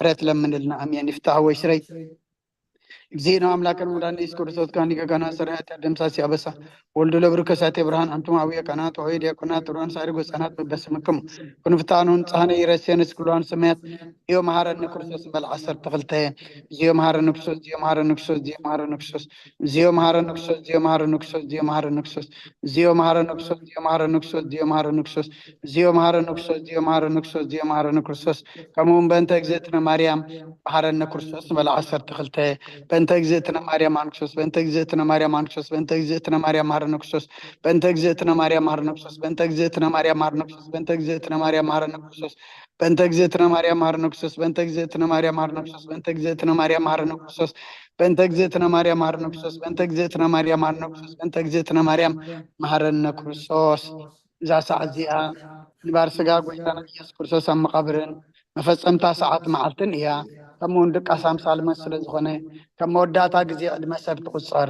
حرات لمن لنا أمين يفتح ويشري زينا أملاك المدان يذكر صوت كان كنا سرعة دم ساسي أبسا ولد لبركة ساتي برهان أنتم أويا كنا توعيد يا كنا تران سارق سنات بس مكم كن فتانون صهنا يرسين سكولان سمات يوم هار النكرسوس بالعصر تغلتين يوم هار النكسوس يوم هار النكسوس يوم هار النكسوس يوم هار النكسوس يوم هار النكسوس يوم هار النكسوس يوم هار النكسوس يوم هار النكسوس يوم هار النكسوس يوم هار النكسوس يوم هار النكسوس يوم هار النكسوس كمون بنت اجزتنا مريم هار النكرسوس بالعصر تغلتين بنت اجزتنا مريم انكسوس بنت اجزتنا مريم انكسوس بنت اجزتنا مريم هارنكسوس بنت اجزتنا مريم هارنكسوس بنت اجزتنا مريم هارنكسوس بنت اجزتنا مريم هارنكسوس بنت اجزتنا مريم هارنكسوس بنت اجزتنا مريم هارنكسوس بنت اجزتنا مريم هارنكسوس بنت اجزتنا مريم هارنكسوس بنت اجزتنا مريم هارنكسوس بنت اجزتنا مريم هارنكسوس ذا سعزيها نبار سقا قويتنا يسوع كرسوس ام قبرن مفصمتا ساعات معلتن يا كمون دق اسام سالمن سلازخونه كموداتا غزي قدمه سب تقصر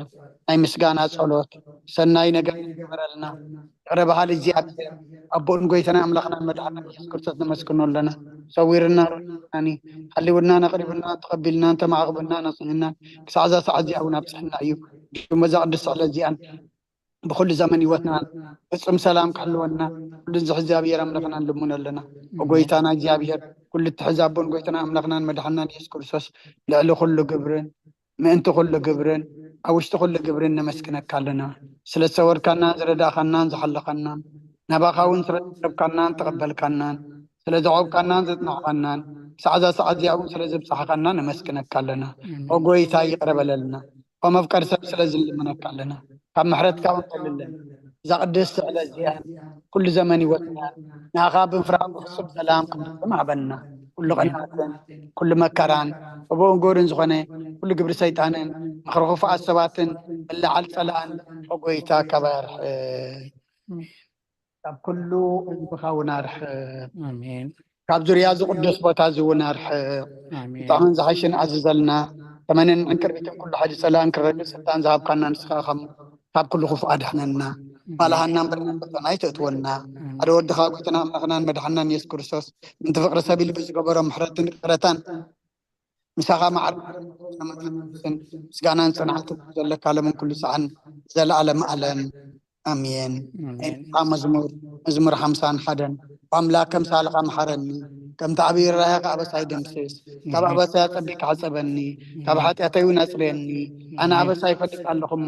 اي مسغانا صلوت سناي ነገር ይበራልና ረባሃል እዚያት አቦን ጎይተና አምላክና መድኃኒና ኢየሱስ ክርስቶስ ነመስክኖለና ሰዊርና ሩናኒ حليونا نقربنا تقبلنا انت معقبنا نصننا كسعزا سعزي او نبصحنا ايو مزا قدس على زيان بكل زمن يوتنا اسم سلام كحلونا كل زحزابير املخنا نلمون لنا وقويتانا زابير كل التحزابون قويتنا املخنا مدحنا يسوع كرسوس لعلو كل قبرن ما انت كل قبرن اوشت كل قبرن نمسكنك كالنا سلسور كنا زردا خنان زحلقنا نباخاون سرب كنا تقبل كنا سلزعوب كنا زتنا خنان سعزا سعزي او سلزب صح كنا نمسكنك كالنا وقويتا يقرب لنا ومفكر سب سلزل منك كالنا كم محرت كون قلنا إذا قدست على زيان كل زمن وقتنا ناخاب فراق وحسب سلام مع بنا كل قناة كل مكران وبون قورن زغني كل قبر سيطانين مخرخوف عالسبات اللي على السلام وقويتا كبار كاب كله بخاونا رح آمين كاب زرياز قدس بوتازونا رح آمين طعمن زحيشن عززلنا تمنن انكر بيتم كل حاجة سلام كرجل ستان ذهب كنا نسخاخم كاب كل خوف أدحنا مالها نمبر نايت تولنا أرود خاقتنا مخنا مدحنا يسكر سوس انت فقر سبيل بس قبر محرتن قرتان مساقا مع سقانا صنعت لك على من كل سعن زل على مألن أمين مزمور حمسان حدن واملا كم سالقا محرني كم تعبير رايق أبا سايد مسيس كم أبا سايقبك عصبني كم حتى ونسرني أنا أبا سايفتك اللهم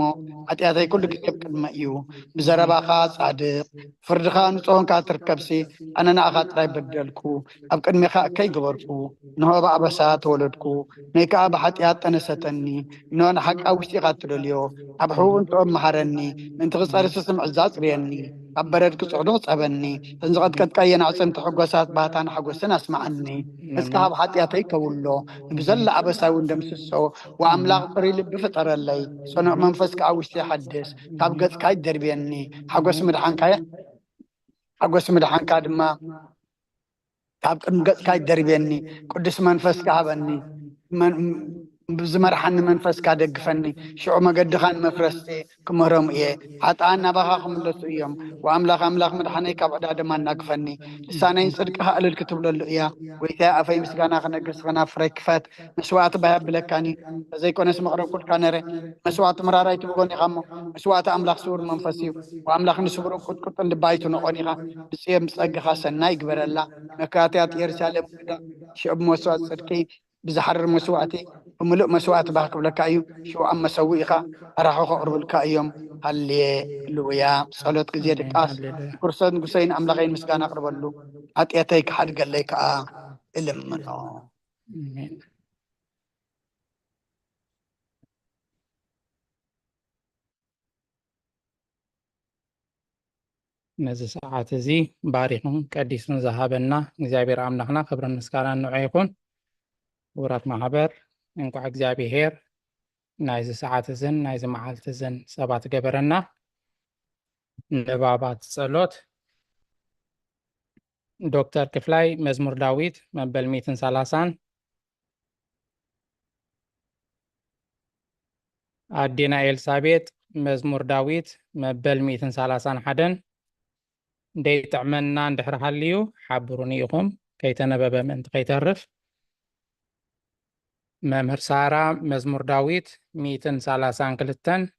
حتى كل كتاب كلمة إيو بزربا خاص صادق فردخان صون كاتر كبسي أنا نأخذ راي بدلكو أبقى مخا كي قبركو نهو أبا سات ولدكو نيكا أبا حتى تنستني نون حق أوشي قاتل اليو أبحو انتو محرني من تغصر سسم عزاز ريني أبردك صعدو صعبني تنزغد كد كاين عصن تحقوسات باتان حقوسن أسمعني اسكاب حتى كولو بزل أبسا وندمسسو وعملاق قري لب فطر اللي صنع منفسك عوشتي حدث كابقت كاي دربيني حقوس مدحان كاي حقوس مدحان كادما كابقت كاي دربيني قدس منفسك عبني بزمرحن منفس كادقفني شعو مقدخان مفرستي كمهرم إيه حتى أنا بخاخم لسو يوم وأملاخ مدحاني كابعد هذا ناقفني لسانين صدقها أهل الكتب للو إياه وإيثاء في مسكانا خنقص خنا فريكفات مسوات بهاب لكاني زي كون اسم قرب كل كانري مسوات مراراي تبغوني خمو مسوات أملاخ سور منفسي وأملاخ نسبرو كت اللي بايتو نقوني خا بسيب مسقخا سناي قبر الله مكاتيات يرسالة شعب مسوات صدقي بزحرر مسواتي وملؤ مسوات باك لك أيو شو أما سويخا راح أقرب لك أيوم هاللي لويا صلوت زيادة قاس كرسان قسين أم لغين مسكان أقرب له أتيتك حد قال لك إلمنا نزل ساعات زي باريخون كديسون ذهبنا እግዚአብሔር አምላክና ክብርን ምስጋናን ንዑ ይኹን ውራት ማህበር እንኳ እግዚአብሔር ናይዚ ሰዓት እዝን ናይዚ መዓልቲ እዝን ሰባት ገበረና ንባባት ጸሎት ዶክተር ክፍላይ መዝሙር ዳዊት መበል 130 አዲና ኤልሳቤጥ መዝሙር ዳዊት መበል 131 እንደይጥዕመና እንድሕር ሃልዩ ሓብሩኒ ኢኹም ከይተነበበ ምእንቲ ከይተርፍ መምህር ሳራ መዝሙር ዳዊት 132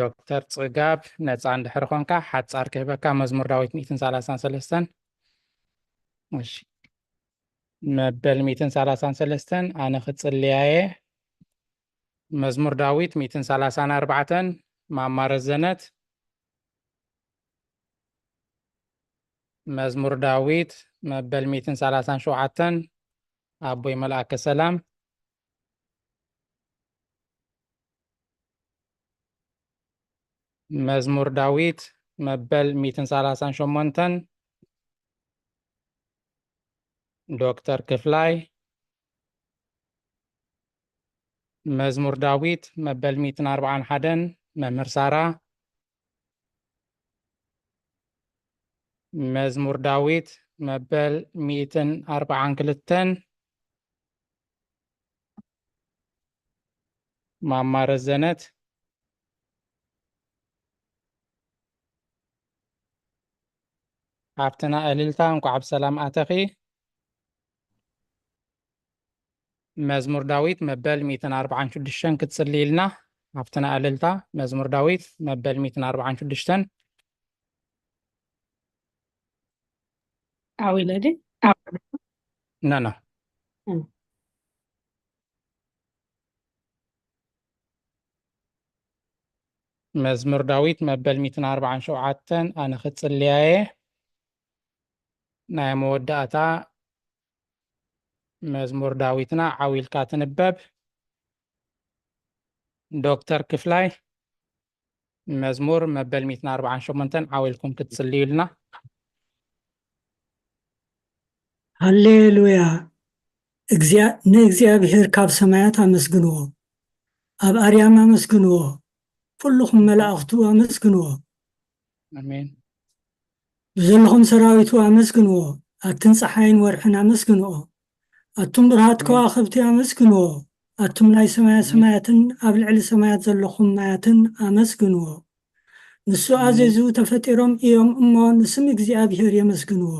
ዶክተር ጽጋብ ነፃ እንድሕር ኮንካ ሓፃር ክህበካ መዝሙር ዳዊት 133 እሺ መበል 133 ኣነ ክጽልያየ መዝሙር ዳዊት 134 ማማረ ዘነት መዝሙር ዳዊት መበል 137 ኣቦይ መልአከ ሰላም መዝሙር ዳዊት መበል 138 ዶክተር ክፍላይ መዝሙር ዳዊት መበል 141 መምህር ሳራ መዝሙር ዳዊት መበል 142 ማማረ ዘነት ሃብትና እልልታ እንኳዕ ብሰላም ኣተኺ መዝሙር ዳዊት መበል 146 ክትጽሊ ኢልና ሃብትና እልልታ መዝሙር ዳዊት መበል 146 عويلة نانا مزمور داويت مبل 147 أنا ختصلياي ناي موداتا مزمور داويتنا عويل كاتنبب دكتور كفلاي مزمور مبل 148 عويلكم كتصليوا لنا هللويا نእግዚአብሔር ካብ ሰማያት ኣመስግንዎ ኣብ ኣርያም ኣመስግንዎ ኩልኹም መላእኽቱ ኣመስግንዎ አሜን ዘለኹም ሰራዊቱ ኣመስግንዎ ኣትን ፀሓይን ወርሕን ኣመስግንዎ ኣቱም ብርሃት ከዋኽብቲ ኣመስግንዎ ኣቱም ናይ ሰማያትን ኣብ ልዕሊ ሰማያት ዘለኹም ማያትን ኣመስግንዎ ንሱ ኣዘዙ ተፈጢሮም እዮም እሞ ንስም እግዚኣብሔር የመስግንዎ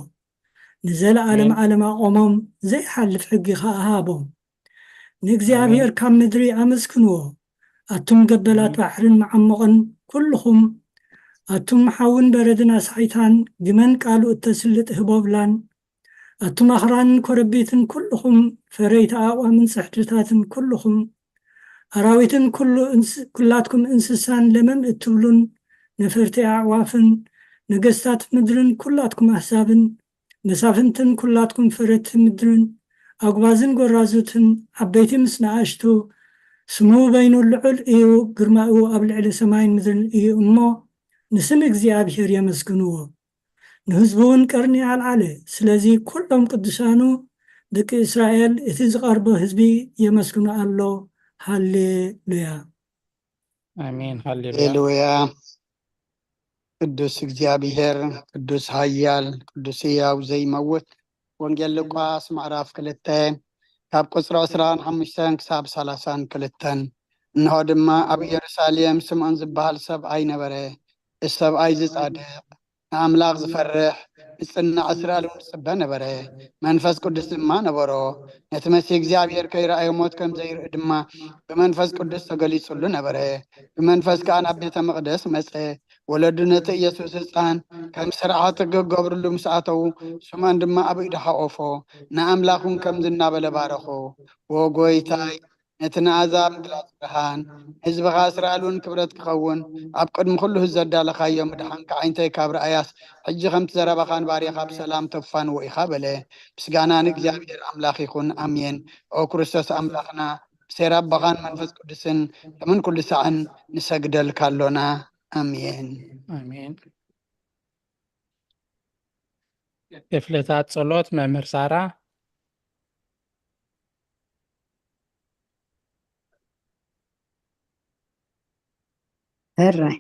ንዘለዓለም ዓለም ኣቆሞም ዘይሓልፍ ሕጊ ከኣሃቦም ንእግዚኣብሔር ካብ ምድሪ ኣመስግንዎ ኣቱም ገበላት ባሕርን መዓሞቕን ኩልኹም ኣቱም ሓውን በረድን ኣስሒታን ግመን ቃልኡ እተስልጥ ህቦብላን ኣቱም ኣኽራንን ኮረቢትን ኩልኹም ፈረይቲ ኣእዋምን ፅሕድታትን ኩልኹም ኣራዊትን ኩላትኩም እንስሳን ለመም እትብሉን ነፈርቲ ኣዕዋፍን ነገስታት ምድርን ኩላትኩም ኣሕሳብን መሳፍንትን ኩላትኩም ፈረቲ ምድርን ኣጓዝን ጎራዙትን ዓበይቲ ምስ ንኣሽቱ ስሙ በይኑ ልዑል እዩ ግርማኡ ኣብ ልዕሊ ሰማይን ምድርን እዩ እሞ ንስም እግዚኣብሔር የመስግንዎ ንህዝቡ እውን ቀርኒ ኣልዓለ ስለዚ ኩሎም ቅዱሳኑ ደቂ እስራኤል እቲ ዝቐርቦ ህዝቢ የመስግኑ ኣሎ ሃሌሉያ አሜን ሃሌሉያ ሃሌሉያ ቅዱስ እግዚአብሔር ቅዱስ ኃያል ቅዱስ ሕያው ዘይመውት ወንጌል ሉቃስ ምዕራፍ 2 ካብ ቁጽሪ 15 ክሳብ 32 እንሆ ድማ ኣብ ኢየሩሳሌም ስምዖን ዝበሃል ሰብኣይ ነበረ እዚ ሰብኣይ ዝጻድቕ ንኣምላኽ ዝፈርሕ ንጽናዕ እስራኤል ዝጽበ ነበረ መንፈስ ቅዱስ ድማ ነበሮ ነቲ መሲሕ እግዚኣብሔር ከይረኣዮ ሞት ከም ዘይርኢ ድማ ብመንፈስ ቅዱስ ተገሊጹሉ ነበረ ብመንፈስ ከዓ ናብ ቤተ መቕደስ መጸ ወለዱ ነቲ ኢየሱስ ህፃን ከም ስርዓት ክገብርሉ ምስ ኣተው ስምዖን ድማ ኣብ ኢዱ ሓቆፎ ንኣምላኹን ከም ዝናበለ ባረኹ ወጎይታይ ነቲ ንኣሕዛብ ምግላፅ ብርሃን ህዝብኻ እስራኤል እውን ክብረት ክኸውን ኣብ ቅድሚ ኩሉ ዘዳለኻዮ ምድሓንካ ዓይንተይ ካብ ረኣያስ ሕጂ ከምቲ ዘረባኻን ባርያኻ ብሰላም ተፋንዎ ኢኻ በለ ምስጋና ንእግዚኣብሔር ኣምላኽ ይኹን ኣሜን ኦ ክርስቶስ ኣምላኽና ብሴራ ኣቦኻን መንፈስ ቅዱስን ከምን ኩሉ ሰዓን ንሰግደልካ ኣሎና አሜን አሜን ክፍልታት ጸሎት መምህር ሳራ هراي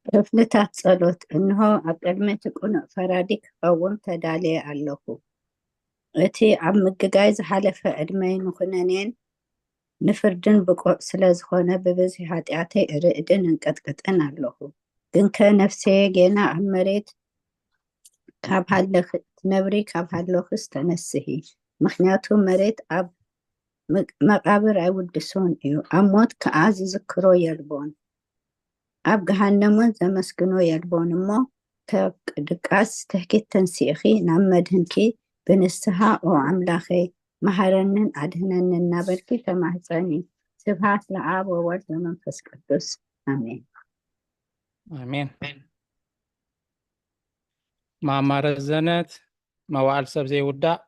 ክፍልታት ጸሎት እንሆ ኣብ ቅድሚ ትቁኑዕ ፈራዲ ክኸውን ተዳልየ ኣለኹ እቲ ኣብ ምግጋይ ዝሓለፈ ዕድመይ ንኹነኔን ንፍርድን ብቁዕ ስለ ዝኾነ ብብዙሕ ኃጢአተይ ርዕድን እንቀጥቅጥን ኣለኹ ግን ከነፍሴ ገና ኣብ መሬት ካብ ሃለኽ ትነብሪ ካብ ሃለኽስ ተነስሒ ምክንያቱ መሬት ኣብ መቃብር ኣይውድሶን እዩ ኣብ ሞት ከዓ ዝዝክሮ የልቦን ኣብ ገሃነሞን ዘመስግኖ የልቦን እሞ ካብ ቅድቃስ ትሕኪት ተንሲእኺ ናብ መድህንኪ ብንስሓ ኦ ኣምላኸይ መሃረንን ኣድህነንን እናበልኪ ተማህፀኒ ስብሃት ለኣብ ወወልድ ወመንፈስ ቅዱስ ኣሜን ኣሜን ማማረ ዘነት መዋዕል ሰብ ዘይውዳእ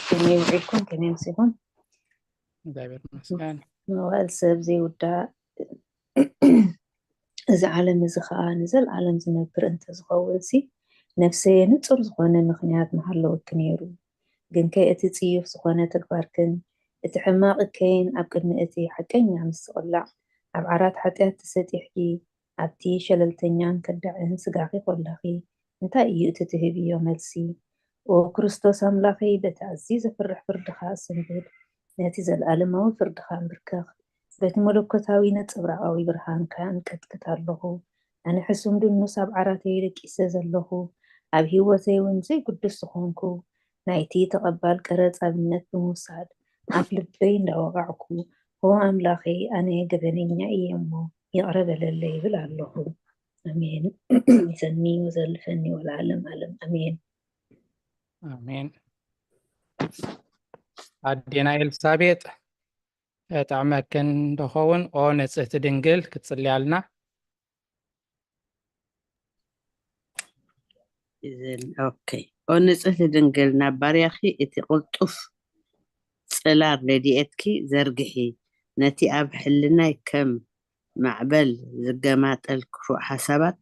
ከመይ ውዒልኩም ከመይ መሲኹም እግዚአብሔር ይመስገን መዋዕል ሰብ ዘይውዳእ እዚ ዓለም እዚ ከዓ ንዘለዓለም ዝነብር እንተዝኸውን ሲ ነፍሰይ ንፁር ዝኾነ ምክንያት መሃለወክ ነይሩ ግን ከ እቲ ፅዩፍ ዝኾነ ተግባርክን እቲ ሕማቕ ከይን ኣብ ቅድሚ እቲ ሓቀኛ ምስ ዝቕላዕ ኣብ ዓራት ሓጢኣት ተሰጢሕኪ ኣብቲ ሸለልተኛን ከዳዕን ስጋኺ ኮላኺ እንታይ እዩ እቲ ትህብዮ መልሲ ኦ ክርስቶስ ኣምላኸይ በቲ ኣዝዩ ዘፍርሕ ፍርድኻ ስንብድ ነቲ ዘለኣለማዊ ፍርድኻ ንብርከኽ በቲ መለኮታዊ ነፀብራቃዊ ብርሃንካ ንቀጥቅጥ ኣለኹ ኣነ ሕሱም ድኑስ ኣብ ዓራተይ ደቂሰ ዘለኹ ኣብ ሂወተይ እውን ዘይጉድስ ዝኾንኩ ናይቲ ተቐባል ቀረፅ ኣብነት ብምውሳድ ኣብ ልበይ እንዳወቃዕኩ ኦ ኣምላኸይ ኣነ ገበነኛ እየ እሞ ይቕረ በለለ ይብል ኣለኹ ኣሜን ይሰኒ ወዘልፈኒ ወለዓለም ዓለም ኣሜን ኣሜን ኣዴና ኤልሳቤጥ ጥዕመክን እንደኸውን ኦ ንጽሕቲ ድንግል ክትጽልያልና إذن أوكي ونصح دنقل نباريخي إتي قلطف صلار لديئتكي زرقحي نتي أب حلنا كم معبل زقامات الكفو حسابات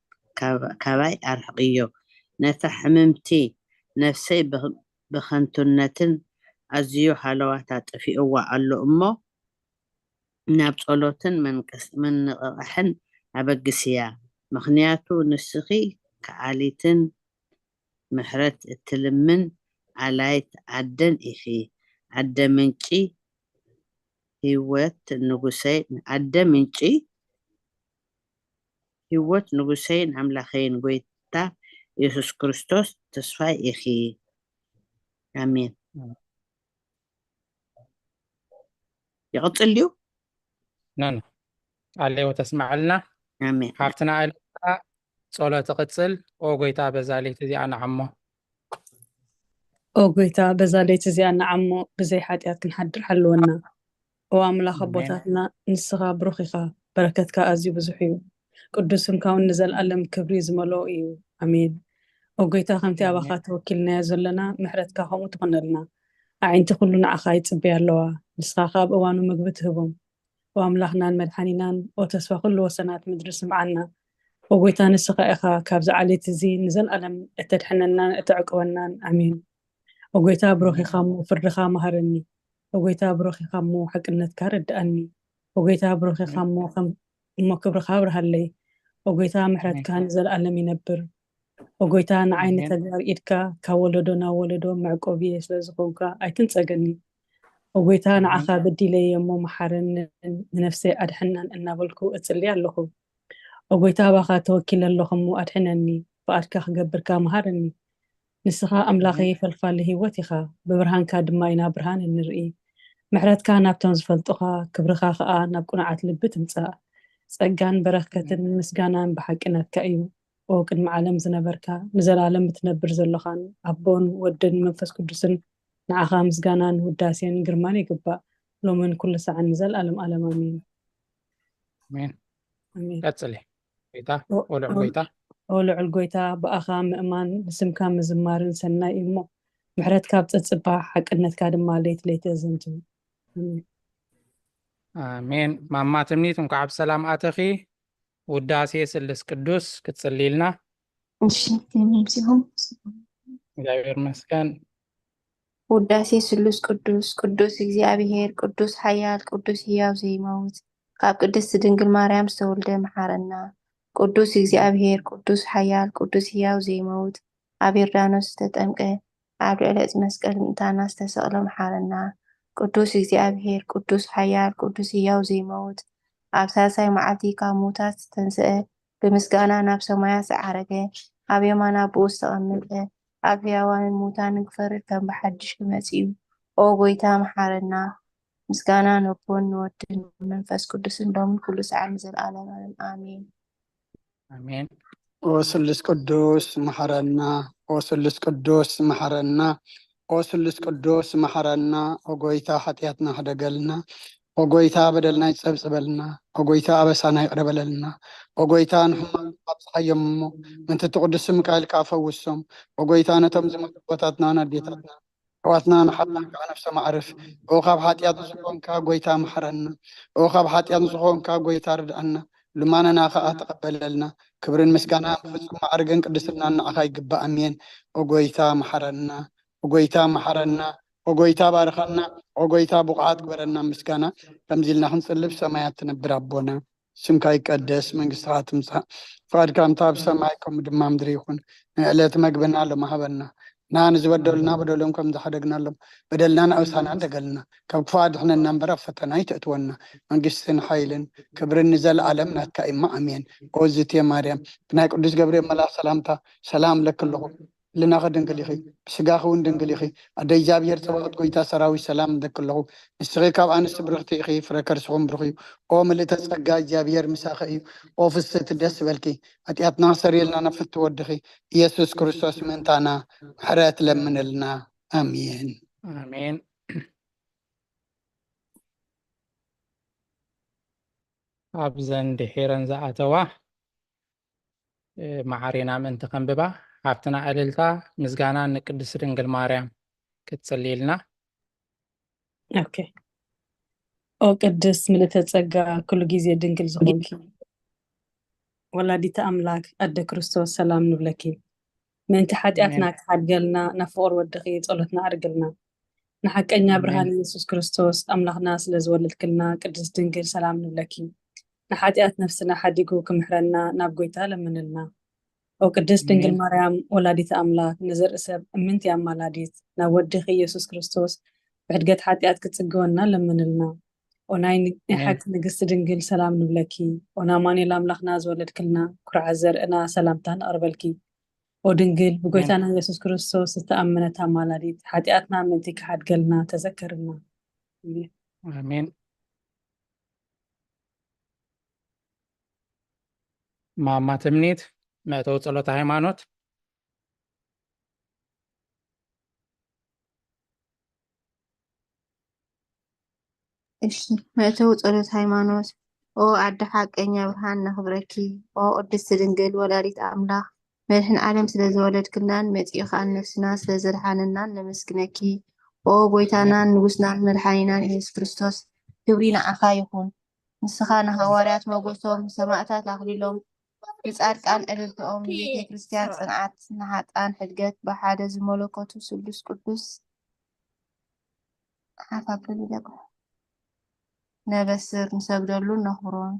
كباي أرحقيو نتحممتي نفسي بخنتنتن أزيو حلواتات في أوا قالو أمو نابصولوتن من أحن أبقسيا مخنياتو نسخي كعاليتن محرت التلمن علايت عدن إخي عدن منشي هيوت نقصين عدن منشي هيوت نقصين عملاخين قويتا يسوس كريستوس تصفى إخي آمين يغطي اليوم نعم عليه وتسمع لنا آمين حافتنا إلى صلاة قتل أو قيتا بزاليت زي أنا عمو أو قيتا بزاليت زي أنا عمو بزي حاتيات كنحضر حلونا وأملاخ بوتاتنا نسخة بروخيخة بركتك أزيو بزحيو قدوسم كون نزل ألم كبريز ملو إيو أمين أو قيتا خمتي أباخات وكلنا يزلنا محرتك هم تقنلنا أعينت كلنا عخايت بيالوا نسخة خاب أوانو مقبتهبهم وأملاخنا المدحانينان وتسوى كل وسنات مدرس معنا وقويتا نسخة إخا كابز عليت زي نزل ألم اتدحننا اتعقونا أمين وقويتا بروخي خامو فرخا مهرني وقويتا بروخي خامو حق النتكار ادأني وقويتا بروخي خامو مو كبر خابر هاللي وقويتا محرد كان نزل ألم ينبر وقويتا نعين تقار إيدكا كولدونا ولدو معقوبية سلازقونكا أي تنساقني وقويتا نعخا بدي لي يمو محارن نفسي أدحنان إنا بلكو اتسلي اللخو وقويتا باخا توكيل اللخم وأدحنني فأدكا خقبركا مهارني نسخة أملاغي فالفال هيوتيخا ببرهان كادما إنا برهان النرئي محرات كان نابتون زفلطوخا كبرخا خا نابكونا عتلب تمسا سأقان بركة مسقانان بحقنا كأيو وقد معلم زنبركا نزل عالم بتنبر زلخان أبون ودن منفس قدسن نعخا مسقانان وداسين قرماني قبا لو من كل ساعة نزل ألم أمين أمين أمين أتسلي قيتا أولو قيتا أولو القويتا بأخا مأمان اسم كان مزمارن سنة إمو محرات كاب تتصبح حق أنت كاد ماليت ليت أزنتو آمين ماما تمنيتم كعب سلام أتخي وداسي سلس قدوس كتسليلنا እሺ ተመምሲሆም እግዚአብሔር ይመስገን ውዳሴ ስሉስ ቅዱስ ቅዱስ እግዚአብሔር ቅዱስ ኃያል ቅዱስ ሕያው ዘይመውት ካብ ቅድስት ድንግል ማርያም ዝተወልደ መሓረና ቅዱስ እግዚአብሔር ቅዱስ ኃያል ቅዱስ ሕያው ዘይመውት ኣብ ዮርዳኖስ ዝተጠምቀ ኣብ ልዕሊ ዕፅ መስቀል ምእንታና ዝተሰቕለ መሓረና ቅዱስ እግዚአብሔር ቅዱስ ኃያል ቅዱስ ሕያው ዘይመውት ኣብ ሳልሳይ መዓልቲ ካብ ሙታት ዝተንስአ ብምስጋና ናብ ሰማያት ዝዓረገ ኣብ የማና ብኡ ዝተቐመጠ ኣብ ሕያዋንን ሙታንን ክፈርድ ከም ብሓድሽ ክመጽ እዩ። ኦ ጎይታ መሓረና። ምስጋና ንቦን ንወድን መንፈስ ቅዱስን ሎምን ኩሉ ሰዓት ንዘለዓለም ኣሜን። ኣሜን። ኦ ስሉስ ቅዱስ መሐረና። ኦ ስሉስ ቅዱስ መሐረና። ኦ ስሉስ ቅዱስ መሐረና። ኦ ጎይታ ኃጢአትና ሕደገልና። ኦ ጎይታ በደልና ይጸብጽበልና። ኦ ጎይታ አበሳና ይቅረበለልና። ኦ ጎይታ ንሕማም ኣብጽሐዮም እሞ ምንቲ ቅዱስ ሚካኤል ካፈውሶም። ኦ ጎይታ ነቶም ዝሞቱ ቦታትና ናዴታትና ሕዋትና ንሓና ከዓ ነፍሰ ማዕርፍ። ኦ ካብ ኃጢአት ዝኾንካ ጎይታ መሐረና። ኦ ካብ ኃጢአት ዝኾንካ ጎይታ ርድአና። ልማነና ከዓ ተቀበለልና። ክብርን ምስጋና ፍጹም ማዕርግን ቅድስና ንዓኻ ይግባእ። ኣሜን። ኦ ጎይታ መሐረና። ኦ ጎይታ መሐረና። ኦ ጎይታ ባርኸና። ኦ ጎይታ ቡቕዓት ግበረና። ምስጋና ከምዚ ኢልና ክንጽልብ ሰማያት ትነብር ኣቦና ስምካ ይቀደስ መንግሥትኻ ትምጻእ ፍቃድካ ከምታ ኣብ ሰማይ ከምኡ ድማ ምድሪ ይኹን። ንዕለት መግብና ሎም ሃበና ና ንዝበደሉና በደሎም ከም ዝሓደግናሎም በደልና ንኣውሳና እንደገልና ካብ ክፉ ኣድሕነና እምበር ኣብ ፈተና ይተእትወና። መንግስትን ሓይልን ክብርን ንዘለዓለም ናትካ ኢማ ኣሜን። ኦ እግዝእትየ ማርያም ብናይ ቅዱስ ገብርኤል መልኣክ ሰላምታ ሰላም ለክለኹ ልናኸ ድንግል ኢኺ ብስጋኺ እውን ድንግል ኢኺ ኣደ እግዚኣብሔር ፀባኦት ጎይታ ሰራዊት ሰላም ለክለኹ ንስኺ ካብ ኣንስቲ ብርኽቲ ኢኺ ፍረ ከርስኹም ብሩኽ እዩ። ኦ ምልእተ ጸጋ እግዚኣብሔር ምሳኺ እዩ። ኦ ፍስሕቲ ደስ በልኪ ኃጢአትና ሰሪየልና ነፍቲ ወድኺ ኢየሱስ ክርስቶስ ምእንታና ምሕረት ለምንልና ኣሜን። ኣሜን። ኣብዘን ድሒረን ዝኣተዋ ማዕሪና ምእንቲ ከንብባ ሃብትና ዕልልታ ምስጋና ንቅድስት ድንግል ማርያም ክትጽልይልና። ኦኬ። ኦ ቅድስት ምልዕተ ጸጋ ኩሉ ግዜ ድንግል ዝኾንኪ ወላዲተ ኣምላክ ኣደ ክርስቶስ ሰላም ንብለኪ። ምእንቲ ሓጢአትና ክሓድገልና ናብ ፍቅር ወድኺ ጸሎትና ኣድርግልና። ንሓቀኛ ብርሃን ኢየሱስ ክርስቶስ ኣምላኽና ስለ ዝወለድክልና ቅድስት ድንግል ሰላም ንብለኪ። ንሓጢአት ነፍስና ሓዲጉ ክምሕረና ናብ ጎይታ ለምንልና። ኦ ቅድስት ድንግል ማርያም ወላዲተ ኣምላክ ንዘርኢ ሰብ እምንቲ ኣማላዲት ናብ ወድኺ ኢየሱስ ክርስቶስ ብሕድገት ሓጢአት ክትጽግወና ለምንልና። ኦ ናይ ሓቂ ንግስቲ ድንግል ሰላም ንብለኪ። ኦ ናማኑኤል ኣምላኽና ዝወለድክልና ኩርዓት ዘርእና ሰላምታ ንቕርበልኪ። ኦ ድንግል ብጎይታና ኢየሱስ ክርስቶስ ዝተኣመነት ኣማላዲት ሓጢአትና ምንቲ ክሓድገልና ተዘከርና። ኣሜን። ማማ ትምኒት መእተው ጸሎተ ሃይማኖት። እሺ መእተው ጸሎት ሃይማኖት። ኦ ኣደ ሓቀኛ ብርሃን ነኽብረኪ። ኦ ቅድስት ድንግል ወላዲት ኣምላኽ መድሕን ዓለም ስለ ዘወለድክልናን መጺእኻ ነፍስና ስለ ዘድሓነናን ነመስግነኪ። ኦ ጎይታናን ንጉስናን መድሓኒናን ኢየሱስ ክርስቶስ ክብሪ ንዓኻ ይኹን። ንስኻ ንሃዋርያት ሞገሶም ሰማዕታት ኣኽሊሎም ንጻድቃን ዕልልትኦም ንቤተ ክርስቲያን ጽንዓት ንሓጣን ሕድገት ብሓደ ዝመለከቱ ስሉስ ቅዱስ ሓፋብልደቁ ነበስር ንሰግደሉን ነኽብሮን።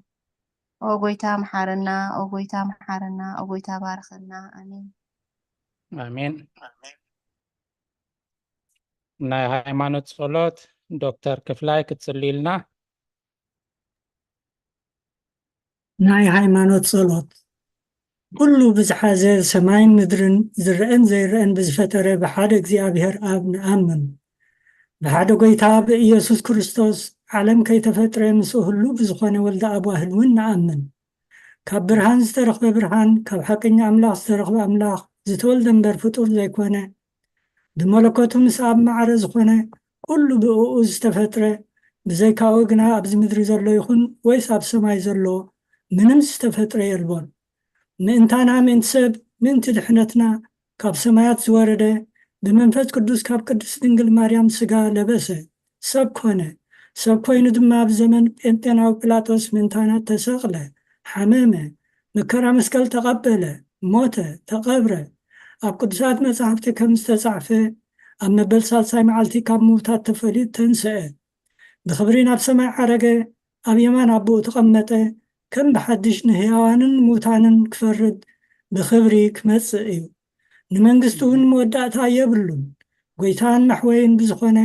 ኦ ጎይታ መሓረና። ኦ ጎይታ መሓረና። ኦ ጎይታ ባርኸና። ኣሜን። ኣሜን። ናይ ሃይማኖት ጸሎት ዶክተር ክፍላይ ክትጽልይልና። ናይ ሃይማኖት ጸሎት ኩሉ ብዝሓዘ ሰማይን ምድርን ዝርአን ዘይርአን ብዝፈጠረ ብሓደ እግዚኣብሔር ኣብ ንኣምን። ብሓደ ጎይታ ብኢየሱስ ክርስቶስ ዓለም ከይተፈጥረ ምስኡ ህሉ ብዝኾነ ወልደ ኣብ ዋህድ እውን ንኣምን። ካብ ብርሃን ዝተረኽበ ብርሃን ካብ ሓቀኛ ኣምላኽ ዝተረኽበ ኣምላኽ ዝተወልደ እምበር ፍጡር ዘይኮነ ብመለኮቱ ምስ ኣብ ማዕረ ዝኾነ ኩሉ ብእኡ ዝተፈጥረ ብዘይካኡ ግና ኣብዚ ምድሪ ዘሎ ይኹን ወይስ ኣብ ሰማይ ዘሎ ምንም ዝተፈጥረ የልቦን። ምእንታና ምእንቲ ሰብ ምእንቲ ድሕነትና ካብ ሰማያት ዝወረደ ብመንፈስ ቅዱስ ካብ ቅድስት ድንግል ማርያም ስጋ ለበሰ ሰብ ኮነ። ሰብ ኮይኑ ድማ ብዘመን ጴንጤናዊ ጲላጦስ ምእንታና ተሰቕለ፣ ሓመመ፣ መከራ መስቀል ተቐበለ፣ ሞተ፣ ተቐብረ። ኣብ ቅዱሳት መጻሕፍቲ ከም ዝተጻሕፈ ኣብ መበል ሳልሳይ መዓልቲ ካብ ምውታት ተፈሊጡ ተንስአ፣ ብኽብሪ ናብ ሰማይ ዓረገ፣ ኣብ የማን ኣቦኡ ተቐመጠ፣ ከም ብሓድሽ ንህያዋንን ሙታንን ክፈርድ ብኽብሪ ክመጽእ እዩ። ንመንግስቱ እውን መወዳእታ የብሉን። ጎይታን ማሕወይን ብዝኾነ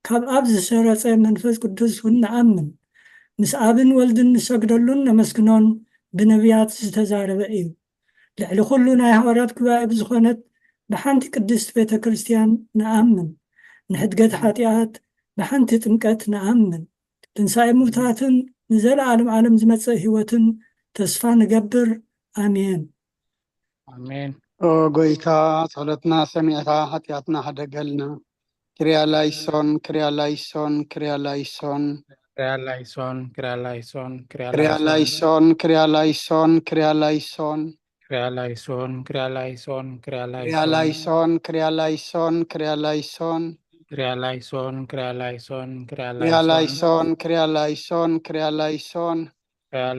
ካብ ኣብ ዝሰረጸ መንፈስ ቅዱስ እውን ንኣምን። ምስ ኣብን ወልድን ንሰግደሉን ነመስግኖን ብነቢያት ዝተዛረበ እዩ። ልዕሊ ኩሉ ናይ ሃዋርያት ጉባኤ ብዝኾነት ብሓንቲ ቅድስት ቤተ ክርስቲያን ንኣምን። ንሕድገት ሓጢኣት ብሓንቲ ጥምቀት ንኣምን። ትንሣኤ ሙታትን ንዘለዓለም ዓለም ዝመጽእ ህይወትን ተስፋ ንገብር። አሜን አሜን። ኦ ጎይታ ጸሎትና ሰሚዕታ ኃጢአትና ሓደገልና። ክሪያ ላይሶን ክሪያ ላይሶን ክሪያ ላይሶን ክሪያ ላይሶን ክሪያ ላይሶን ክሪያ ክሪያ ላይሶን ላይሶን ክሪያ ላይሶን ክሪያ ላይሶን ክሪያ ላይሶን ክሪያ ላይሶን ክሪያ ክሪያ ላይሶን ላይሶን ክሪያ ላይሶን ክሪያ ላይሶን ክሪያ ላይሶን ክሪያ ላይሶን ክሪያ ክሪያ ላይሶን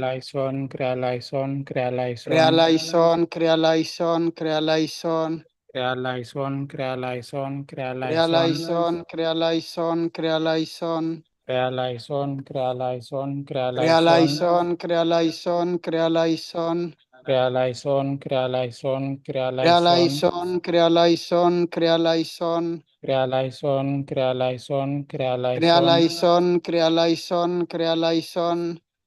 ላይሶን ክሪያ ላይሶን ክሪያ ላይሶን ክሪያ ላይሶን ክሪያ ላይሶን ክሪያ ክሪያ ላይሶን ላይሶን ክሪያ ላይሶን ክሪያ ላይሶን ክሪያ ላይሶን ክሪያ ክሪያ ላይሶን ክሪያ ላይሶን ክሪያ ላይሶን ክሪያ ላይሶን ክሪያ ላይሶን ክሪያ ክሪያ ላይሶን ክሪያ ላይሶን ክሪያ ላይሶን ክሪያ ላይሶን ክሪያ ላይሶን ክሪያ ክሪያ ላይሶን ክሪያ ላይሶን ክሪያ ላይሶን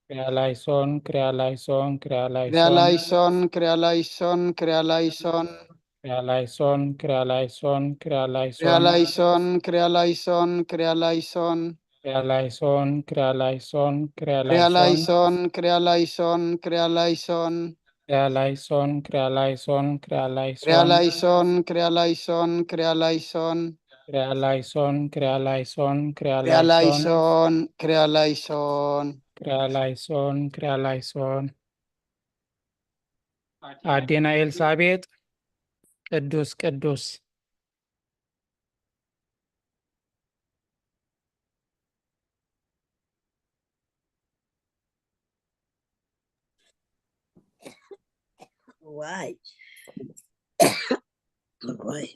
ክሪያ ላይሶን ክሪያ ላይሶን ክሪያ ክሪያ ላይሶን ክሪያ ላይሶን ክሪያ ላይሶን ክሪያ ላይሶን ክሪያ ላይሶን ክሪያ ላይሶን ክሪያ ላይሶን ክሪያ ላይሶን ክሪያ ላይሶን ክሪያ ላይሶን ክሪያ ላይሶን ክሪያ ላይሶን ክሪያ ላይሶን ክሪያ ላይሶን ክሪያ ላይሶን ክሪያ ክሪያ ላይሶን ክሪያ ላይሶን ክሪያ ላይሶን ክሪያ ላይሶን ክሪያ ላይሶን ክሪያ ክሪያ ላይሶን ክሪያ ላይሶን ክሪያ ላይሶን ክሪያ ላይሶን ክሪያ ላይሶን ክሪያ ክሪያ ላይሶን ክሪያ ላይሶን ክሪያ ላይሶን ክሪያ ላይሶን አዴና ኤልሳቤጥ ቅዱስ ቅዱስ ዋይ ዋይ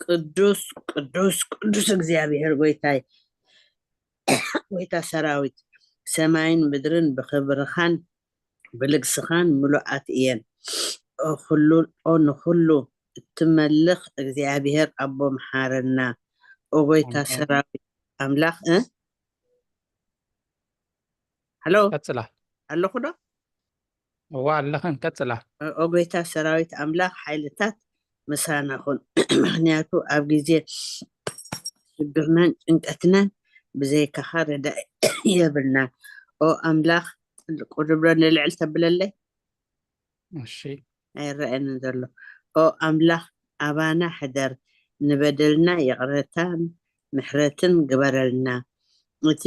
ቅዱስ ቅዱስ ቅዱስ እግዚአብሔር ጎይታይ ጎይታ ሰራዊት ሰማይን ምድርን ብክብርኻን ብልግስኻን ምሉኣት እየን። ንኩሉ እትመልኽ እግዚአብሔር ኣቦ መሓረና። ኦ ጎይታ ሰራዊት ኣምላኽ ሃሎ ቀጽላ ኣለኹ ዶ? እዋ ኣለኽን ቀጽላ ኦ ጎይታ ሰራዊት ኣምላኽ ሓይልታት ምሳናኹን ምክንያቱ ኣብ ግዜ ሽግርናን ጭንቀትናን ብዘይካኻ ረዳእ የብልና። ኦ ኣምላኽ ቁርብረ ንልዕል ተብለለይ እሺ ኣይረአየንን ዘሎ። ኦ ኣምላኽ ኣባና ሕደር ንበደልና ይቕረታን ምሕረትን ግበረልና። እቲ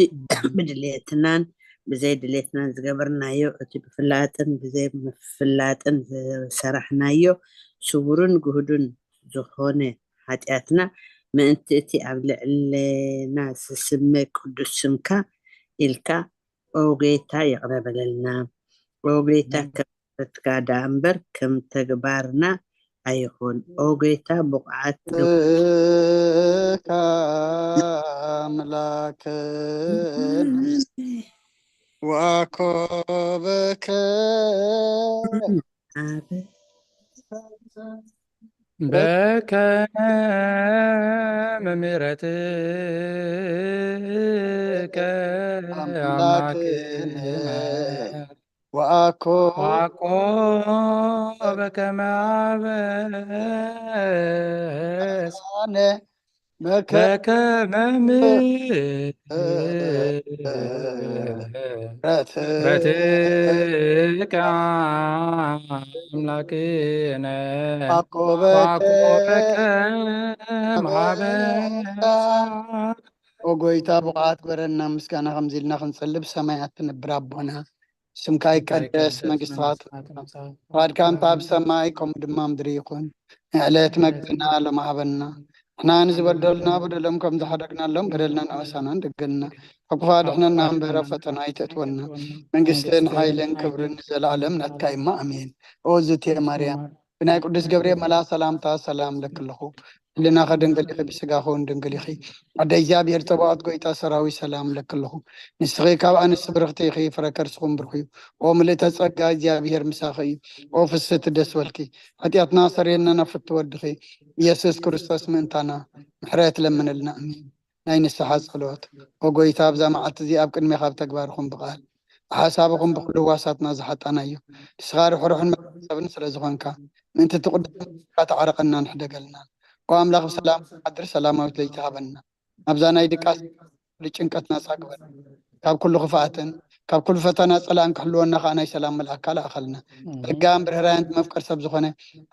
ብድሌትናን ብዘይ ድሌትናን ዝገበርናዮ እቲ ብፍላጥን ብዘይ ምፍላጥን ዝሰራሕናዮ ስውርን ጉህዱን ዝኾነ ሓጢኣትና ምእንቲ እቲ ኣብ ልዕልና ዝስመ ቅዱስ ስምካ ኢልካ ኦ ጌታ ይቕረበለልና። ኦ ጌታ ከምትካ ዳ እምበር ከም ተግባርና ኣይኹን። ኦ ጌታ ብቕዓት አምላክን ወኮበከ በከመ ምሕረትከ አምላክን አምላክነ ወአኮ በከመ አበስ አነ በከመ ምሕረትከ አምላክነ ወአኮበከ ማበሳ ኦ ጎይታ ብቕዓት በረና ምስጋና ከምዚ ኢልና ክንጸልብ ሰማያት ትነብር ኣቦና ስምካ ይቀደስ መንግስትኻ ፈቃድካ እንታ ኣብ ሰማይ ከምኡ ድማ ምድሪ ይኹን። ዕለት መግብና ሎም ሃበና ንሕና ንዝበደሉና በደሎም ከም ዝሓደግናሎም በደልና ንኣበሳናን ደገልና ካብ ክፉ ኣድሕነና እምበረ ፈተና ኣይተእትወና። መንግስትን ሓይልን ክብርን ዘለዓለም ናትካ ኢማ ኣሜን። ኦ ዝቴ ማርያም ብናይ ቅዱስ ገብርኤል መልኣክ ሰላምታ ሰላም ለክለኹ ህሊናኸ ድንግል ኢኺ ብስጋኸ እውን ድንግል ኢኺ ኣደ እግዚኣብሔር ፀባኦት ጎይታ ሰራዊት ሰላም ለክለኹ ንስኺ ካብ ኣንስቲ ብርክቲ ኢኺ ፍረ ከርስኹም ብርኪ እዩ። ኦ ምልእተ ፀጋ እግዚኣብሔር ምሳኺ እዩ። ኦ ፍስቲ ደስ በልኪ ሓጢኣትና ሰሪየና ናፍቲ ወድኺ ኢየሱስ ክርስቶስ ምእንታና ምሕረት ለምንልና ኣሜን። ናይ ንስሓ ጸሎት ወጎይታ ኣብዛ መዓልቲ እዚ ኣብ ቅድሜ ካብ ተግባርኩም ብቓል ሓሳብኩም ብኩሉ ዋሳትና ዝሓጣና እዩ ንስኻ ርሑሩሕን መሰብን ስለ ዝኾንካ ምእንቲ ትቕድስካ ተዓረቐና ንሕደገልና ወኣምላኽ ብሰላም ዓድር ሰላማዊት ለይቲ ሃበና ኣብዛ ናይ ድቃስ ጭንቀት ናፃ ግበር ካብ ኩሉ ክፍኣትን ካብ ኩሉ ፈተና ፀላእን ክሕልወና ከዓ ናይ ሰላም መልኣክ ካልኣኸልና ጸጋን ብርህራይን መፍቀር ሰብ ዝኾነ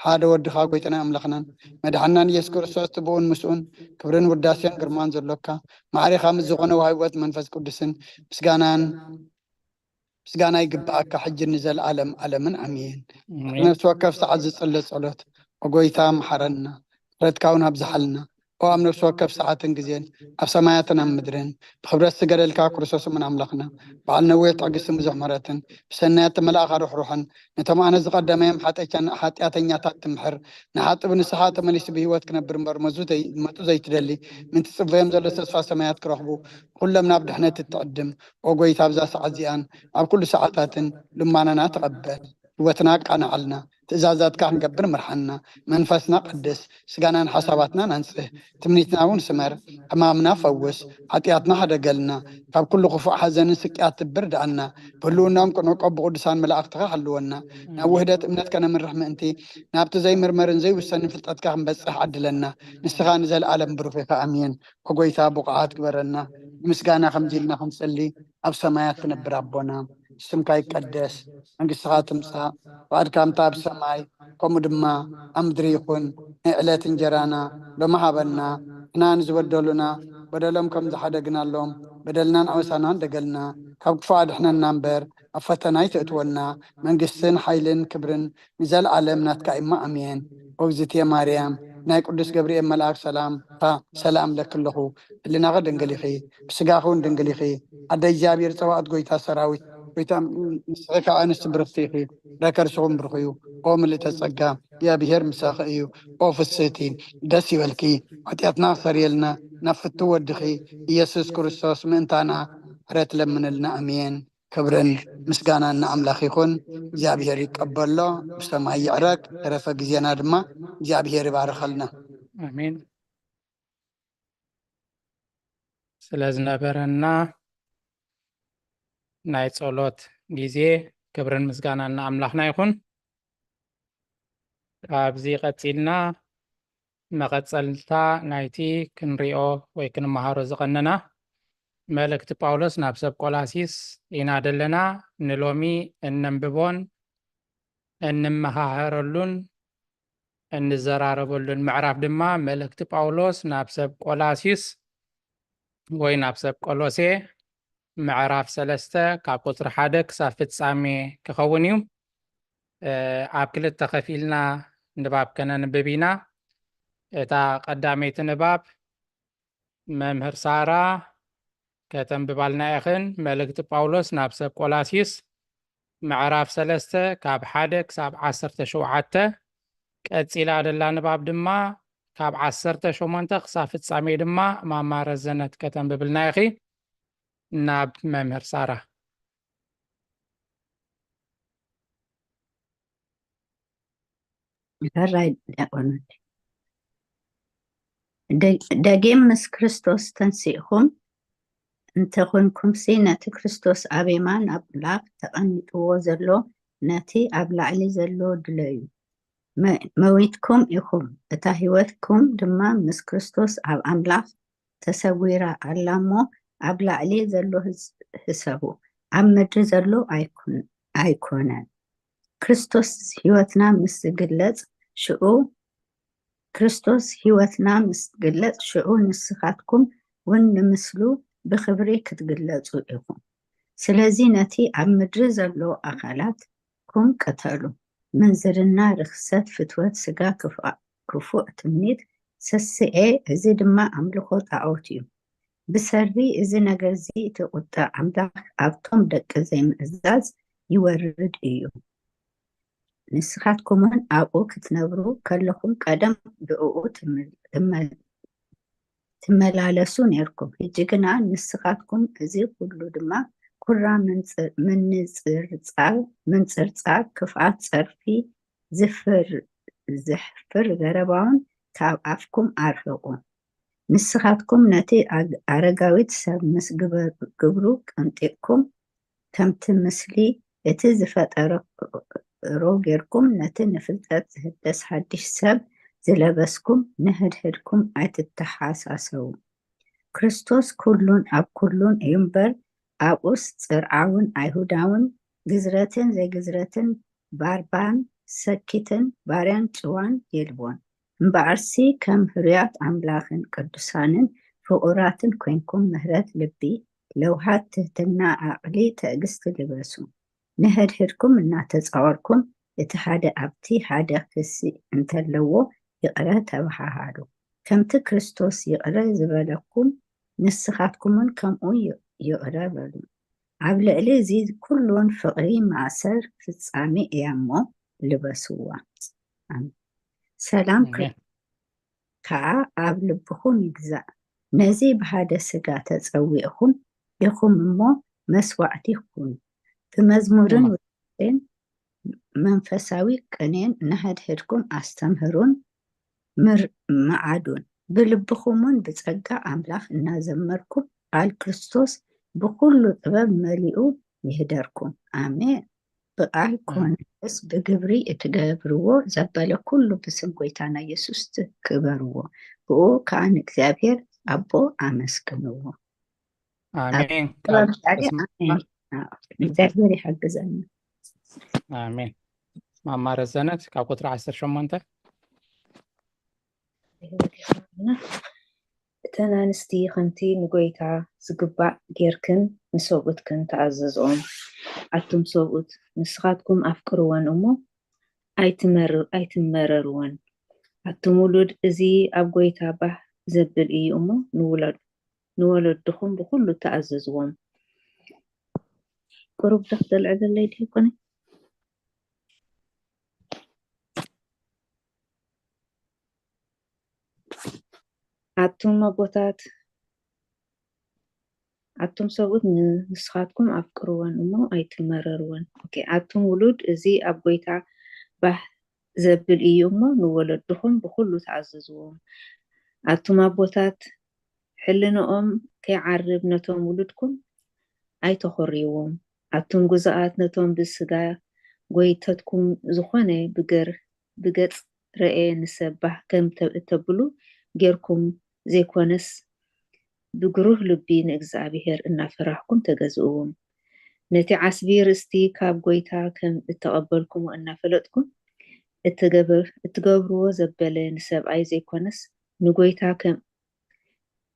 ሓደ ወድኻ ጎይትና ኣምላኽናን መድሓናን ኢየሱስ ክርስቶስ ትብኡን ምስኡን ክብርን ውዳሴን ግርማን ዘሎካ ማዕሪኻ ምስ ዝኾነ ወሃይወት መንፈስ ቅዱስን ምስጋና ይግባኣካ ሕጂ ንዘለዓለም ዓለምን ኣሜን ነፍሲ ወከፍ ሰዓት ዝጸለ ጸሎት ወጎይታ መሓረና ምሕረትካውን ኣብዝሓልና ኣብ ነፍሲ ወከፍ ሰዓትን ግዜን ኣብ ሰማያትን ኣብ ምድርን ብክብረት ዝገደልካ ክርስቶስ ምን ኣምላኽና በዓል ነዊሕ ትዕግስትን ብዙሕ ምሕረትን ብሰናያት መልኣኻ ርሕሩሕን ነቶም ኣነ ዝቐደመዮም ሓጢኣተኛታት ትምሕር ንሓጥብ ንስሓ ተመሊሱ ብሂወት ክነብር እምበር መፁ ዘይትደሊ ምንቲ ፅበዮም ዘሎ ተስፋ ሰማያት ክረኽቡ ኩሎም ናብ ድሕነት እትዕድም ወጎይታ ኣብዛ ሰዓት እዚኣን ኣብ ኩሉ ሰዓታትን ልማናና ተቐበል ህይወትና ቃናዓልና ትእዛዛትካ ክንገብር ምርሓና መንፈስና ቅድስ ስጋናን ሓሳባትና ናንጽህ ትምኒትና እውን ስመር ሕማምና ፈውስ ሓጢኣትና ሓደገልና ካብ ኩሉ ክፉእ ሓዘንን ስቅያት ትብርዳኣልና ብህልውናኦም ቅንዕቆ ብቅዱሳን መላእክትካ ሃልወና ናብ ውህደት እምነት ከነምርሕ ምእንቲ ናብቲ ዘይምርመርን ዘይውሰንን ፍልጠትካ ክንበፅሕ ዓድለና ንስኻ ንዘለዓለም ብሩኽ ኢኻ ኣሜን ወጎይታ ቡቕዓት ግበረና ምስጋና ከምዚ ኢልና ክንጸሊ ኣብ ሰማያት ትነብር ኣቦና ስምካ ይቀደስ መንግስትኻ ትምጻእ ፈቃድካ ኣብ ሰማይ ከምኡ ድማ ኣብ ምድሪ ይኹን ናይ ዕለት እንጀራና ሎሚ ሃበና ንሕና ንዝበደሉና በደሎም ከም ዝሓደግናሎም በደልናን ኣበሳናን ደገልና ካብ ክፉእ ኣድሕነና እምበር ኣብ ፈተና ይተእትወና መንግስትን ሓይልን ክብርን ንዘለዓለም ናትካ ኢማ ኣሜን ወግዝእትየ ማርያም ናይ ቅዱስ ገብርኤል መልኣክ ሰላም ለክለኹ ህሊናኸ ድንግል ኢኺ ብስጋኸ እውን ድንግል ኢኺ ኣደ እግዚኣብሔር ፀባኦት ጎይታ ሰራዊት ጎይታ ንስኻ ኣንስቲ ብርክቲ ኢኺ ረከርስኹም ብርኽ እዩ ኦ ምልእተ ጸጋ እግዚኣብሔር ምሳኺ እዩ ኦ ፍስህቲ ደስ ይበልኪ ሓጢኣትና ክሰሪየልና ናብ ፍቱ ወድኺ ኢየሱስ ክርስቶስ ምእንታና ሕረት ለምንልና ኣሜን ክብርን ምስጋናን ንኣምላኽ ይኹን እግዚኣብሔር ይቀበሎ ብሰማይ ይዕረግ ተረፈ ግዜና ድማ እግዚኣብሔር ይባርከልና ኣሜን ስለ ዝነበረና ናይ ጸሎት ግዜ ክብርን ምስጋናን ንኣምላኽና ይኹን ኣብዚ ቀፂልና መቐፀልታ ናይቲ ክንሪኦ ወይ ክንመሃሮ ዝቐነና መልእክቲ ጳውሎስ ናብ ሰብ ቆላሲስ ኢና ደለና ንሎሚ እነንብቦን እንመሃረሉን እንዘራረበሉን ምዕራፍ ድማ መልእክቲ ጳውሎስ ናብ ሰብ ቆላሲስ ወይ ናብ ሰብ ቆሎሴ ምዕራፍ 3 ካብ ቁፅሪ 1 ክሳብ ፍጻሜ ክኸውን እዩ ኣብ ክልተ ከፊልና ንባብ ከነንብብ ኢና እታ ቀዳመይቲ ንባብ መምህር ሳራ ከተንብባልና ኢኽን መልእክቲ ጳውሎስ ናብ ሰብ ቆላሲስ ምዕራፍ 3 ካብ 1 ክሳብ 17 ቀፂላ ደላ ንባብ ድማ ካብ 18 ክሳብ ፍጻሜ ድማ ማማረ ዘነት ከተንብብልና ኢኺ ናብ መምህር ሳራ ደጊም ምስ ክርስቶስ ተንሲእኹም እንተኾንኩምሲ ነቲ ክርስቶስ ኣብ የማን ኣብ ላብ ተቐሚጥዎ ዘሎ ነቲ ኣብ ላዕሊ ዘሎ ድለዩ መዊትኩም ኢኹም እታ ህይወትኩም ድማ ምስ ክርስቶስ ኣብ ኣምላኽ ተሰዊራ ኣላ እሞ ኣብ ላዕሊ ዘሎ ህሰቡ ኣብ ምድሪ ዘሎ ኣይኮነን ክርስቶስ ህይወትና ምስ ዝግለጽ ሽዑ ንስኻትኩም እውን ንምስሉ ብክብሪ ክትግለጹ ኢኹም ስለዚ ነቲ ኣብ ምድሪ ዘሎ ኣካላትኩም ቀተሉ ምንዝርና ርክሰት ፍትወት ስጋ ክፉእ ትምኒት ሰስኤ እዚ ድማ ኣምልኾ ጣዖት እዩ ብሰሪ እዚ ነገር እዚ እቲ ቁጣ ኣምላኽ ኣብቶም ደቂ ዘይምእዛዝ ይወርድ እዩ ንስኻትኩምን ኣብኡ ክትነብሩ ከለኹም ቀደም ብእኡ ትመላለሱ ነርኩም ሕጂ ግና ንስኻትኩም እዚ ኩሉ ድማ ኩራ ምንፅርፃር ክፍኣት ፀርፊ ዝሕፍር ገረባውን ካብ ኣፍኩም ኣርሕቁ ንስኻትኩም ነቲ ኣረጋዊት ሰብ ምስ ግብሩ ቀንጢቕኩም ከምቲ ምስሊ እቲ ዝፈጠሮ ጌርኩም ነቲ ንፍልጠት ዝህደስ ሓድሽ ሰብ ዝለበስኩም ንህድህድኩም ኣይትተሓሳሰቡ። ክርስቶስ ኩሉን ኣብ ኩሉን እዩ እምበር ኣብኡስ ፅርዓውን ኣይሁዳውን ግዝረትን ዘይግዝረትን ባርባን ሰኪትን ባርያን ጭዋን የልቦን እምበኣርሲ ከም ህርያት ኣምላኽን ቅዱሳንን ፍቁራትን ኮይንኩም ምህረት ልቢ ለውሃት ትህትና ዓቕሊ ትዕግስቲ ልበሱ። ንህድህድኩም እናተፃወርኩም እቲ ሓደ ኣብቲ ሓደ ክሲ እንተለዎ ይቕረ ተባሃሃሉ። ከምቲ ክርስቶስ ይቕረ ዝበለኩም ንስኻትኩምን ከምኡ ይቕረ በሉ። ኣብ ልዕሊ እዚ ኩሉን ፍቕሪ ማእሰር ፍጻሜ እያ እሞ ልበስዋ። ሰላም ከዓ ኣብ ልብኹም ይግዛእ። ነዚ ብሓደ ስጋ ተፀዊዕኹም ኢኹም እሞ መስዋዕቲ ይኹኑ። ብመዝሙርን ውጥን መንፈሳዊ ቅኔን ንሕድሕድኩም ኣስተምህሩን መዓዱን ብልብኹምን ብፀጋ ኣምላኽ እናዘመርኩም ቃል ክርስቶስ ብኩሉ ጥበብ መሊኡ ይህደርኩም። ኣሜን። ብቃል ኮነስ ብግብሪ እትገብርዎ ዘበለ ኩሉ ብስም ጎይታና ኢየሱስ ትክበርዎ። ብኡ ከዓ ንእግዚአብሔር ኣቦ ኣመስግንዎ። አሜን። እግዚአብሔር ይሕግዘና። አሜን። ማማረ ዘነት ካብ ቁጥሪ 18 እተን ኣንስቲ ከምቲ ንጎይታ ዝግባእ ጌርክን ንሰብኡትክን ተኣዘዝኦም። ኣቱም ሰብኡት ንስኻትኩም ኣፍቅርወን እሞ ኣይትመረርወን። ኣቱም ውሉድ እዚ ኣብ ጎይታ ባህ ዘብል እዩ እሞ ንወለድኹም ብኩሉ ተኣዘዝዎም። ቁሩብ ተክተልዕ ዘለይ ድይኮነ ኣቱም ኣቦታት ኣቱም ሰብኡት ንስኻትኩም ኣፍቅርወን እሞ ኣይትመረርወን። ኣቱም ውሉድ እዚ ኣብ ጎይታ ባህ ዘብል እዩ እሞ ንወለድኹም ብኩሉ ተኣዘዝዎም። ኣቱም ኣቦታት ሕልንኦም ከይዓርብ ነቶም ውሉድኩም ኣይተኸርይዎም። ኣቱም ጉዛኣት ነቶም ብስጋ ጎይተትኩም ዝኾነ ብገጽ ረአ ንሰባህ ከም እተብሉ ጌርኩም ዘይኮነስ ብግሩህ ልቢ ንእግዚአብሔር እናፈራሕኩም ተገዝእዎም። ነቲ ዓስቢ ርስቲ ካብ ጎይታ ከም እተቐበልኩም እናፈለጥኩም እትገብርዎ ዘበለ ንሰብኣይ ዘይኮነስ ንጎይታ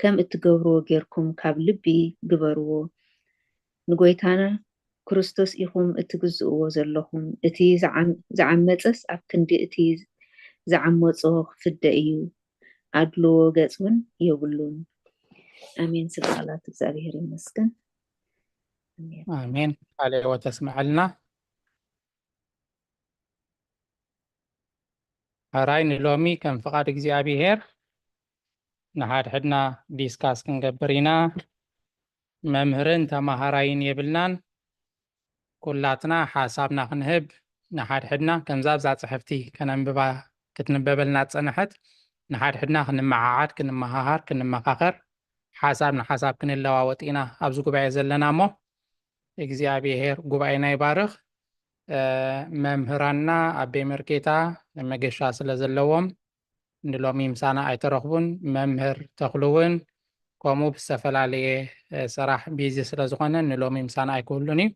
ከም እትገብርዎ ጌርኩም ካብ ልቢ ግበርዎ። ንጎይታና ክርስቶስ ኢኹም እትግዝእዎ ዘለኹም። እቲ ዝዓመፀስ ኣብ ክንዲ እቲ ዝዓመፆ ክፍደ እዩ። ኣድልዎ ገጽ እውን የብሉን። ኣሜን። ስብሓት እግዚአብሔር ይመስገን። አሜን። ካልኦ ተስምዐልና ኣራይ ንሎሚ ከም ፍቃድ እግዚአብሔር ንሓድሕድና ዲስካስ ክንገብር ኢና። መምህርን ተማሃራይን የብልናን። ኩላትና ሓሳብና ክንህብ ንሓድሕድና ከምዛ ብዛ ፅሕፍቲ ከነንብባ ክትንበበልና ፀንሐት ንሓድሕድና ክንመዓዓድ ክንመሃሃር ክንመኻኸር ሓሳብ ንሓሳብ ክንለዋወጥ ኢና ኣብዚ ጉባኤ ዘለና እሞ እግዚአብሔር ጉባኤና ይባርኽ። መምህራንና ኣቤ መርጌታ መገሻ ስለ ዘለዎም ንሎሚ ምሳና ኣይተረኽቡን። መምህር ተኽሉውን ከምኡ ብዝተፈላለየ ስራሕ ቢዚ ስለ ዝኾነ ንሎሚ ምሳና ኣይክህሉን እዩ።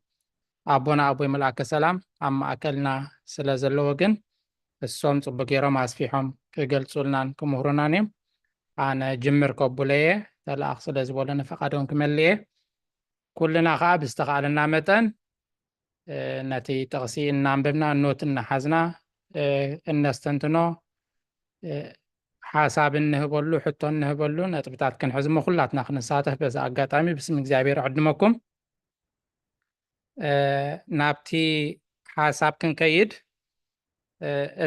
ኣቦና ኣቦይ መልኣከ ሰላም ኣብ ማእከልና ስለ ዘለዎ ግን እሶም ፅቡቅ ጌሮም ኣስፊሖም ክገልፁልናን ክምህሩናን እዮም። ኣነ ጅምር ከቡለየ ተለኣኽ ስለ ዝበሎ ንፈቃዶም ክመልየ ኩልና ከዓ ብዝተኻኣለና መጠን ነቲ ጥቕሲ እናንበብና ኖት እናሓዝና እነስተንትኖ ሓሳብ እንህበሉ ሕቶ እንህበሉ ነጥብታት ክንሕዝሞ ኩላትና ክንሳተፍ በዚ ኣጋጣሚ ብስም እግዚኣብሔር ዕድመኩም። ናብቲ ሓሳብ ክንከይድ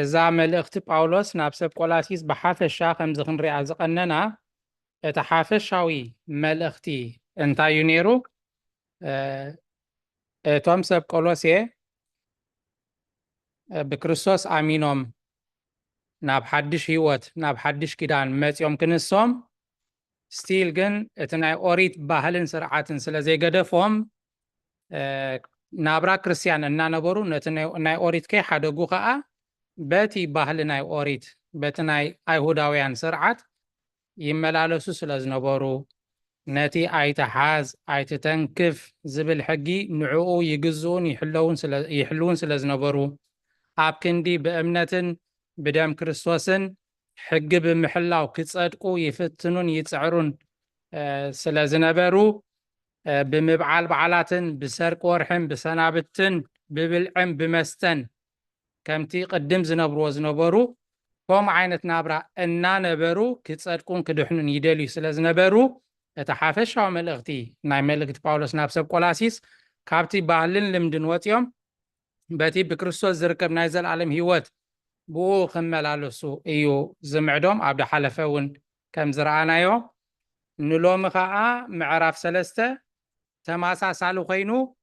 እዛ መልእኽቲ ጳውሎስ ናብ ሰብ ቆላሲስ ብሓፈሻ ከምዚ ክንሪኣ ዝቐነና እቲ ሓፈሻዊ መልእኽቲ እንታይ እዩ ነይሩ? እቶም ሰብ ቆሎሴ ብክርስቶስ ኣሚኖም ናብ ሓድሽ ህይወት ናብ ሓድሽ ኪዳን መፂኦም ክንሶም ستيل جن اتناي أوريت باهلن سرعاتن سلازي قدفهم نابرا كريستيان إننا نبرو نتناي أوريت كي حدقو خاء باتي باهلناي أوريت باتناي أيهوداويان سرعات يملالسو سلاز نبرو نتي أيتحاز أيتتنكف زبل حقي نعو يقزون يحلون سلاز نبرو أبكندي بأمنة بدم كريستوسن حق بمحلاو كتصدقو يفتنون يتسعرون سلاز نبرو بمبعال بعلاتن بسرق ورحم بسنابتن ببلعم بمستن كمتي قدم زنبرو كم عينت نابرا إننا نبرو كتصدقون كدحنون يدلي سلاز نبرو اتحافش او ملغتي ناي ملغت باولوس نابسب قولاسيس كابتي باهلن لمدن وطيوم باتي بكريستوس زركب نايزل عالم هيوت بو خملالوسو ايو زمعدوم عبد حلفون كم زرعانايو نلوم خاء معراف سلسته تماسا سالو خينو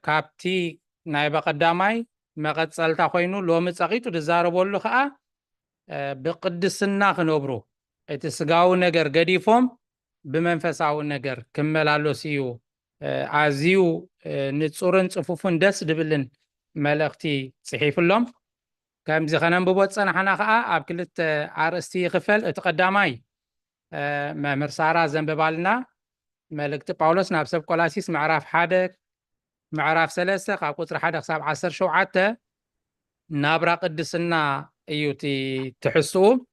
كابتي ناي بقداماي مقصلتا خينو لوم صقيتو دزاربولو خاء بقدسنا خنوبرو اتسغاو نجر قديفهم بمنفساو نجر كملالوسيو عزيو نتصورن صفوفن دس دبلن ملختي صحيف اللهم كم زخنان ببوتصنا حنا خاء اب كلت عرستي خفل اتقداماي مامر سارا زنببالنا ملكت باولوس نابسب قولاسيس معراف حادك معراف سلسة خاب قطر حادك ساب 10 شوعته نابرا قدسنا ايوتي تحسوه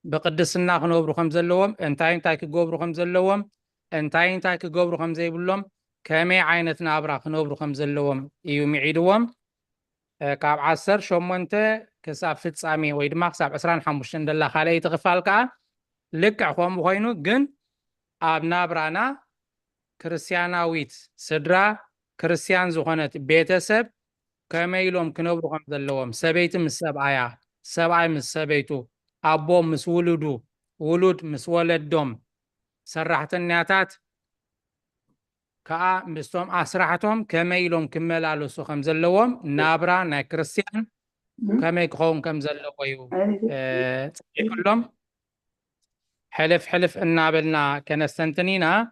بقدسنا خنوبرو خمزلوهم انتاي كغوبرو خمزلوهم انتاي كغوبرو خمزيبلهم كمي عينت نابرا خنوبرو خمزلوهم ايو معيدوهم كاب 10 شومنته كساب فتصامي وي دما كساب 25 دلا خالي تغفالكا لك خوم خوينو جن اب نابرانا كريستياناويت سدرا كريستيان زخنت بيتسب كميلوم كنوبرو خمزلوهم سبيت مسبعيا سبعي مسبيتو أبو مس ولدو ولد مس ولدهم سرحت النياتات كا مستوم أسرحتهم كميلهم كملالو سو خمزلوهم نابرا نا كريستيان كمي كخون كمزلويو كلهم حلف النابلنا كنستنتنينا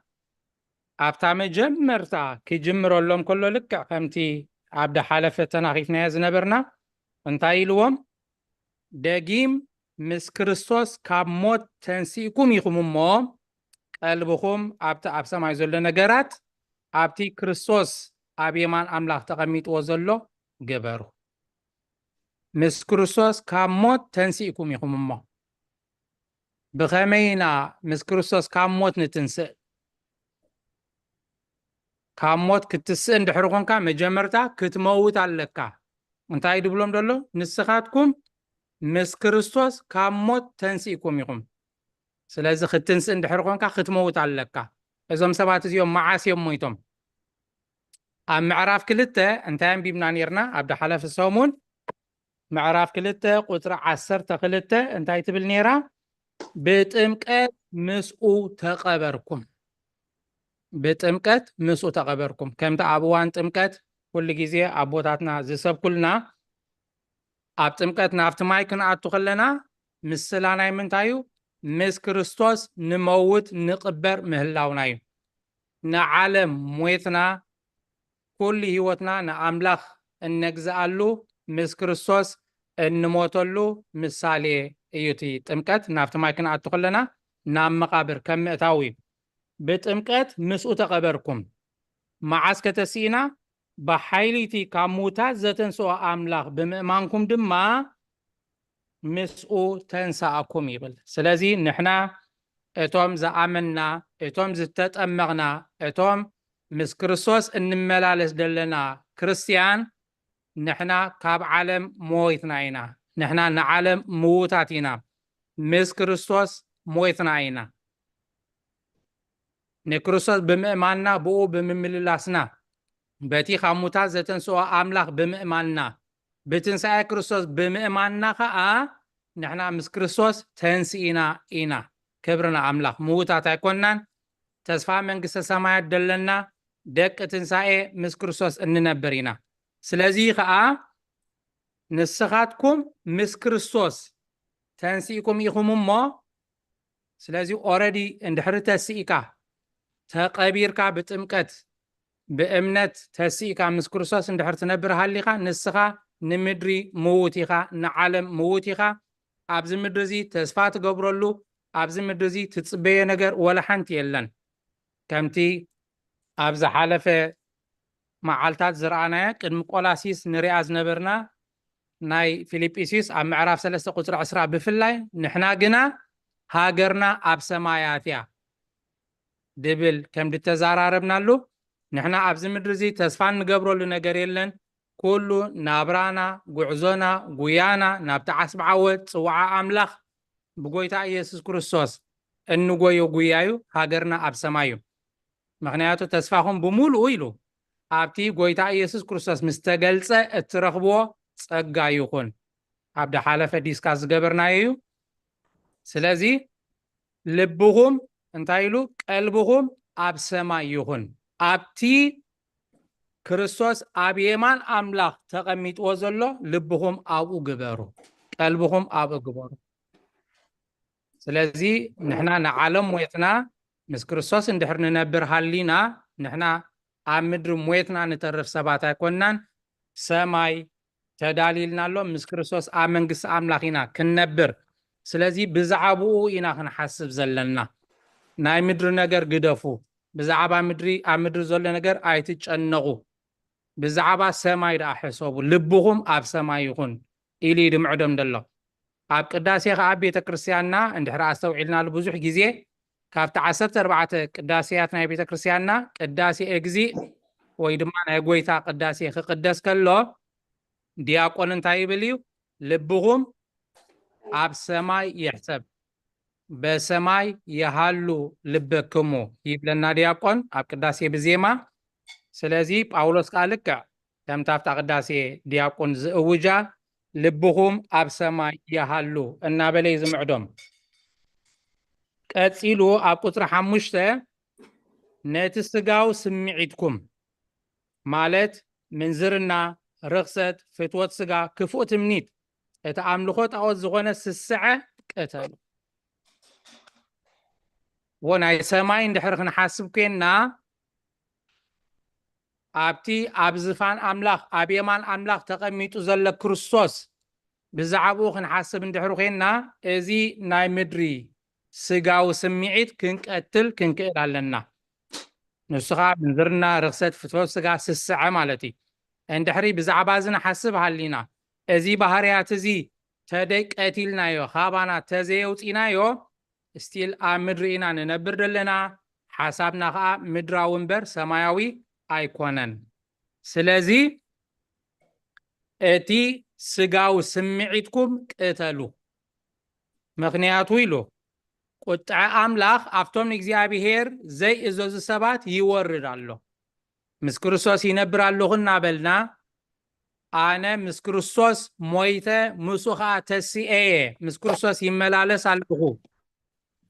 أبتعمي جمرتا كي جمرو لهم كله لك خمتي عبد حالفتنا خيفنا يزنبرنا انتايلوهم داقيم مس كريستوس كاب موت تنسيكم يخمو قلبكم أبتا ما يزول نجارات أبتي كريستوس أبيمان أملاك تقميت وزلو جبرو مس كريستوس كاب موت تنسيكم يخمو بخمينا مس كريستوس كاب موت نتنسى كاب موت كتسى اندحرقون كا مجمرتا كتموت عليكا انتاي دبلوم دلو نسخاتكم مس كريستوس كاموت تنسيكم يقوم سلازي ختنس اندحرقون كا ختموت عليكا ازوم سبات يوم معاس يوم مويتم معراف كلته انتايم بيبنا نيرنا عبد حلف الصومون معراف كلته قطر 10 تقلته انتاي تبل نيرا بتمقت مسؤ تقبركم بتمقت مسؤ تقبركم كمت ابوان تمقت كل جيزي ابوتاتنا زسب كلنا اب تمقت نافت مايكن اتو خلنا مسلاناي منتايو مس كريستوس نموت نقبر مهلاونايو نعالم مويتنا كل هيوتنا ناملاخ النجزالو مس كريستوس نموتلو مثالي ايوتي تمقت نافت مايكن اتو خلنا نام مقابر كم اتاوي بتمقت مسؤ تقبركم معاس كتسينا بحيلتي كاموتا زتنسو أملاخ بمئمانكم دما مسؤو تنساكم يبل سلازي نحنا اتوم زعمنا اتوم زتتأمغنا اتوم مس كريستوس انملالس دلنا كريستيان نحنا كاب عالم مويتناينا نحنا نعالم موتاتينا مس كريستوس مويتناينا نكريستوس بمئماننا بو بممللاسنا باتي خاموتا زتنسو أملاخ بمئماننا بتنسى كريستوس بمئماننا خاء نحنا مس كريستوس تنسينا إينا كبرنا أملاخ موتا تايكوننا تسفى من قصة سمايات دلنا دك تنسى مس كريستوس اننبرينا سلازي خاء نسخاتكم مس كريستوس تنسيكم يخمم ما ስለዚህ ኦረዲ እንድሕር ተስኢካ ተቀቢርካ ብጥምቀት ብእምነት ተስኢካ ምስ ክርስቶስ እንድሕር ትነብር ሃሊኻ ንስኻ ንምድሪ ምዉት ኢኻ ንዓለም ምዉት ኢኻ ኣብዚ ምድሪ እዚ ተስፋ ትገብረሉ ኣብዚ ምድሪ እዚ ትፅበዮ ነገር ወላ ሓንቲ የለን ከምቲ ኣብ ዝሓለፈ መዓልታት ዝረኣናያ ቅድሚ ቆላሲስ ንሪኣ ዝነበርና ናይ ፊልጵስዩስ ኣብ ምዕራፍ 3 ቁፅሪ 20 ብፍላይ ንሕና ግና ሃገርና ኣብ ሰማያት እያ ድብል ከም ድተዘራረብናሉ ንሕና ኣብዚ ምድሪ እዚ ተስፋ ንገብረሉ ነገር የለን ኩሉ ናብራና ጉዕዞና ጉያና ናብቲ ዓስቢ ዓወት ፅዋዓ ኣምላኽ ብጎይታ ኢየሱስ ክርስቶስ እንጎዮ ጉያ እዩ ሃገርና ኣብ ሰማይ እዩ ምክንያቱ ተስፋኹም ብምሉኡ ኢሉ ኣብቲ ጎይታ ኢየሱስ ክርስቶስ ምስ ተገልፀ እትረኽብዎ ፀጋ ይኹን ኣብ ዳሓለፈ ዲስካ ዝገበርናዮ እዩ ስለዚ ልብኹም እንታይ ኢሉ ቀልብኹም ኣብ ሰማይ ይኹን ኣብቲ ክርስቶስ ኣብ የማን ኣምላኽ ተቐሚጥዎ ዘሎ ልብኹም ኣብኡ ግበሩ ቀልብኹም ኣብኡ ግበሩ ስለዚ ንሕና ንዓለም ሞየትና ምስ ክርስቶስ እንድሕር ንነብር ሃሊና ንሕና ኣብ ምድሪ ሞየትና ንተርፍ ሰባት ኣይኮንናን ሰማይ ተዳሊልና ኣሎ ምስ ክርስቶስ ኣብ መንግስቲ ኣምላኽ ኢና ክንነብር ስለዚ ብዛዕባኡ ኢና ክንሓስብ ዘለና ናይ ምድሪ ነገር ግደፉ ብዛዕባ ምድሪ ኣብ ምድሪ ዘሎ ነገር ኣይትጨነቑ ብዛዕባ ሰማይ ደኣ ሕሰቡ ልብኹም ኣብ ሰማይ ይኹን ኢሉ ይድምዕዶም ደሎ ኣብ ቅዳሴ ከዓ ኣብ ቤተ ክርስቲያንና እንድሕር ኣስተውዒልናሉ ብዙሕ ግዜ ካብቲ 14 ቅዳሴያት ናይ ቤተ ክርስቲያንና ቅዳሴ እግዚእ ወይ ድማ ናይ ጎይታ ቅዳሴ ክቅደስ ከሎ ዲያቆን እንታይ ይብል እዩ ልብኹም ኣብ ሰማይ ይሕሰብ በሰማይ ይሃሉ ልበክሙ ይብለና ዲያቆን ኣብ ቅዳሴ ብዜማ ስለዚ ጳውሎስ ከዓ ልክዕ ከምቲ ኣብታ ቅዳሴ ዲያቆን ዝእውጃ ልብኹም ኣብ ሰማይ ይሃሉ እናበለ ዝምዕዶም ቀፂሉ ኣብ ቁፅሪ 5 ነቲ ስጋው ስምዒትኩም ማለት ምንዝርና ርክሰት ፍትወት ስጋ ክፉእ ትምኒት እቲ ኣምልኾ ጣዖት ዝኾነ ስስዐ ቅተሉ ወናይ ሰማይ እንድሕር ክንሓስብ ኮንና ኣብቲ ኣብ ዝፋን ኣምላኽ ኣብ የማን ኣምላኽ ተቐሚጡ ዘሎ ክርስቶስ ብዛዕባኡ ክንሓስብ እንድሕር ኮንና እዚ ናይ ምድሪ ስጋዊ ስምዒት ክንቀትል ክንክእል ኣለና ንስኻ ምንዝርና ርክሰት ፍትወት ስጋ ስስዐ ማለት እዩ እንድሕሪ ብዛዕባ እዚ ንሓስብ ሃሊና እዚ ባህርያት እዚ ተደቀቲልናዮ ካባና ተዘየውፂናዮ ስቲል ኣብ ምድሪ ኢና ንነብር ዘለና ሓሳብና ከዓ ምድራዊ እምበር ሰማያዊ ኣይኮነን ስለዚ እቲ ስጋዊ ስምዒትኩም ቅተሉ ምክንያቱ ኢሉ ቁጥዐ ኣምላኽ ኣብቶም ንእግዚኣብሔር ዘይእዘዙ ሰባት ይወርድ ኣሎ ምስ ክርስቶስ ይነብር ኣለኹ እናበልና ኣነ ምስ ክርስቶስ ሞይተ ምሱ ከዓ ተሲአየ ምስ ክርስቶስ ይመላለስ ኣለኹ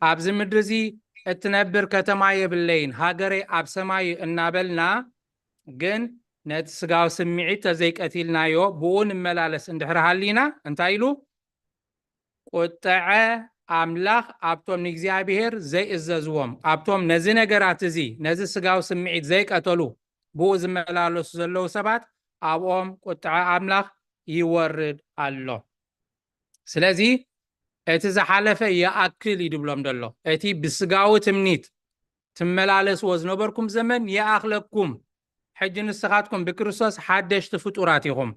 ኣብዚ ምድሪ እዚ እትነብር ከተማ የብለይን ሃገረይ ኣብ ሰማይ እናበልና ግን ነቲ ስጋዊ ስምዒት ተዘይቀቲልናዮ ብኡ ንመላለስ እንድሕር ሃሊና እንታይ ኢሉ ቁጥዐ ኣምላኽ ኣብቶም ንእግዚኣብሔር ዘይእዘዝዎም ኣብቶም ነዚ ነገራት እዚ ነዚ ስጋዊ ስምዒት ዘይቀተሉ ብኡ ዝመላለሱ ዘለዉ ሰባት ኣብኦም ቁጥዐ ኣምላኽ ይወርድ ኣሎ ስለዚ እቲ ዝሓለፈ ይኣክል ይድብሎም ደሎ እቲ ብስጋዊ ትምኒት ትመላለስዎ ዝነበርኩም ዘመን ይኣኽለኩም ሕጂ ንስኻትኩም ብክርስቶስ ሓደሽቲ ፍጡራት ኢኹም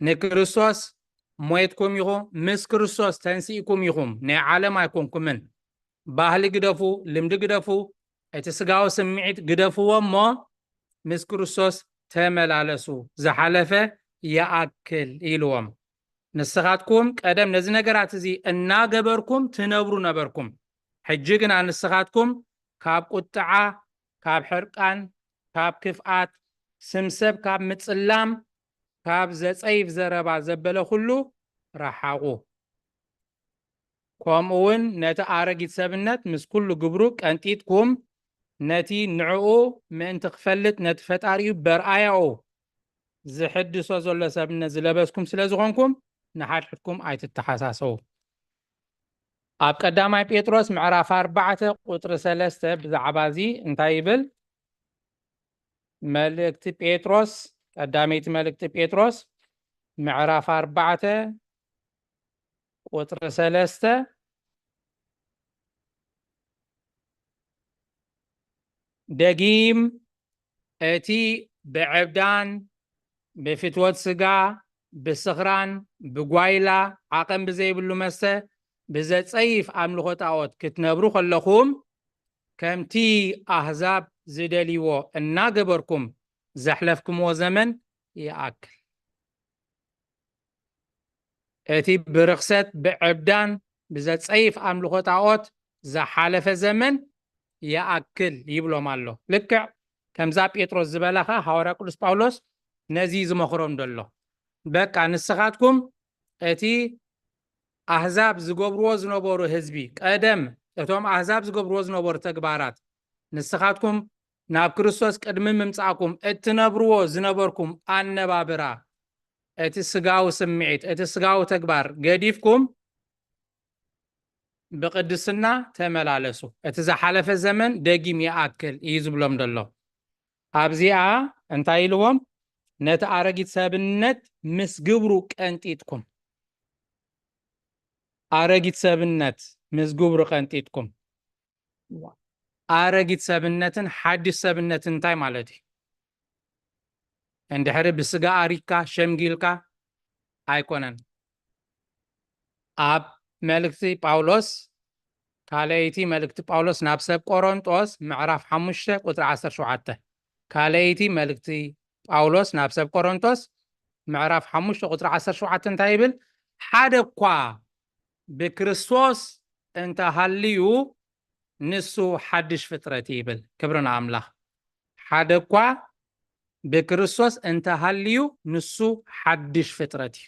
ንክርስቶስ ሞየትኩም ኢኹም ምስ ክርስቶስ ተንሲኢኩም ኢኹም ናይ ዓለም ኣይኮንኩምን ባህሊ ግደፉ ልምዲ ግደፉ እቲ ስጋዊ ስምዒት ግደፍዎ እሞ ምስ ክርስቶስ ተመላለሱ ዝሓለፈ ይኣክል ኢልዎም ንስኻትኩም ቀደም ነዚ ነገራት እዚ እናገበርኩም ትነብሩ ነበርኩም ሕጂ ግና ንስኻትኩም ካብ ቁጥዓ ካብ ሕርቃን ካብ ክፍኣት ስምሰብ ካብ ምፅላም ካብ ዘፀይፍ ዘረባ ዘበለ ኩሉ ረሓቑ ከምኡ እውን ነቲ ኣረጊት ሰብነት ምስ ኩሉ ግብሩ ቀንጢጥኩም ነቲ ንዕኡ ምእንቲ ክፈልጥ ነቲ ፈጣሪኡ በርኣያኡ ዝሕድሶ ዘሎ ሰብነት ዝለበስኩም ስለ ዝኾንኩም ንሓድሕድኩም ኣይትተሓሳሰቡ ኣብ ቀዳማይ ጴጥሮስ ምዕራፍ 4 ቁጥሪ 3 ብዛዕባ እዚ እንታይ ይብል? መልእክቲ ጴጥሮስ ቀዳመይቲ መልእክቲ ጴጥሮስ ምዕራፍ 4 ቁጥሪ 3 ደጊም እቲ ብዕብዳን ብፍትወት ስጋ ብስኽራን ብጓይላ ዓቐን ብዘይብሉ መስተ ብዘጸይፍ ኣምልኾ ጣዖት ክትነብሩ ከለኹም ከምቲ ኣሕዛብ ዝደልይዎ እናገበርኩም ዘሕለፍኩምዎ ዘመን ይኣክል። እቲ ብርክሰት ብዕብዳን ብዘጸይፍ ኣምልኾ ጣዖት ዝሓለፈ ዘመን ይኣክል ይብሎም ኣሎ። ልክዕ ከምዛ ጴጥሮስ ዝበላኻ ሐዋርያ ቅዱስ ጳውሎስ ነዚ ዝመኽሮም ደሎ በቃ ንስኻትኩም እቲ ኣሕዛብ ዝገብርዎ ዝነበሩ ህዝቢ ቀደም እቶም ኣሕዛብ ዝገብርዎ ዝነበሩ ተግባራት ንስኻትኩም ናብ ክርስቶስ ቅድሚ ምምጻእኩም እትነብርዎ ዝነበርኩም ኣነባብራ እቲ ስጋዊ ስምዒት እቲ ስጋዊ ተግባር ገዲፍኩም ብቅድስና ተመላለሱ እቲ ዝሓለፈ ዘመን ደጊም ይኣክል እዩ ዝብሎም ደሎ። ኣብዚኣ እንታይ ኢልዎም? ነቲ ኣረጊት ሰብነት ምስ ግብሩ ቀንጢጥኩም ኣረጊት ሰብነት ምስ ግብሩ ቀንጢጥኩም። ኣረጊት ሰብነትን ሓድሽ ሰብነትን እንታይ ማለት እዩ? እንድሕሪ ብስጋ ኣሪካ ሸምጊልካ ኣይኮነን። ኣብ መልእክቲ ጳውሎስ ካልአይቲ መልእክቲ ጳውሎስ ናብ ሰብ ቆሮንጦስ ምዕራፍ 5 ቁጥሪ 17 ካልአይቲ መልእክቲ ጳውሎስ ናብ ሰብ ቆሮንጦስ ምዕራፍ 5 ቁጥሪ 17 እንታይ ይብል? ሓደ እኳ ብክርስቶስ እንተሃልዩ ንሱ ሓድሽ ፍጥረት ይብል። ክብርና ኣምላኽ። ሓደ እኳ ብክርስቶስ እንተሃልዩ ንሱ ሓድሽ ፍጥረት እዩ።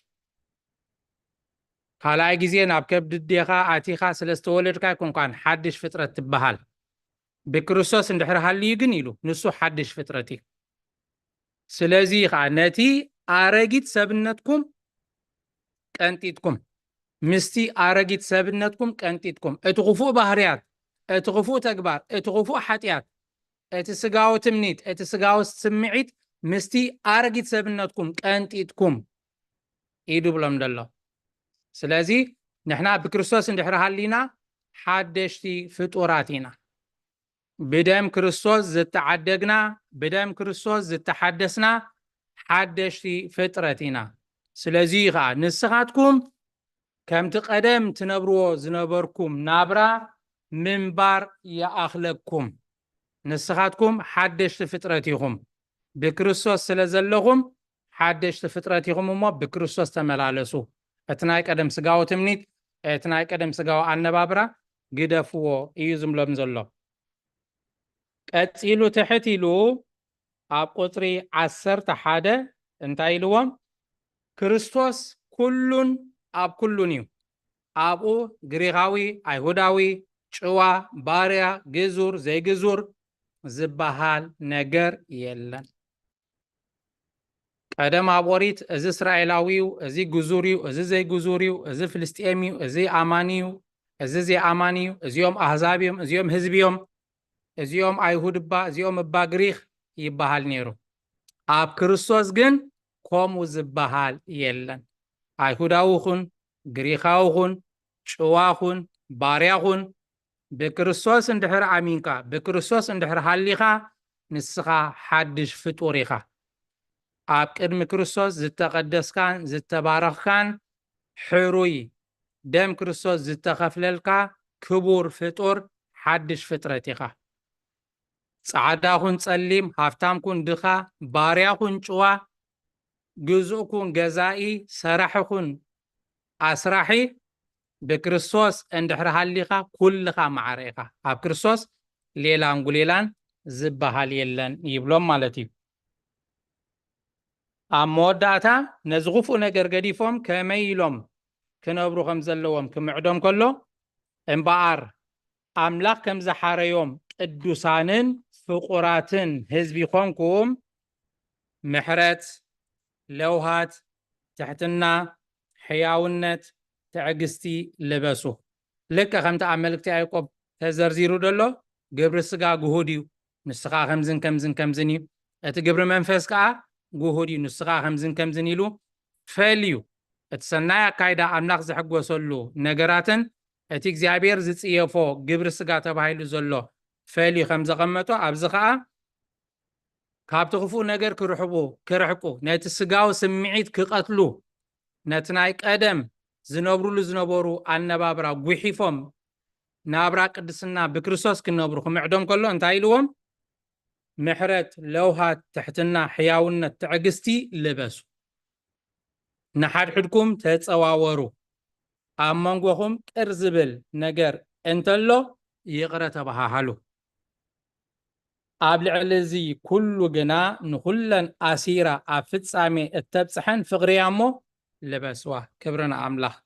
ካልኣይ ግዜ ናብ ከብዲ ዴኻ ኣቲኻ ስለዝተወለድካ ይኮንኳን ሓድሽ ፍጥረት ትበሃል። ብክርስቶስ እንድሕር ሃልዩ ግን ኢሉ ንሱ ሓድሽ ፍጥረት እዩ። ስለዚ ከዓ ነቲ ኣረጊት ሰብነትኩም ቀንጢጥኩም ምስቲ ኣረጊት ሰብነትኩም ቀንጢጥኩም እቲ ክፉእ ባህርያት እቲ ክፉእ ተግባር እቲ ክፉእ ሓጢኣት እቲ ስጋዊ ትምኒት እቲ ስጋዊ ስምዒት ምስቲ ኣረጊት ሰብነትኩም ቀንጢጥኩም ኢዱ ብሎም ደሎ። ስለዚ ንሕና ብክርስቶስ እንድሕር ሃሊና ሓደሽቲ ፍጡራት ኢና። ብደም ክርስቶስ ዝተዓደግና ብደም ክርስቶስ ዝተሓደስና ሓደሽቲ ፍጥረት ኢና። ስለዚ ከዓ ንስኻትኩም ከምቲ ቀደም ትነብርዎ ዝነበርኩም ናብራ ምንባር ይኣኽለኩም። ንስኻትኩም ሓደሽቲ ፍጥረት ኢኹም ብክርስቶስ ስለ ዘለኹም ሓደሽቲ ፍጥረት ኢኹም እሞ ብክርስቶስ ተመላለሱ። እቲ ናይ ቀደም ስጋዊ ትምኒት እቲ ናይ ቀደም ስጋዊ ኣነባብራ ግደፍዎ እዩ ዝብሎም ዘሎ። ቀፂሉ ትሕት ኢሉ ኣብ ቁጥሪ 11 እንታይ ኢልዎም? ክርስቶስ ኩሉን ኣብ ኩሉን እዩ። ኣብኡ ግሪካዊ ኣይሁዳዊ ጭዋ ባርያ ግዙር ዘይግዙር ዝበሃል ነገር የለን። ቀደም ኣብ ኦሪት እዚ እስራኤላዊዩ እዚ ግዙር እዩ እዚ ዘይግዙር እዩ እዚ ፍልስጤም እዩ እዚ ኣማኒ እዩ እዚ ዘይኣማኒ እዩ እዚኦም ኣሕዛብ እዮም እዚኦም ህዝቢ እዮም እዚኦም ኣይሁድ እባ እዚኦም እባ ግሪክ ይበሃል ነይሩ። ኣብ ክርስቶስ ግን ከምኡ ዝበሃል የለን። ኣይሁዳዊ ኹን ግሪካዊ ኹን ጭዋ ኹን ባርያ ኹን ብክርስቶስ እንድሕር ኣሚንካ ብክርስቶስ እንድሕር ሃሊኻ ንስኻ ሓድሽ ፍጡር ኢኻ። ኣብ ቅድሚ ክርስቶስ ዝተቀደስካን ዝተባረኽካን ሕሩይ ደም ክርስቶስ ዝተኸፍለልካ ክቡር ፍጡር ሓድሽ ፍጥረት ኢኻ። ጻዕዳ ኩን ጸሊም ሃፍታም ኩን ድኻ ባርያ ኩን ጭዋ ግዙእ ኩን ገዛኢ ሰራሕ ኩን ኣስራሒ ብክርስቶስ እንድሕር ሃሊኻ ኩልኻ ማዕረ ኢኻ። ኣብ ክርስቶስ ሌላን ጉሌላን ዝበሃል የለን ይብሎም ማለት እዩ። ኣብ መወዳእታ ነዚ ክፉእ ነገር ገዲፎም ከመይ ኢሎም ክነብሩ ከም ዘለዎም ክምዕዶም ከሎ እምበኣር ኣምላኽ ከም ዝሓረዮም ቅዱሳንን ፍቁራትን ህዝቢ ኮንኩም ምሕረት ለውሃት ትሕትና ሕያውነት ትዕግስቲ ልበሱ። لك خمت عملك يعقوب تزرزيرو دلو قبر السقا قهوديو نسقا خمزن كمزنيو اتقبر منفس كا قهوديو نسقا خمزن يلو فاليو اتسنايا كايدا املاق زحق وصلو نقراتن اتيك زيابير زيت ايفو قبر السقا تبايلو زلو فاليو خمزة قمتو ابزقا كابتو نجر كرحقو نات السقاو سمعيت كقتلو ناتنايك ادم زنبرو النبابرا قوحيفهم نابرا قدسنا بكريستوس كنبرو معدوم كله انتاي لهم محرت لوها تحتنا حياونا تعقستي لبسو نحد حدكم تتصواورو امانغوهم قرزبل نجر انتلو يقرا تباهالو قبل علزي كل جنا نخلن اسيرا افتسامي التبصحن فقريامو لبسوا كبرنا املاح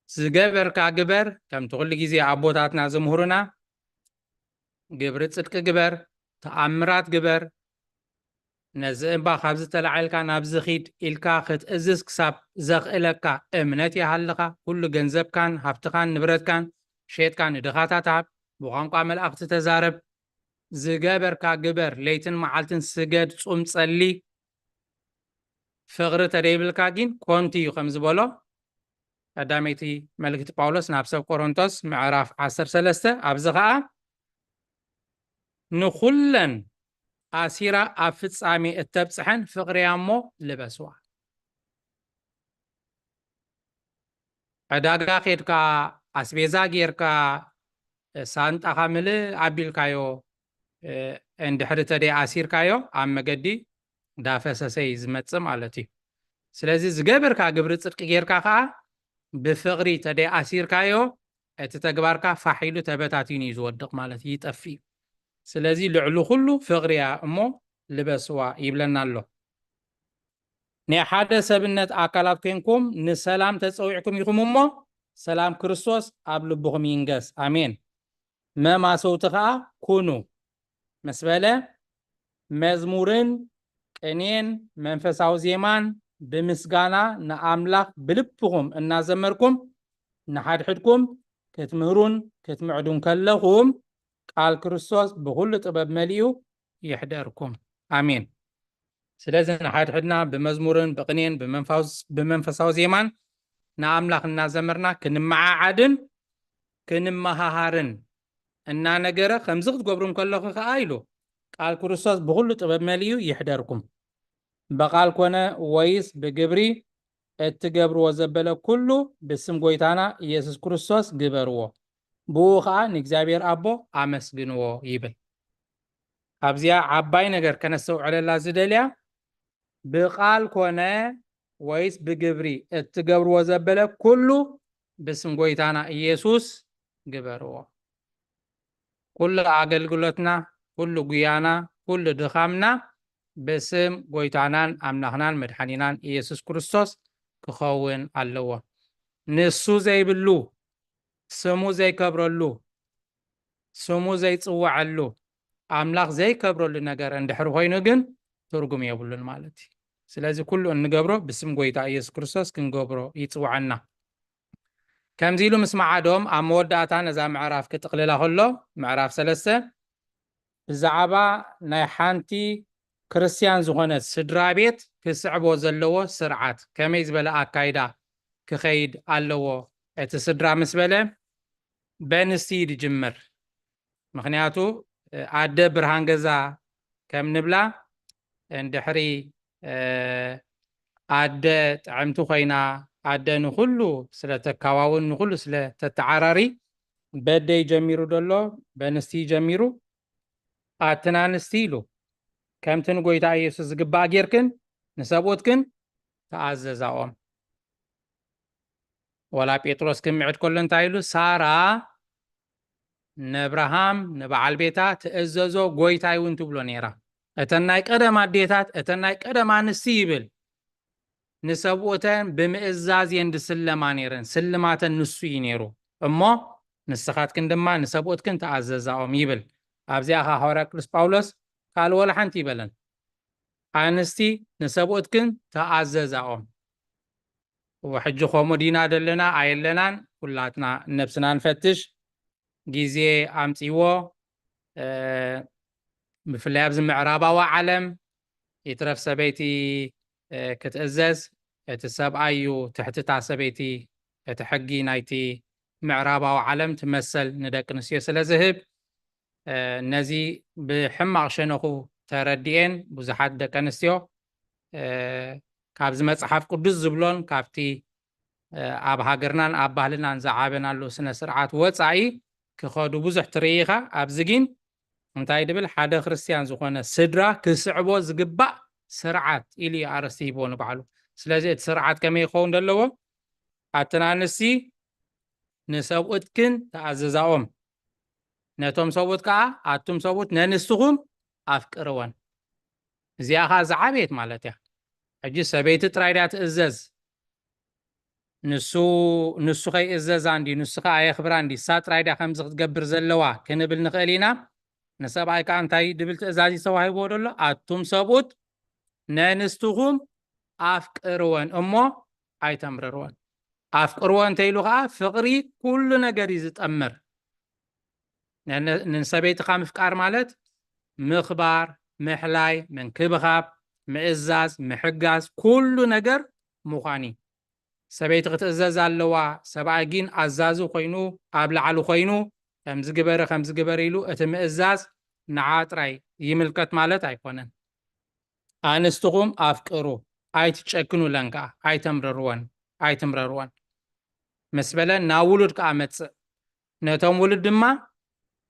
زجبر كعجبر كم تقول لي زي عبوتاتنا زمهورنا جبرت صدق جبر تأمرات جبر نزئن با خبز تلعيل كان أبزخيد إلكا خت أزز كساب زغ إلكا إمنتي هاللقا كل جنزب كان هفت كان نبرت كان شيت كان دخاتا تاب بغان قامل أخت تزارب زجبر كعجبر ليتن معلتن سجد صوم تصلي فغرة ريبل كاجين كونتي يخمز بولو قداميتي ملكة باولوس نابسو كورنثوس معراف 10:3 أبزغاء نخلن أسيرا أفتسامي التبصحن فقريامو لبسوا أداغا خيركا أسبيزا غيركا سانت أخامل أبيل كايو عند حرطة دي أسير كايو أم مقدي دافسة سيزمتسم علتي سلازي زغبركا قبرت صدق غيركا خا بفقري تدي أسير كايو اتتقباركا فحيلو تبتاتيني زودق مالتي يتأفي سلازي لعلو خلو فقريا أمو لبسوا يبلنا له ني حدا سبنت أكلات كينكم نسلام تسويعكم يقوم أمو سلام كريستوس أبلبهم ينقس آمين ما صوتها كونوا مسبلة مزمورن قنين منفساو زيمان بمسغانا نأملاك بلبهم إنا زمركم نحد حدكم كتمهرون كتمعدون كلهم قال كريستوس بكل طبب مليو يحضركم آمين سلازن نحد حدنا بمزمورن بقنين بمنفساو زيمان نأملاك إنا زمرنا كنمعاعدن كنمهاهارن إنا نقرأ خمزغت قبرون كلهم خايلو قال كريستوس بكل طبب مليو يحضركم بقال كونا ويس بجبري اتقبر وزبله كله باسم قويتانا يسوس كريستوس قبروه بوخا نكزابير أبو عمسجنوه يبل أبزيا عباي نجر كنسو على اللازدليا بقال كونا ويس بجبري اتقبر وزبله كله باسم قويتانا يسوس قبروه كل عقل قلتنا كل قيانا كل دخامنا باسم قويتانان أمناخنان مدحانينان يسوس كريستوس كخوين اللوه نسو زي بلو سمو زي كبرلو سمو زي تصوعلو أملاخ زي كبرلو نجار اندحر خوينو جن ترقم يبلون مالتي سلازي كله نقبرو باسم قويتا يسوس كريستوس كنقبرو يتصوعنا كم زيلو مسمع عدوم أمود داتان إذا معراف كتقليلا هلو معراف 3 الزعابة نايحانتي كريستيان زغنت سدرابيت كسعبو زلوه سرعات كميز بلا أكايدا كخيد اللوه اتسدرا مسبله بنستيد جمر مخنياتو عده برهان غزا كم نبلا اندحري عده طعمتو خينا عده نخلو سلتكاواون نخلو سلتتعراري بدي جميرو دلو بنستي جميرو اتنانستيلو كم تنقويتا يسوس قبا غيركن نسابوتكن تعززاهم ولا بيتروس كم يعد كلن تايلو سارة نبراهام نبعال بيتات اززو قوي تايون تبلو نيرا اتناي قدم عديتات اتناي قدم عن السيبل نسابوتن بمئزاز يند سلمانيرن سلماتن نسوي نيرو اما نسخات كندما نسابوت كنت تعززاهم يبل ابزياها هوراكلس باولوس قال ولا حنتي بلن انستي نسابوت كنت تعززاهم وحج خومو دينا دلنا عيلنا كلاتنا نفسنا نفتش جيزي أمتيو بفلاي أبز معرابا وعلم يترف سبيتي كتأزز تساب أيو تحت تاع سبيتي تحقي نايتي معرابا وعلم تمثل ندك نسيو سلازهب نزي بحمق شنخو تردين بزحات دك نسيو كابز مصحف قدس زبلون كافتي أب هاجرنان أب بهلنان زعابنا له سنة سرعات وصعي كخدو بزح تريخة أبزجين انتاي دبل حدا خريستيان زخونه سدرا كسعبو زقبا سرعات إلي أرسيبون بعلو سلازي سرعات كمي يخون دلو أتنانسي نسوتكن تعززاهم نتوم صوت كا أتوم صوت ننسهم أفكروان زياها زعابيت مالتها أجي سبيت ترايدات إزاز نسو خي إزاز عندي نسو خي خبر عندي سات رايدا خمس تقبر زلوا كنبل نخلينا نسبعي كانتاي دبلت إزازي سواهي بودلو أتوم صوت ننستهم أفكروان أمو أي تمرروان أفكروان تيلوها فقري كل نجار يتأمر نسبيت خام فكار مالت مخبار محلاي من كبخاب مئزاز محجاز كل نجار مخاني سبيت غتأزاز اللوا سبعين عزازو خينو قبل علو خينو خمس جبر يلو أتم إزاز نعات راي يملكت مالت أيقونن أنستقوم أفكرو أي تشكنو لنكا أي تمرروان مسبلا ناولد كأمت نتوم ولد ما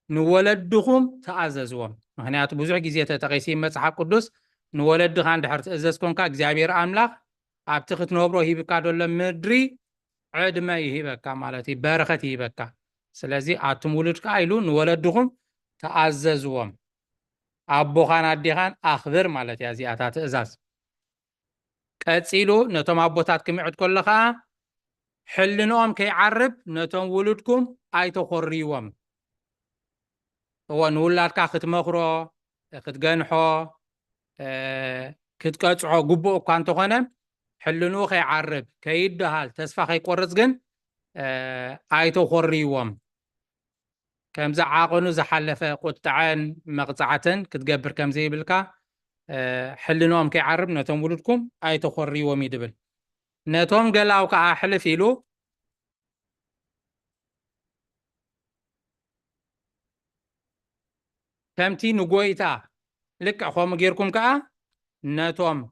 نولدهم تعززوهم مهنيات بزرگ جزية تقيسين مصحف قدس نولد خان دحرت إزازكم كا እግዚአብሔር አምላክ أبتخت نوبرو هيبكا دول مدري عدما يهبكا مالتي برخت يهبكا سلازي أتمولد كايلو نولدهم تعززوهم أبو خان أديخان أخبر مالتي هذه أتات إزاز كتسيلو نتوم أبوتات كميعد كلها حلنوهم كي عرب نتوم ولدكم أي تخريوهم هو نولاد كا ختمخرو ختقنحو كتقطعو قبو كان تخونم حلنو خي عرب كيدهال تسفا خي قرص أي تخريوهم كم زعاقنو زحلفة قطعان مقطعة كتقبر كم زي بالكا حلنوهم كي عرب نتوم ولدكم أي تخريوهم يدبل نتوم قلاو كا حلف يلو كمتي نقويتا لك أخوام غيركم كا نتوم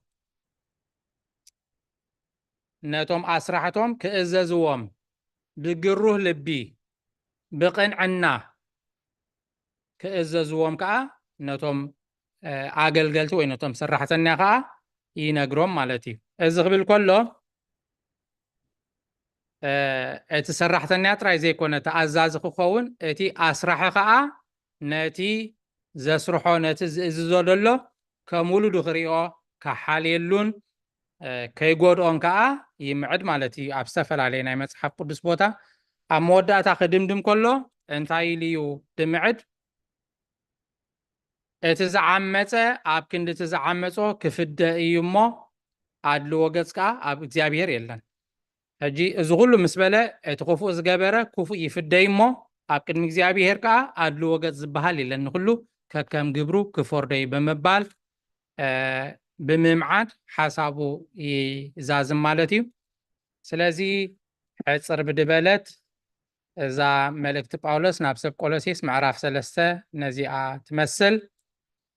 أسرحتهم كأززوهم بقروه لبي بقنعنا كأززوهم كا نتوم قلتو وينتوم سرحتنا كا ينقرهم مالتي أزغبل كله اتسرحتنا تراي زي كونه تأزاز خون اتي أسرح كا نتي زسرحو نتي ززولو كمولو دخريو كحاليلون كيقود اون كا يمعد مالتي أبسفل علينا مصحف قدس بوتا أمودا تاخدم كله انتاي ليو دمعد اتزعمته أبكن تزعمته كفد يمو أدلو وقتك أب اكزابير يلن هجي ازغلو مسبلة اتخوفو ازقابرة كوفو يفد يمو أبكن اكزابير كا أدلو وقت زبهالي لأن كله ككم قبرو كفور داي بمبال بممعاد حسابو يزازم مالتي سلازي حصر بدبلت إذا ملكت باولوس نابسب قولوسيس معراف سلسة نزيعة تمثل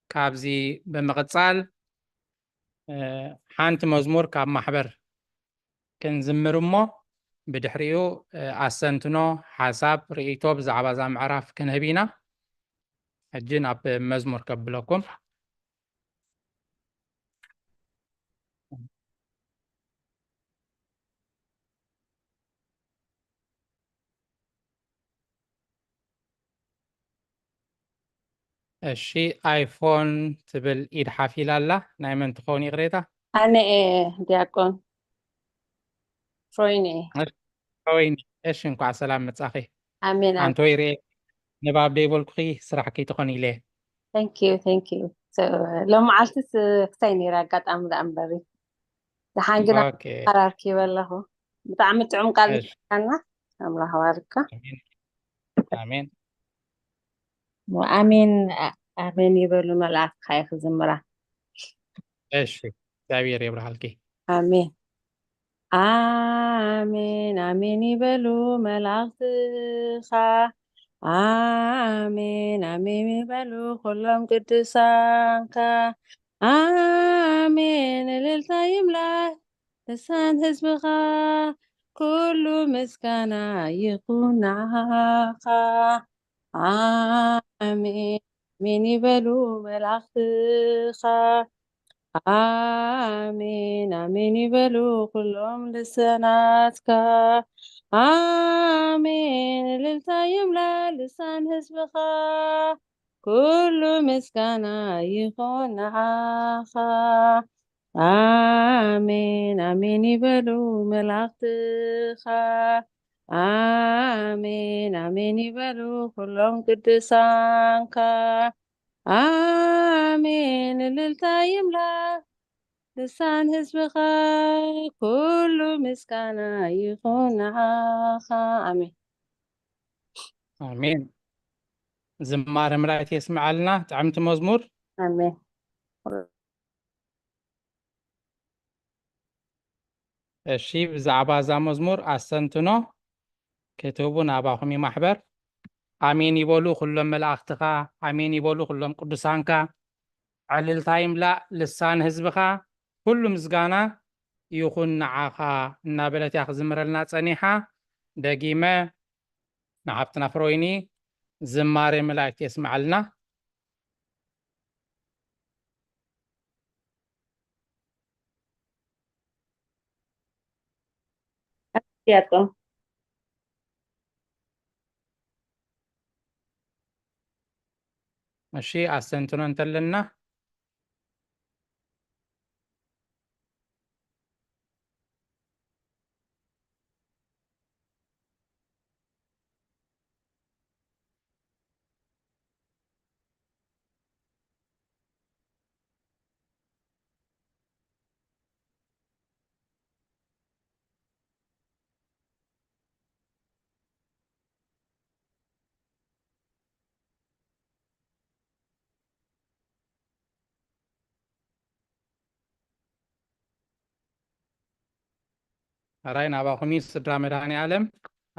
كابزي بمقتصال حانت مزمور كاب محبر كن زمرمو بدحريو أسنتنو حساب رئيتو بزعبا زا معراف كن هبينا هجينا بمزمور قبلكم الشي آيفون تبل إيد حافيل الله نايمن تخوني غريتا أنا دياكون فرويني ويني إيش إنكو على سلامة أخي آمين أنتو يري نباب ديبول كخي سرحكي تخوني ليه thank you so لو معلتس كتايني راقات أمد أمبري لحان قنا أوكي قراركي والله ብጣዕሚ ጥዑም ቃል እሺ ንና ኣምላኽ ባርካ አሜን አሜን ኣሜን ኣሜን ይበሉ መላእክት ካይ ክዝምራ እሺ እግዚአብሔር ይብርሃልኪ ኣሜን ኣሜን ኣሜን ይበሉ መላእክትኻ ኣሜን ኣሜን ይበሉ ኩሎም ቅዱሳንካ ኣሜን እልልታ ይምላእ ልሳን ህዝብኻ ኩሉ ምስጋና ይኹን ንዓኻ ኣሜን ኣሜን ይበሉ መላእክትኻ ኣሜን ኣሜን ይበሉ ኩሎም ልሳናትካ ኣሜን እልልታ ይምላእ ልሳን ህዝብኻ ኩሉ ምስጋና ይኹን ንዓኻ ኣሜን ኣሜን ይበሉ መላእክትኻ ኣሜን ኣሜን ይበሉ ኩሎም ቅዱሳንካ ኣሜን እልልታ ይምላእ ልሳን ህዝብኻ ኩሉ ምስጋና ይኹን ንዓኻ ኣሜን አሜን ዝማረ መላእክት የስምዓልና ጣዕምቲ መዝሙር ኣሜን እሺ ብዛዕባ እዛ መዝሙር ኣሰንትኖ ክትህቡ ናባኹም ይማሕበር አሜን ይበሉ ኩሎም መላእክትኻ አሜን ይበሉ ኩሎም ቅዱሳንካ ዕልልታ ይምላእ ልሳን ህዝብኻ ኩሉ ምስጋና ይኹን ንዓኻ እናበለት እያ ክዝምረልና ፀኒሓ ደጊመ ንሓፍትና ፍሮይኒ ዝማሬ መላእክት የስምዓልና ያጥቆም እሺ ኣሰንትኖ እንተለና ራይ ናባኹም ስድራ መድሃኒ ዓለም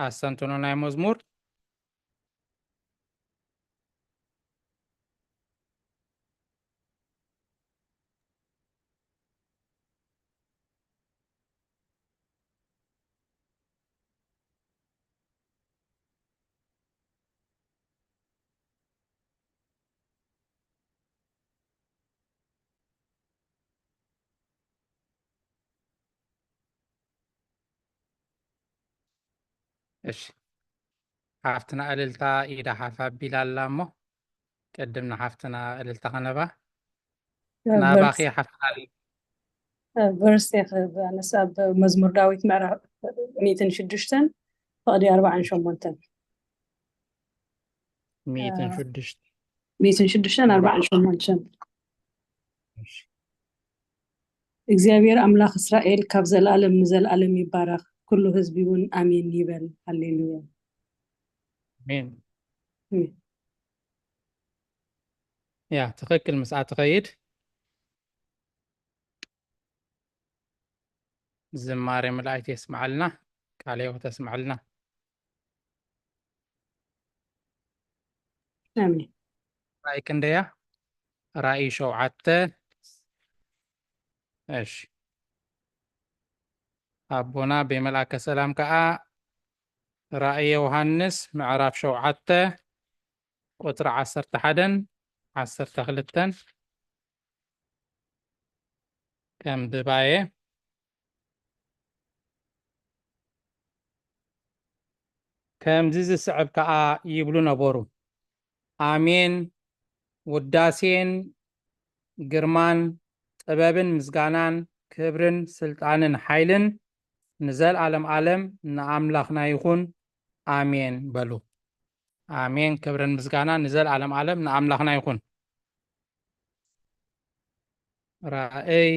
ኣሰንትኖ ናይ መዝሙር እሺ ሓፍትና እልልታ ኢዳ ሓፍ ኣቢላ ኣላ እሞ ቅድም ንሓፍትና እልልታ ከነባ ናባኺ ሓፍትና ቨርስ ኣነስ ኣብ መዝሙር ዳዊት ምዕራፍ 106 ፍቕዲ 48 106 48 እግዚአብሔር ኣምላኽ እስራኤል ካብ ዘለኣለም ንዘለኣለም ይባረኽ ኩሉ ህዝቢ እውን ኣሜን ይበል ሃሌሉያ አሜን ያ ትክክል ምስኣ ትኸይድ ዝማሬ መላእክት የስምዓልና ቃልዮ ተስምዓልና ኣሜን ራእይ ክንደያ ራእይ 7 እሺ ኣቦና ብመልአከ ሰላም ከዓ ራእይ ዮሐንስ ምዕራፍ 7 ቁጥሪ 11 12 ከም ብባየ ከምዚ ዝስዕብ ከዓ ይብሉ ነበሩ አሜን ውዳሴን ግርማን ጥበብን ምስጋናን ክብርን ስልጣንን ሓይልን ንዘለዓለም ዓለም ንኣምላኽና ይኹን አሜን በሉ አሜን ክብርን ምስጋናን ንዘለዓለም ዓለም ንኣምላኽና ይኹን ራእይ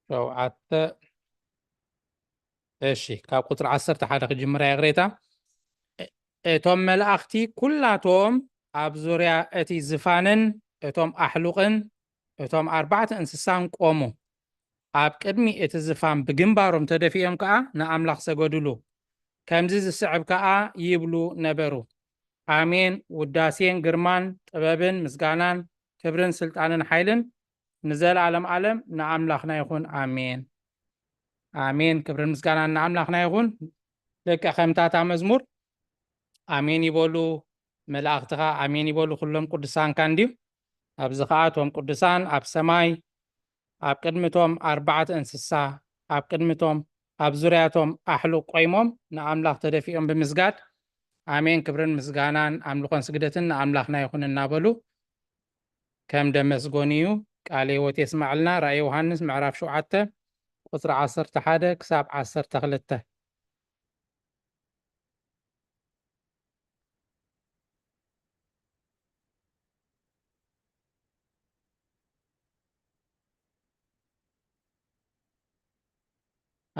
ሸውዓተ እሺ ካብ ቁጥሪ 11 ክጅምራ የቕሬታ እቶም መላእኽቲ ኩላቶም ኣብ ዙርያ እቲ ዝፋንን እቶም ኣሕሉቕን እቶም 4 እንስሳን ቆሙ ኣብ ቅድሚ እቲ ዝፋን ብግንባሮም ተደፊኦም ከዓ ንኣምላኽ ሰገድሉ ከምዚ ዝስዕብ ከዓ ይብሉ ነበሩ ኣሜን ውዳሴን ግርማን ጥበብን ምስጋናን ክብርን ስልጣንን ሓይልን ንዘለዓለም ዓለም ንኣምላኽና ይኹን ኣሜን ኣሜን ክብርን ምስጋናን ንኣምላኽና ይኹን ደቀ ከምታታ መዝሙር ኣሜን ይበሉ መላእኽትኻ ኣሜን ይበሉ ኩሎም ቅዱሳን ካንድዩ ኣብዚ ከዓ እቶም ቅዱሳን ኣብ ሰማይ ኣብ ቅድሚቶም 4 እንስሳ ኣብ ቅድሚቶም ኣብ ዙርያቶም ኣሕሉቅ ቆይሞም ንኣምላኽ ተደፊኦም ብምስጋድ ኣሜን ክብርን ምስጋናን ኣምልኾን ስግደትን ንኣምላኽና ይኹን እናበሉ ከም ደመስጎን እዩ ቃል ሕይወት የስማዕልና ራእይ ዮሃንስ ምዕራፍ 7 ቁጥሪ 11 ክሳብ 12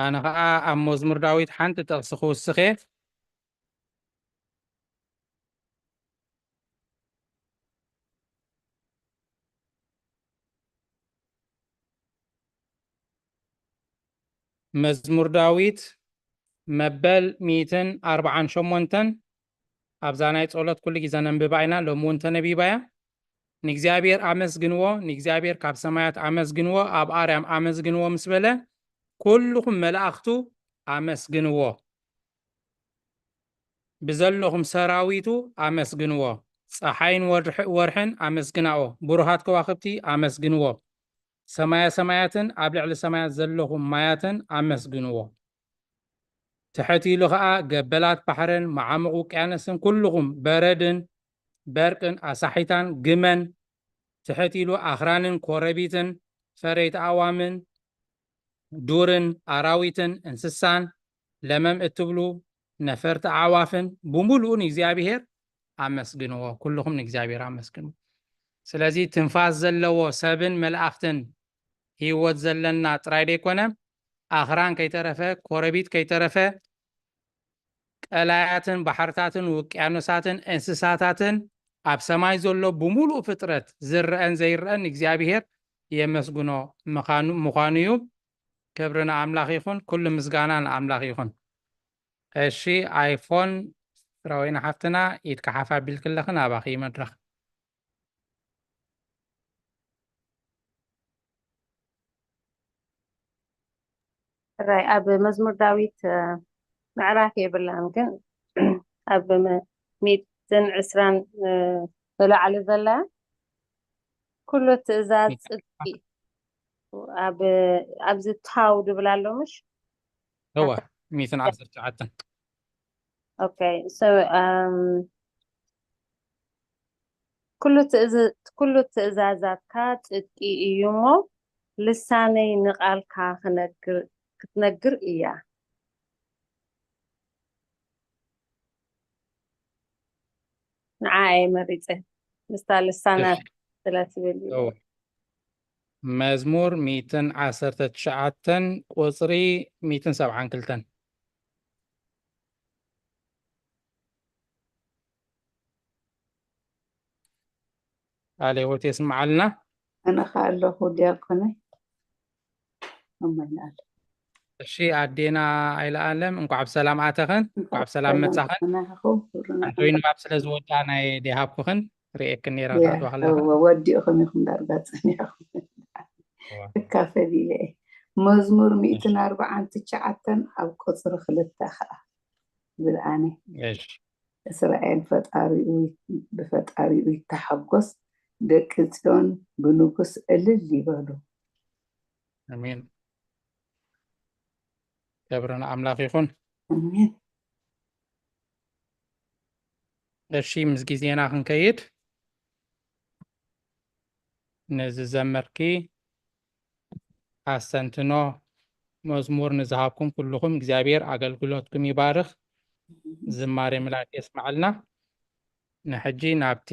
ኣነ ከዓ ኣብ መዝሙር ዳዊት ሓንቲ ጥቕሲ ክውስኽ እየ መዝሙር ዳዊት መበል 148 ኣብዛ ናይ ጸሎት ኩሉ ግዜ ነንብባ ኢና ሎሚ እውን ተነቢባ እያ ንእግዚኣብሔር ኣመስግንዎ ንእግዚኣብሔር ካብ ሰማያት ኣመስግንዎ ኣብ ኣርያም ኣመስግንዎ ምስ በለ ኩልኩም መላእኽቱ ኣመስግንዎ ብዘለኹም ሰራዊቱ ኣመስግንዎ ፀሓይን ወርሕን ኣመስግናኦ ብሩሃት ከዋኽብቲ ኣመስግንዎ ሰማያትን ኣብ ልዕሊ ሰማያት ዘለኹም ማያትን ኣመስግንዎ ትሕት ኢሉ ከዓ ገበላት ባሕርን መዓሙቕ ውቅያኖስን ኩልኩም በረድን በርቅን ኣሳሒታን ግመን ትሕት ኢሉ ኣኽራንን ኮረቢትን ፈረይቲ ኣዋምን ዱርን ኣራዊትን እንስሳን ለመም እትብሉ ነፈርቲ ኣዕዋፍን ብሙሉኡን እግዚአብሔር ኣመስግንዎ ኩልኩም ንእግዚአብሔር ኣመስግንዎ ስለዚ ትንፋስ ዘለዎ ሰብን መላእኽትን ህይወት ዘለና ጥራይ ደይኮነ ኣኽራን ከይተረፈ ኮረቢት ከይተረፈ ቀላያትን ባሕርታትን ውቅያኖሳትን እንስሳታትን ኣብ ሰማይ ዘሎ ብሙሉእ ፍጥረት ዝርአን ዘይርአን እግዚአብሔር የመስግኖ ምዃኑ እዩ ክብርና ኣምላኽ ይኹን ኩሉ ምስጋና ንኣምላኽ ይኹን እሺ ኣይፎን ፍራወይና ሓፍትና ኢድካ ሓፍ ኣቢል ከለኽን ኣባኺ መድረኽ ራይ ኣብ መዝሙር ዳዊት ምዕራፍ የብላን ግን ኣብ 120 ተላዕሊ ዘላ ኩሉ ትእዛዝ ጽድቂ ኣብዚ ታው ድብል ኣሎ ምሽ هو 119 اوكي so ኩሉ ትእዛዛትካ ጽድቂ እዩ እሞ ልሳነይ ንቓልካ ክትነግር እያ ንዓይ መሪፀ ምስታ ልሳናት ስለትብል መዝሙር 119 ቁፅሪ 172 ቃል ሕይወት የስማዓልና أنا خالله دياكوني أمين على እሺ ኣዴና ኣይለኣለም እንኳዕ ብሰላም ኣተኽን እንኳዕ ብሰላም መጻኽን أنا هخو ኣንቶይ ንባብ ስለ ዝወዳ ናይ ዲሃብኩኽን ርኤክን ነይራ ታትዋኸለኻ ووديكم يكون درجات ثانية كافة لي مزمور 149 أو قصر خلتها بالآني እሺ إسرائيل بفتاري تحقص دكتون بنقص اللي بالو ኣሜን ክብርና ኣምላኽ ይኹን أمين እሺ ምስ ግዜና ክንከይድ ነዚ ዘመርኪ ኣስተንትኖ መዝሙር ንዝሃብኩም ኩልኩም እግዚአብሔር ኣገልግሎትኩም ይባርኽ ዝማሬ ምልኣት የስማዓልና ንሕጂ ናብቲ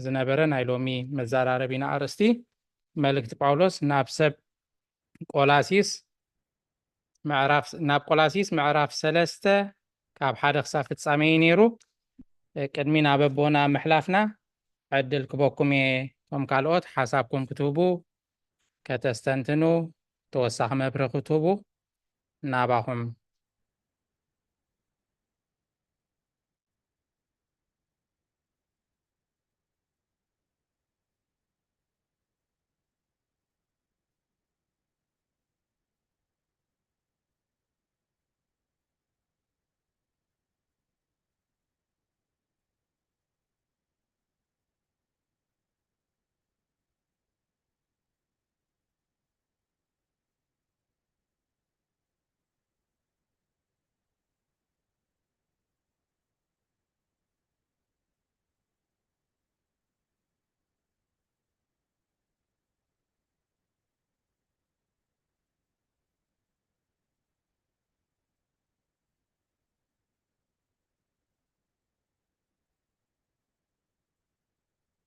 ዝነበረ ናይ ሎሚ መዘራረቢና ኣርእስቲ መልእክቲ ጳውሎስ ናብ ሰብ ቆላሲስ ናብ ቆላሲስ ምዕራፍ 3 ካብ 1 ክሳብ ፍጻሜ ነይሩ ቅድሚ ናብ ኣቦና ምሕላፍና ዕድል ክበኩም እየ ቶም ካልኦት ሓሳብኩም ክትህቡ ከተስተንትኑ ተወሳኺ መብርሂ ክትህቡ ናባኹም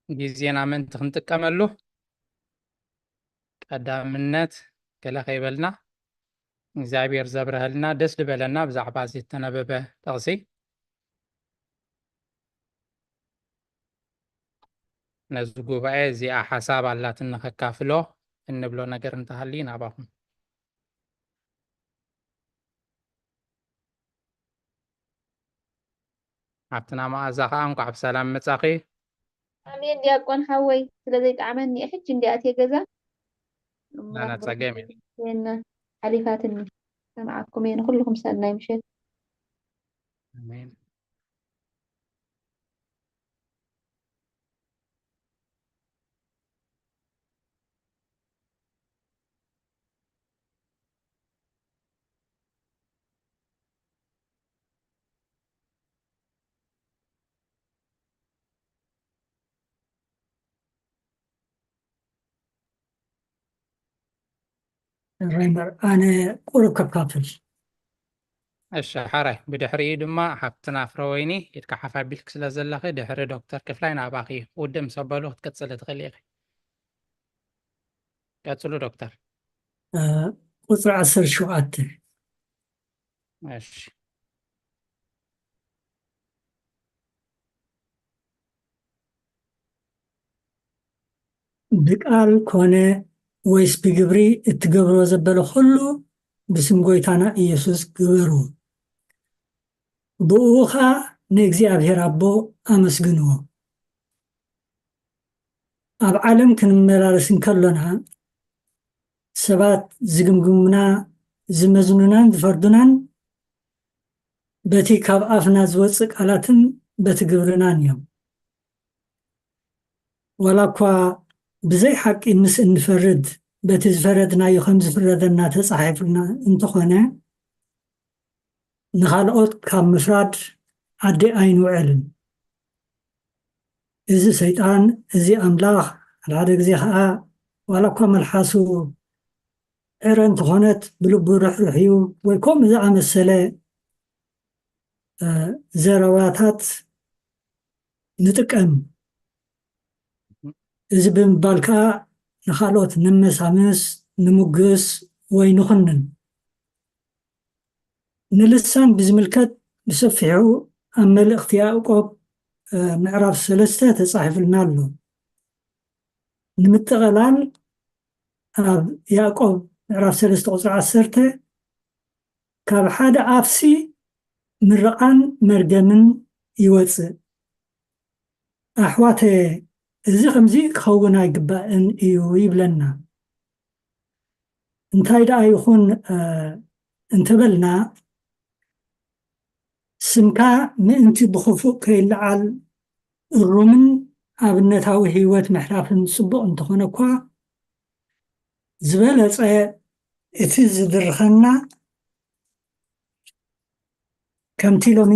ጊዜና ምንቲ ክንጥቀመሉ ቀዳምነት ገለ ከይበልና እግዚአብሔር ዘብረህልና ደስ ዝበለና ብዛዕባ ዝተነበበ ጥቕሲ ነዚ ጉባኤ እዚኣ ሓሳብ ኣላትን ንኸካፍሎ እንብሎ ነገር እንተሃልይ ናባኹም ኣብትና መኣዛ ከዓ እንኳዕ ብሰላም መጻኺ ኣሜን ዲያቆን ሓወይ ስለዘይጣዕመኒ ሕጂ እንዲኣትየ ገዛ ኣነ ፀገም የና ሓሊፋትኒ ሰማዓኩም እየ ንኩልኩም ሰናይ ምሸት ኣሜን ራይመር ኣነ ቁሩብ ከካፍል እሺ ሓራይ ብድሕሪኡ ድማ ሓፍትና ፍረወይኒ ኢድካ ሓፍ ኣቢልክ ስለ ዘለኺ ድሕሪ ዶክተር ክፍላይ ናባኺ እዩ ውድም ሰበሉ ክትቅፅል ትኽእል ኢኺ ቀፅሉ ዶክተር ቁፅሪ 17 እሺ ብቃል ኮነ ወይስ ብግብሪ እትገብሮ ዘበለ ኩሉ ብስም ጎይታና ኢየሱስ ግበሩ ብኡ ኸ ንእግዚአብሔር ኣቦ ኣመስግንዎ ኣብ ዓለም ክንመላለስ እንከሎና ሰባት ዝግምግሙና ዝመዝኑናን ዝፈርዱናን በቲ ካብ ኣፍና ዝወፅእ ቃላትን በቲ ግብርናን እዮም ወላ እኳ ብዘይ ሓቂ ምስ እንፈርድ በቲ ዝፈረድናዮ ከም ዝፍረደና ተፃሒፉልና እንተኾነ ንኻልኦት ካብ ምፍራድ ዓዲ ኣይንውዕልን እዚ ሰይጣን እዚ ኣምላኽ ሓደ ግዜ ከዓ ዋላ እኳ መልሓሱ ዕረ እንተኾነት ብልቡ ርሕርሕ እዩ ወይ ከምኡ ዝኣመሰለ ዘረባታት ንጥቀም እዚ ብምባል ከዓ ንኻልኦት ንመሳምስ ንምግስ ወይ ንኹንን ንልሳን ብዝምልከት ብሰፊሑ ኣብ መልእኽቲ ያዕቆብ ምዕራፍ 3 ተፃሒፉልና ኣሎ ንምጥቕላል ኣብ ያዕቆብ ምዕራፍ 3 ቁፅሪ 10 ካብ ሓደ ኣፍሲ ምርቓን መርገምን ይወፅእ ኣሕዋተ እዚ ከምዚ ክኸውን ኣይግባእን እዩ ይብለና እንታይ ደኣ ይኹን እንተበልና ስምካ ምእንቲ ብኽፉእ ከይለዓል እሩምን ኣብነታዊ ህይወት ምሕራፍን ፅቡቕ እንተኾነ እኳ ዝበለፀ እቲ ዝድርኸና ከምቲ ሎሚ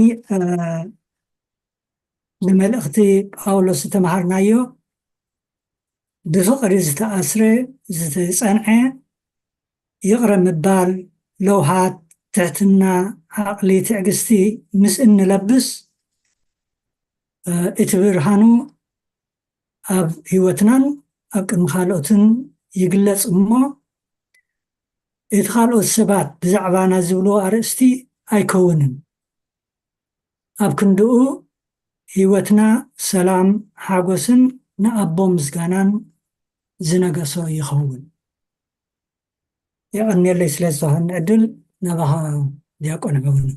ብመልእኽቲ ጳውሎስ ዝተምሃርናዮ ብፍቕሪ ዝተኣስረ ዝተፀንዐ ይቕረ ምባል ለውሃት ትሕትና ዓቕሊ ትዕግስቲ ምስ እንለብስ እቲ ብርሃኑ ኣብ ህይወትናን ኣብ ቅድሚ ካልኦትን ይግለጽ እሞ እቲ ካልኦት ሰባት ብዛዕባና ዝብልዎ ኣርእስቲ ኣይከውንን። ኣብ ክንድኡ ህይወትና ሰላም ሓጎስን ንኣቦ ምስጋናን ዝነገሶ ይኸውን። የቐኒለይ ስለ ዝተዋህኒ ዕድል ናባኻ ዲያቆን ዕቡኒ።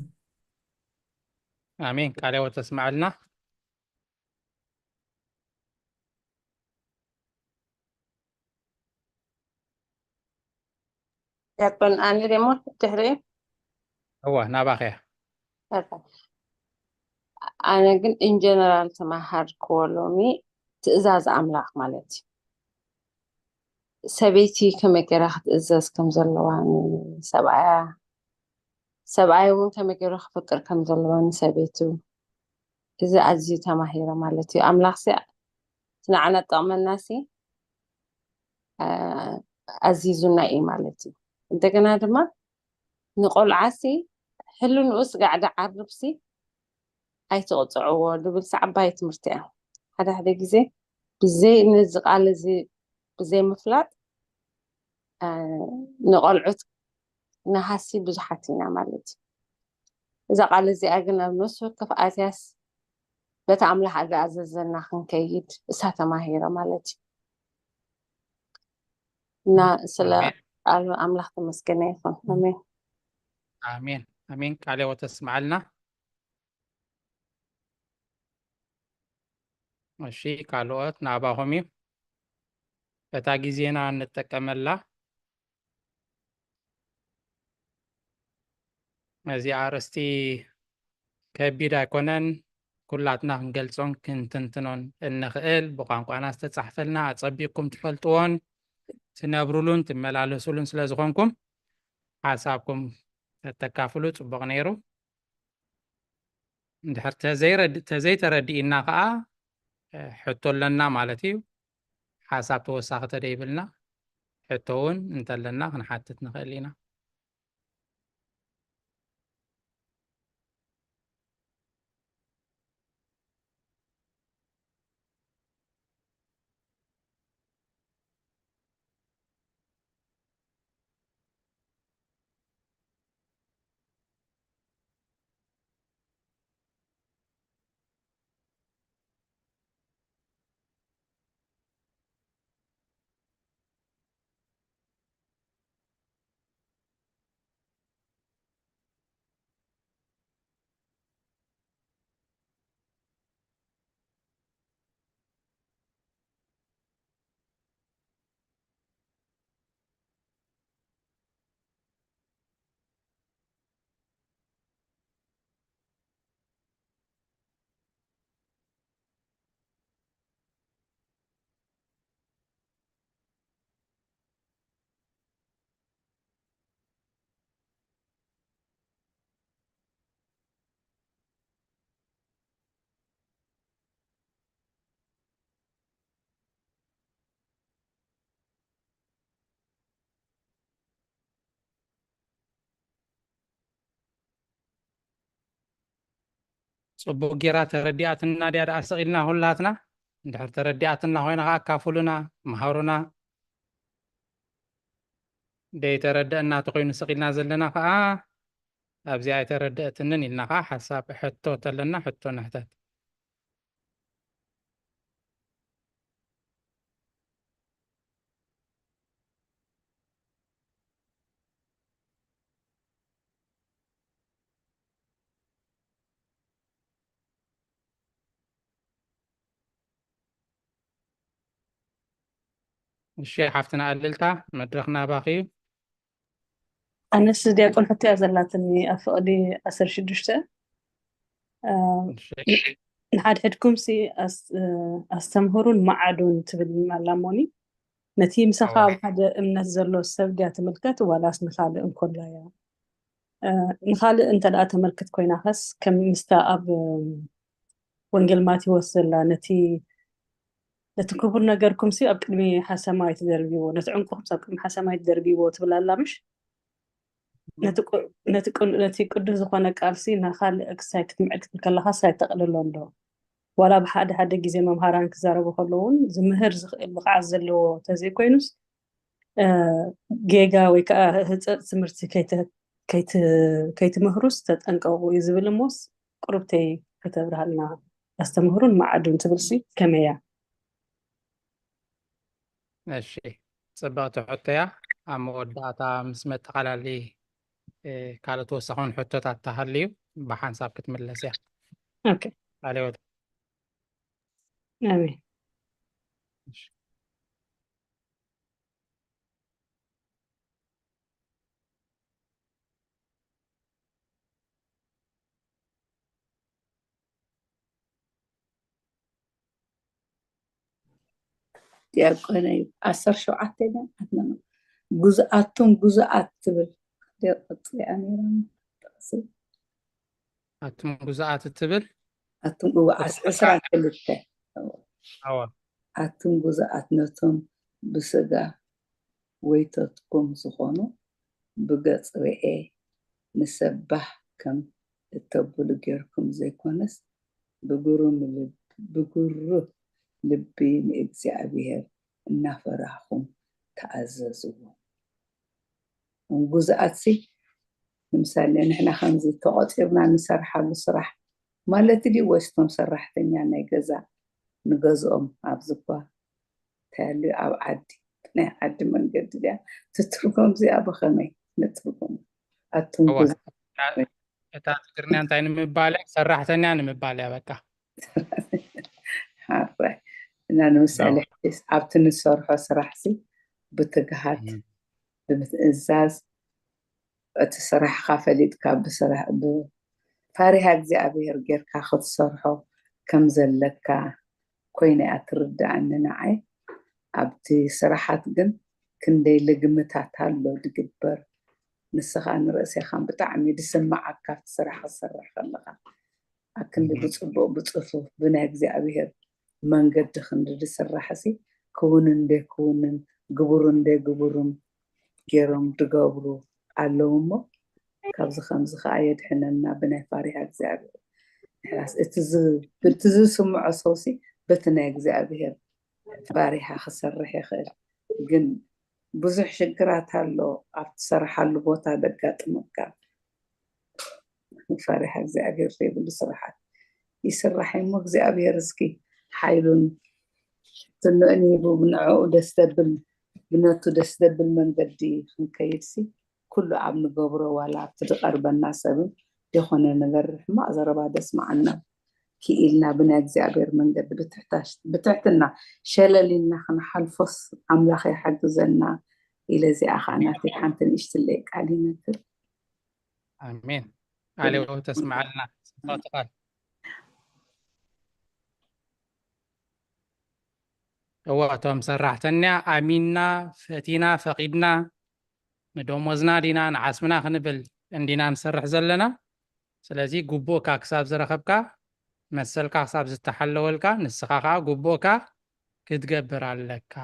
آمين ቃለ ሕይወት ተስማዕልና። ዲያቆን ኣነ ደሞ ድሕሪ እዋ ናባኸ እያ። ኣነ ግን ኢንጀነራል ተማሃርክዎ ሎሚ ትእዛዝ ኣምላኽ ማለት እዩ። ሰበይቲ ከመይ ገይራ ክትእዘዝ ከም ዘለዋን ሰብኣይ እውን ከመይ ገይሩ ክፍቅር ከም ዘለዎን ሰበይቱ እዚ ኣዝዩ ተማሂረ ማለት እዩ። ኣምላኽ ሲ ንዓና ጠቕመናሲ ኣዚዙና እዩ ማለት እዩ። እንደገና ድማ ንቆልዓሲ ሕልንኡ ስጋዕ ዳዓርብሲ ኣይትቕፅዕዎ ልብል ዓባይ ትምህርቲ እያ። ሓደ ግዜ ብዘይ ነዚ ቃል እዚ ብዘይ ምፍላጥ ንቆልዑት ንሃሲ ብዙሓት ኢና ማለት እዩ። እዛ ቃል እዚኣ ግን ኣብ ነፍሲ ወከፍ ኣትያስ በታ ኣምላኽ ኣዘዘና ክንከይድ እሳ ተማሂረ ማለት እዩ እና ስለ ቃል ኣምላኽ ተመስገነ ይኹን። ኣሜን آمين آمين ቃለ ሕይወት ተስማዕልና። እሺ ካልኦት ናባኹም እዩ። በታ ጊዜና እንጠቀመላ እዚ ኣርእስቲ ከቢድ ኣይኮነን። ኩላትና ክንገልጾን ክንትንትኖን እንኽእል ብቋንቋና ዝተጻሕፈልና ኣጸቢቕኩም ትፈልጥዎን ትነብሩሉን ትመላለሱሉን ስለ ዝኾንኩም ሓሳብኩም ተተካፍሉ ጽቡቕ ነይሩ። እንድሕር ተዘይተረዲእና ከዓ ሕቶ ኣለና ማለት እዩ። ሓሳብ ተወሳኺ ተደይብልና ሕቶ እውን እንተለና ክንሓትት ንኽእል ኢና። ጽቡቕ ጌራ ተረዲኣትና ድያ ደኣ ስቒልና ሁላትና እንድሕር ተረዲኣትና ኮይና ከዓ ኣካፍሉና መሃሩና። ደይተረድአና ተኮይኑ ስቒልና ዘለና ከዓ ኣብዚኣ ኣይተረድአትንን ኢልና ከዓ ሓሳብ ሕቶ ተለና ሕቶ ንሕተት። እሺ ሓፍትና ኣልልታ መድረኽና ባኺ እዩ። ኣነስ ዲያቆን ሕቶ እያ ዘላትኒ ኣብ ፍቕዲ 16 ንሓድሕድኩም ሲ ኣስተምህሩን መዓዱን ትብል ኣላሞኒ ነቲ ምሳኻ ኣብ ሓደ እምነት ዘሎ ሰብ ድያ ተመልከት ዋላስ ንኻልእ እንኮላ እያ ንኻልእ እንተ ደኣ ተመልክት ኮይና ኸስ ከም ምስታ ኣብ ወንጌል ማቴዎስ ዘላ ነቲ ክቡር ነገርኩም ሲ ኣብ ቅድሚ ሓሰማይ ትደርቢዎ ነቲ ዕንቁኹም ኣብ ቅድሚ ሓሰማይ ትደርቢዎ ትብል ኣላ ምሽ ነቲ ቅዱስ ዝኾነ ቃልሲ ናኻልእ ክሳይ ክትምዕድ ክትብል ከለኻ ሳይ ተቕልሎ ኣሎ ዋላ ብሓደ ግዜ መምሃራን ክዛረቡ ከለውን ዝምህር ዝኽእል ብቕዓት ዘለዎ ተዘይኮይኑስ ጌጋ ወይ ከዓ ህፀፅ ትምህርቲ ከይትምህሩስ ተጠንቀቁ እዩ ዝብል እሞስ ቁርብተይ ከተብርሃልና ኣስተምህሩን ማዕዱን ትብልሲ ከመይ እያ? እሺ ፅብቕቲ ሕቶ እያ። ኣብ መወዳእታ ምስ መጠቃለሊ ካልኦት ተወሳኺን ሕቶታት እንተሃልዩ ብሓንሳብ ክትምለስ እያ። ኦኬ ካልኦት ኣሜን። ዲያቆነይ 17 ጉዝኣቱም ጉዝኣት ትብል ደቅፅያ ነይራ ኣቱም ጉዝኣት ትብል ኣቱም ጉዝኣት 22 ኣዋ ኣቱም ጉዝኣት ነቶም ብስጋ ወይተትኩም ዝኾኑ ብገጽ ርኤ ንሰባህ ከም እተብሉ ጌርኩም ዘይኮነስ ብጉሩህ ልቢ ንእግዚአብሔር እናፈራኹም ተኣዘዝዎ። ጉዝኣትሲ ንምሳሌ ንሕና ከምዚ ተቆፂርና ንሰርሓሉ ስራሕ ማለት ድዩ ወይስቶም ሰራሕተኛ ናይ ገዛ ንገዝኦም ኣብዚ እኳ እንታይሉ ኣብ ዓዲ ናይ ዓዲ መንገዲ ድያ ትትርጎም እዚኣ ብኸመይ ንትርጎም ኣቱም እታ ትግርኛ እንታይ ንምባል እያ? ሰራሕተኛ ንምባል እያ በቃ ሓራይ እና ንምሳሌ ኣብቲ ንሰርሖ ስራሕሲ ብትግሃት ብምትእዛዝ እቲ ስራሕካ ፈሊጥካ ብስራሕ ብፋሪሃ እግዚኣብሔር ጌርካ ክትሰርሖ ከም ዘለካ ኮይነ እያ ትርዳእኒ ንዓይ። ኣብቲ ስራሓት ግን ክንደይ ልግምታት ኣሎ ድግበር ንስኻ ንርእስኻ ብጣዕሚ ድስማዓካ ኣብቲ ስራሕ ክትሰርሕ ከለካ ኣብ ክንዲ ብፅቡቅ ብፅፉፍ ብናይ እግዚኣብሔር መንገዲ ክንዲ ድስራሕሲ ክውንን ደይክውንን ግቡርን ደይግቡርን ገይሮም ድገብሩ ኣለዉ እሞ ካብዚ ከምዚ ከዓ የድሕነና ብናይ ፋሪሃ እግዚኣብሔር እቲ ዝስምዖ ሰውሲ በቲ ናይ እግዚኣብሔር ፋሪሃ ክሰርሕ ይኽእል። ግን ብዙሕ ሽግራት ኣሎ ኣብቲ ዝሰርሓሉ ቦታ ደጋጥመካ ፋሪሃ እግዚኣብሔር ዘይብሉ ስራሓት ይስራሕ እሞ እግዚኣብሔር እስኪ ሓይሉን ትንእን ይቡ ብንዕኡ ደስ ዘብል ብነቱ ደስ ዘብል መንገዲ ክንከይድሲ ኩሉ ኣብ ንገብሮ ዋላ ኣብቲ ዝቐርበና ሰብን የኾነ ነገር ሕማቅ ዘረባ ደስማዓና ክኢልና ብናይ እግዚኣብሔር መንገዲ ብትሕትና ሸለሊና ክንሓልፎስ ኣምላኽ ይሓግዘና ኢለ እዚኣ ከዓ ናተይ ሓንቲ ንእሽትለይ ቃል ይነግር። ኣሜን። ቃልዎ ተስማዓልና ጽብቕቲ ቃል እዋቶም ሰራሕተኛ ኣሚንና ፈቲና ፈቂድና ንደሞዝና ዲና ንዓስምና ክንብል እንዲና ንሰርሕ ዘለና። ስለዚ ጉቡእካ ክሳብ ዝረኸብካ መሰልካ ክሳብ ዝተሓለወልካ ንስኻ ከዓ ጉቡእካ ክትገብር ኣለካ።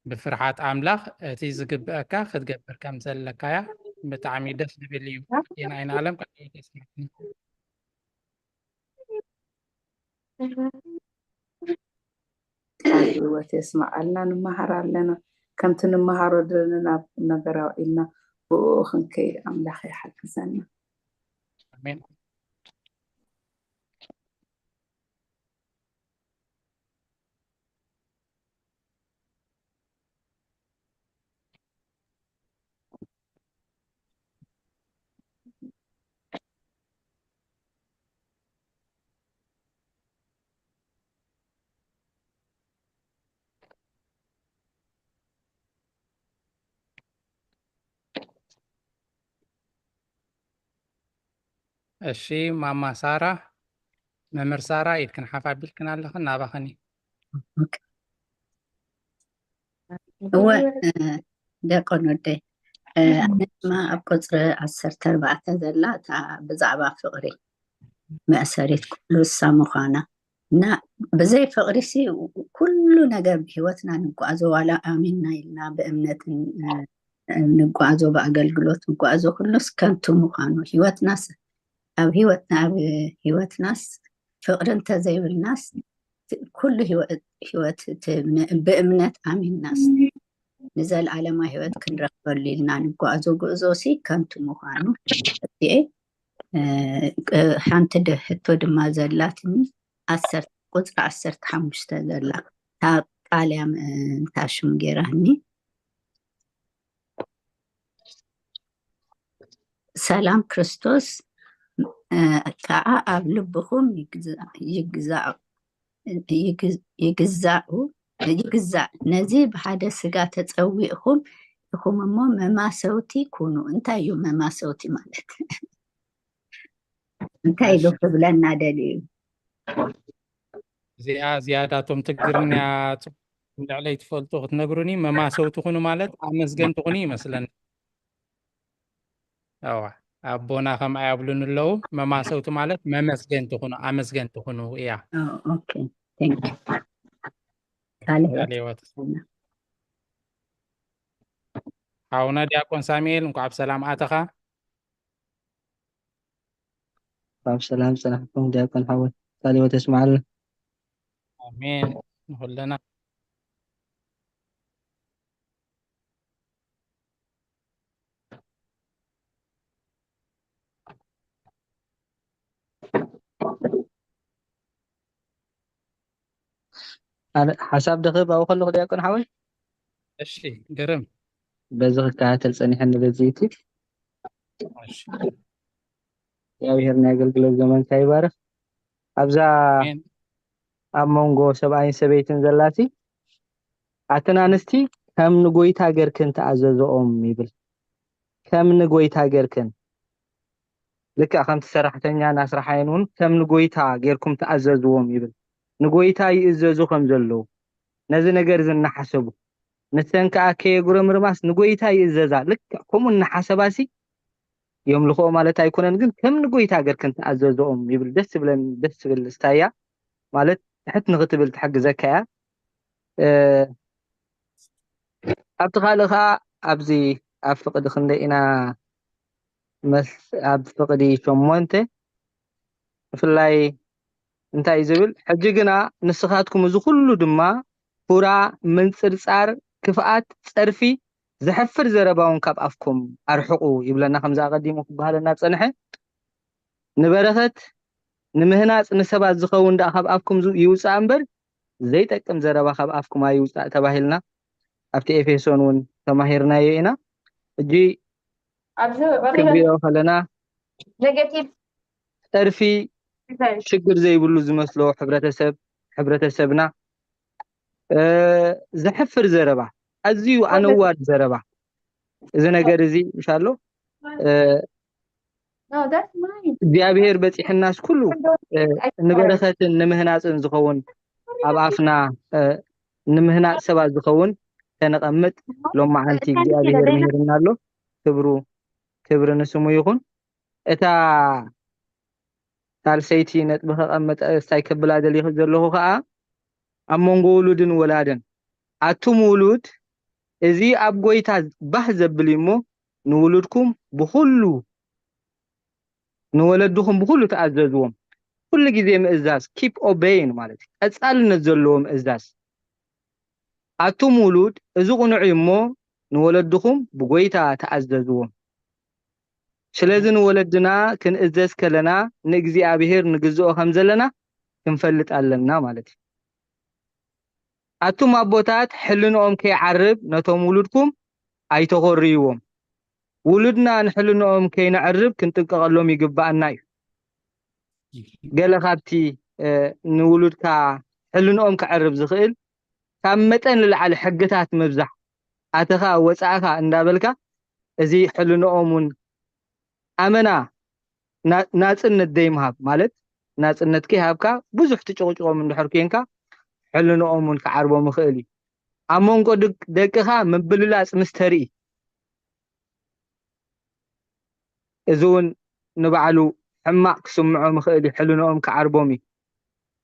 ብፍርሓት ኣምላኽ እቲ ዝግብአካ ክትገብር ከም ዘለካ እያ። ብጣዕሚ ደስ ዝብል እዩ። የናይና ዓለም ቃል ህይወት የስማዓልና ንመሃር ኣለና ከምቲ ንመሃሮ ዘለና ነገር ኢልና ብኡ ክንከይድ ኣምላኽ ይሓግዘና። ኣሜን። እሺ ማማ ሳራ መምህር ሳራ ኢድክን ሓፍ ኣቢልክን ኣለኽን ናባኸኒ እወ ደቆን ወደይ ኣነ ድማ ኣብ ቁፅሪ 14 ዘላ እታ ብዛዕባ ፍቕሪ መእሰሪት ኩሉ እሳ ምዃና እና ብዘይ ፍቕሪ ሲ ኩሉ ነገር ብሂወትና ንጓዓዞ ዋላ ኣሚንና ኢልና ብእምነት ንጓዓዞ ብኣገልግሎት ንጓዓዞ ኩሉስ ከንቱ ምዃኑ ሂወትናስ ኣብ ሂወትናስ ፍቕሪ እንተዘይብልናስ ኩሉ ህይወት ብእምነት ኣሚንናስ ንዘለኣለማ ህይወት ክንረክበሉ ኢልና ንጓዓዞ ጉዕዞ ሲ ከንቱ ምዃኑ እቲአ ሓንቲ ሕቶ ድማ ዘላትኒ ቁፅሪ 15 ዘላ ቃልያ ታሽሙ ጌራኒ ሰላም ክርስቶስ ከዓ ኣብ ልብኹም ይግዛእ ነዚ ብሓደ ስጋ ተፀዊዕኹም ኢኹም እሞ መማሰውቲ ኩኑ። እንታይ እዩ መማሰውቲ ማለት? እንታይ ኢሉ ክብለና ደልዩ? እዚኣ ዝያዳቶም ትግርኛ ልዕለይ ትፈልጡ ክትነግሩኒ። መማሰውቲ ኩኑ ማለት ኣመስገንቲ ኩኑ ይመስለኒ። ኣዋ ኣቦና ከም ኣያብሉን ኣለዉ። መማሰውቲ ማለት መመስገንቲ ኩኑ ኣመስገንቲ ኩኑ እያ። ኦኬ ቴንክ ዩ ካልህይወት ሓውና ዲያቆን ሳሙኤል እንኳዕ ብሰላም ኣተኻ። ሰላም ሰላምኩም ዲያቆን ሓወት ካልህይወት እስማዓልና። አሜን ንኩለና። ሓሳብ ድኽብ ኣብኡ ከለኹ ዲያቆን ሓወት እሺ ግርም በዚ ክከታተል ፀኒሐኒ በዚይቲ እግዚአብሔር ናይ ኣገልግሎት ዘመንካ ይባርክ። ኣብዛ ኣብ መንጎ ሰብኣይን ሰበይትን ዘላቲ ኣተን ኣንስቲ ከም ንጎይታ ገርክን ተኣዘዝኦም ይብል። ከም ንጎይታ ገርክን ልክዕ ከምቲ ሰራሕተኛ ናስራሓይን እውን ከም ንጎይታ ጌርኩም ተኣዘዝዎም ይብል። ንጎይታ ይእዘዙ ከም ዘለዉ ነዚ ነገር ዝናሓሰቡ ንሰን ከዓ ከየጉረምርማስ ንጎይታ ይእዘዛ ልክዕ ከምኡ እናሓሰባሲ የምልኽኦ ማለት ኣይኮነን፣ ግን ከም ንጎይታ ገርክን ተኣዘዝኦም ይብል። ደስ ዝብል ስታያ ማለት ትሕት ንኽትብል ትሕግዘካ እያ። ኣብቲ ካልእ ከዓ ኣብዚ ኣብ ፍቅዲ ክንደይ ኢና ኣብ ፍቅዲ 8 ብፍላይ እንታይ እዩ ዝብል ሕጂ ግና ንስኻትኩም እዚ ኩሉ ድማ ሁራ ምንፅርፃር ክፍኣት ፀርፊ ዘሕፍር ዘረባውን ካብ ኣፍኩም ኣርሕቁ ይብለና። ከምዚ ኣቀዲሙ ክበሃለና ፀንሐ ንበረኸት ንምህናፅ ንሰባት ዝኸውን ዳ ካብ ኣፍኩም ይውፃእ እምበር ዘይጠቅም ዘረባ ካብ ኣፍኩም ኣይውፃእ ተባሂልና ኣብቲ ኤፌሶን እውን ተማሂርናዮ ኢና። እጂ ክንሪኦ ከለና ፀርፊ ሽግር ዘይብሉ ዝመስሎ ሕብረተሰብና ዘሕፍር ዘረባ ኣዝዩ ኣነዋድ ዘረባ እዚ ነገር እዚ ኢንሻአሎ እግዚአብሔር በፂሕናስ ኩሉ ንበረኸትን ንምህናፅን ዝኸውን ኣብ ኣፍና ንምህናፅ ሰባት ዝኸውን ተነቐምጥ ሎማዓንቲ እግዚአብሔር ምሂርና ኣሎ። ክብሪ ንስሙ ይኹን። እታ ሳልሰይቲ ነጥቢ ከቐመጠ እስታይ ከብላ ደሊኹ ዘለኹ ከዓ ኣብ መንጎ ውሉድን ወላድን ኣቱም ውሉድ እዚ ኣብ ጎይታ ባህ ዘብል እሞ ንውሉድኩም ብኩሉ ንወለድኩም ብኩሉ ተኣዘዝዎም። ኩሉ ግዜ ምእዛዝ ኪፕ ኦቤይን ማለት ቀፃልነት ዘለዎ ምእዛዝ። ኣቱም ውሉድ እዚ ቁኑዕ እሞ ንወለድኩም ብጎይታ ተኣዘዝዎም። ስለዚ ንወለድና ክንእዘዝ ከለና ንእግዚአብሔር ንግዝኦ ከም ዘለና ክንፈልጥ ኣለና ማለት እዩ። ኣቱም ኣቦታት ሕልንኦም ከይዓርብ ነቶም ውሉድኩም ኣይተኾርይዎም። ውሉድና ንሕልንኦም ከይነዕርብ ክንጥንቀቐሎም ይግባአና እዩ። ገለ ካብቲ ንውሉድካ ሕልንኦም ክዕርብ ዝኽእል ካብ መጠን ንላዕሊ ሕግታት ምብዛሕ ኣተኻ ወፃእካ እንዳበልካ እዚ ሕልንኦም እውን ኣመና ናፅነት ዘይምሃብ ማለት ናፅነት ከይሃብካ ብዙሕ ትጭቕጭቖም እንድሕር ኮንካ ሕልንኦም እውን ክዓርቦም ይኽእል እዩ። ኣብ መንጎ ደቅኻ ምብልላፅ ምስ ተርኢ እዚ እውን ንባዕሉ ሕማቅ ክስምዖም ይኽእል እዩ። ሕልንኦም ክዓርቦም እዩ።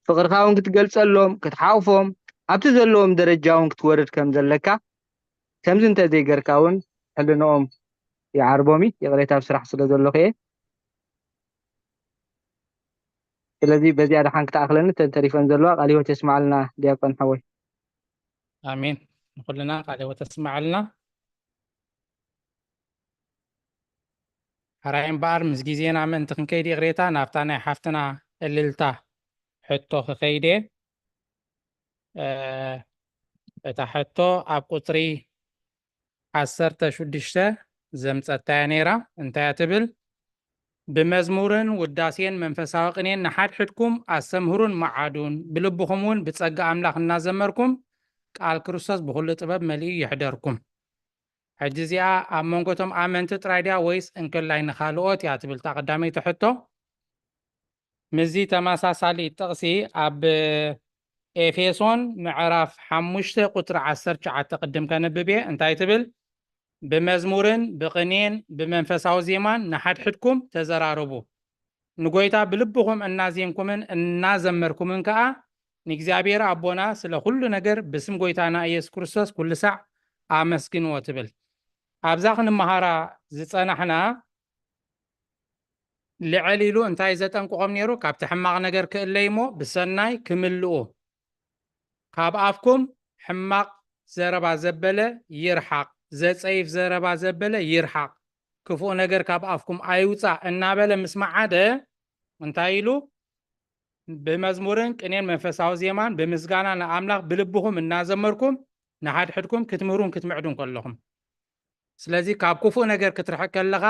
ፍቅርካ እውን ክትገልፀሎም ክትሓውፎም ኣብቲ ዘለዎም ደረጃ እውን ክትወርድ ከም ዘለካ ከምዚ እንተዘይገርካ እውን ሕልንኦም ይዓርቦም እዩ። የቕሬታ ኣብ ስራሕ ስለ ዘለኹ እየ ስለዚህ በዚያዳ ሓንክ ተኣኽለኒ ተንተሪፈን ዘለዋ ቃል ህይወት የስማዕ ለና ዲያቆን ሓወይ አሜን ኩልና ቃል ህይወት ተስማዓልና ሓራይ እምበኣር ምስ ግዜና ምእንቲ ክንከይድ ቅሬታ ናብታ ናይ ሓፍትና እልልታ ሕቶ ክኸይድ እየ እታ ሕቶ ኣብ ቁፅሪ 16 ዘምፀታያ ነይራ እንታይ እያ ትብል بمزمورن وداسين منفساዊ ቅኔን ንሓድሕድኩም ኣስተምህሩን መዓዱን ብልብኹም እውን ብጸጋ ኣምላኽ እናዘመርኩም ቃል ክርስቶስ ብኩሉ ጥበብ መሊኡ ይሕደርኩም ሕጂ እዚኣ ኣብ መንጎቶም ኣመንቲ ጥራይ ድያ ወይስ እንክላይ ንኻልኦት እያ ትብል እታ ቀዳመይቲ ሕቶ ምዚ ተመሳሳሊ ጥቕሲ ኣብ ኤፌሶን ምዕራፍ 5 ቁጥሪ 19 ቅድም ከነብብ እየ እንታይ ትብል بمزمورن بقنين بمنفساو زيمان نحدحدكم تزراربو نقويتا بلبكم النازيمكمن النازمركمن كا نيغزابير ابونا سلا كل نجر باسم قويتانا ايس كريستوس كل ساع امسكن وتبل ابزاخن مهارا زصنحنا لعليلو انتاي زتنقوم نيرو كاب تحماق نجر كليمو بسناي كملؤ كاب افكم حماق زربا زبله يرحق زصيف زربا زبله يرحق كفو نجر كاب افكم ايوصا እናበለ مسمع عده انتايلو بمزمورن ቅኔን መንፈሳዊ ዜማን በምስጋና ለአምላክ ብልብኩም እናዘመርኩም ንሓድሕድኩም ክትምሩን ክትምዕዱን ከለኹም ስለዚህ ካብ ክፉ ነገር ክትርሕቅ ከለኻ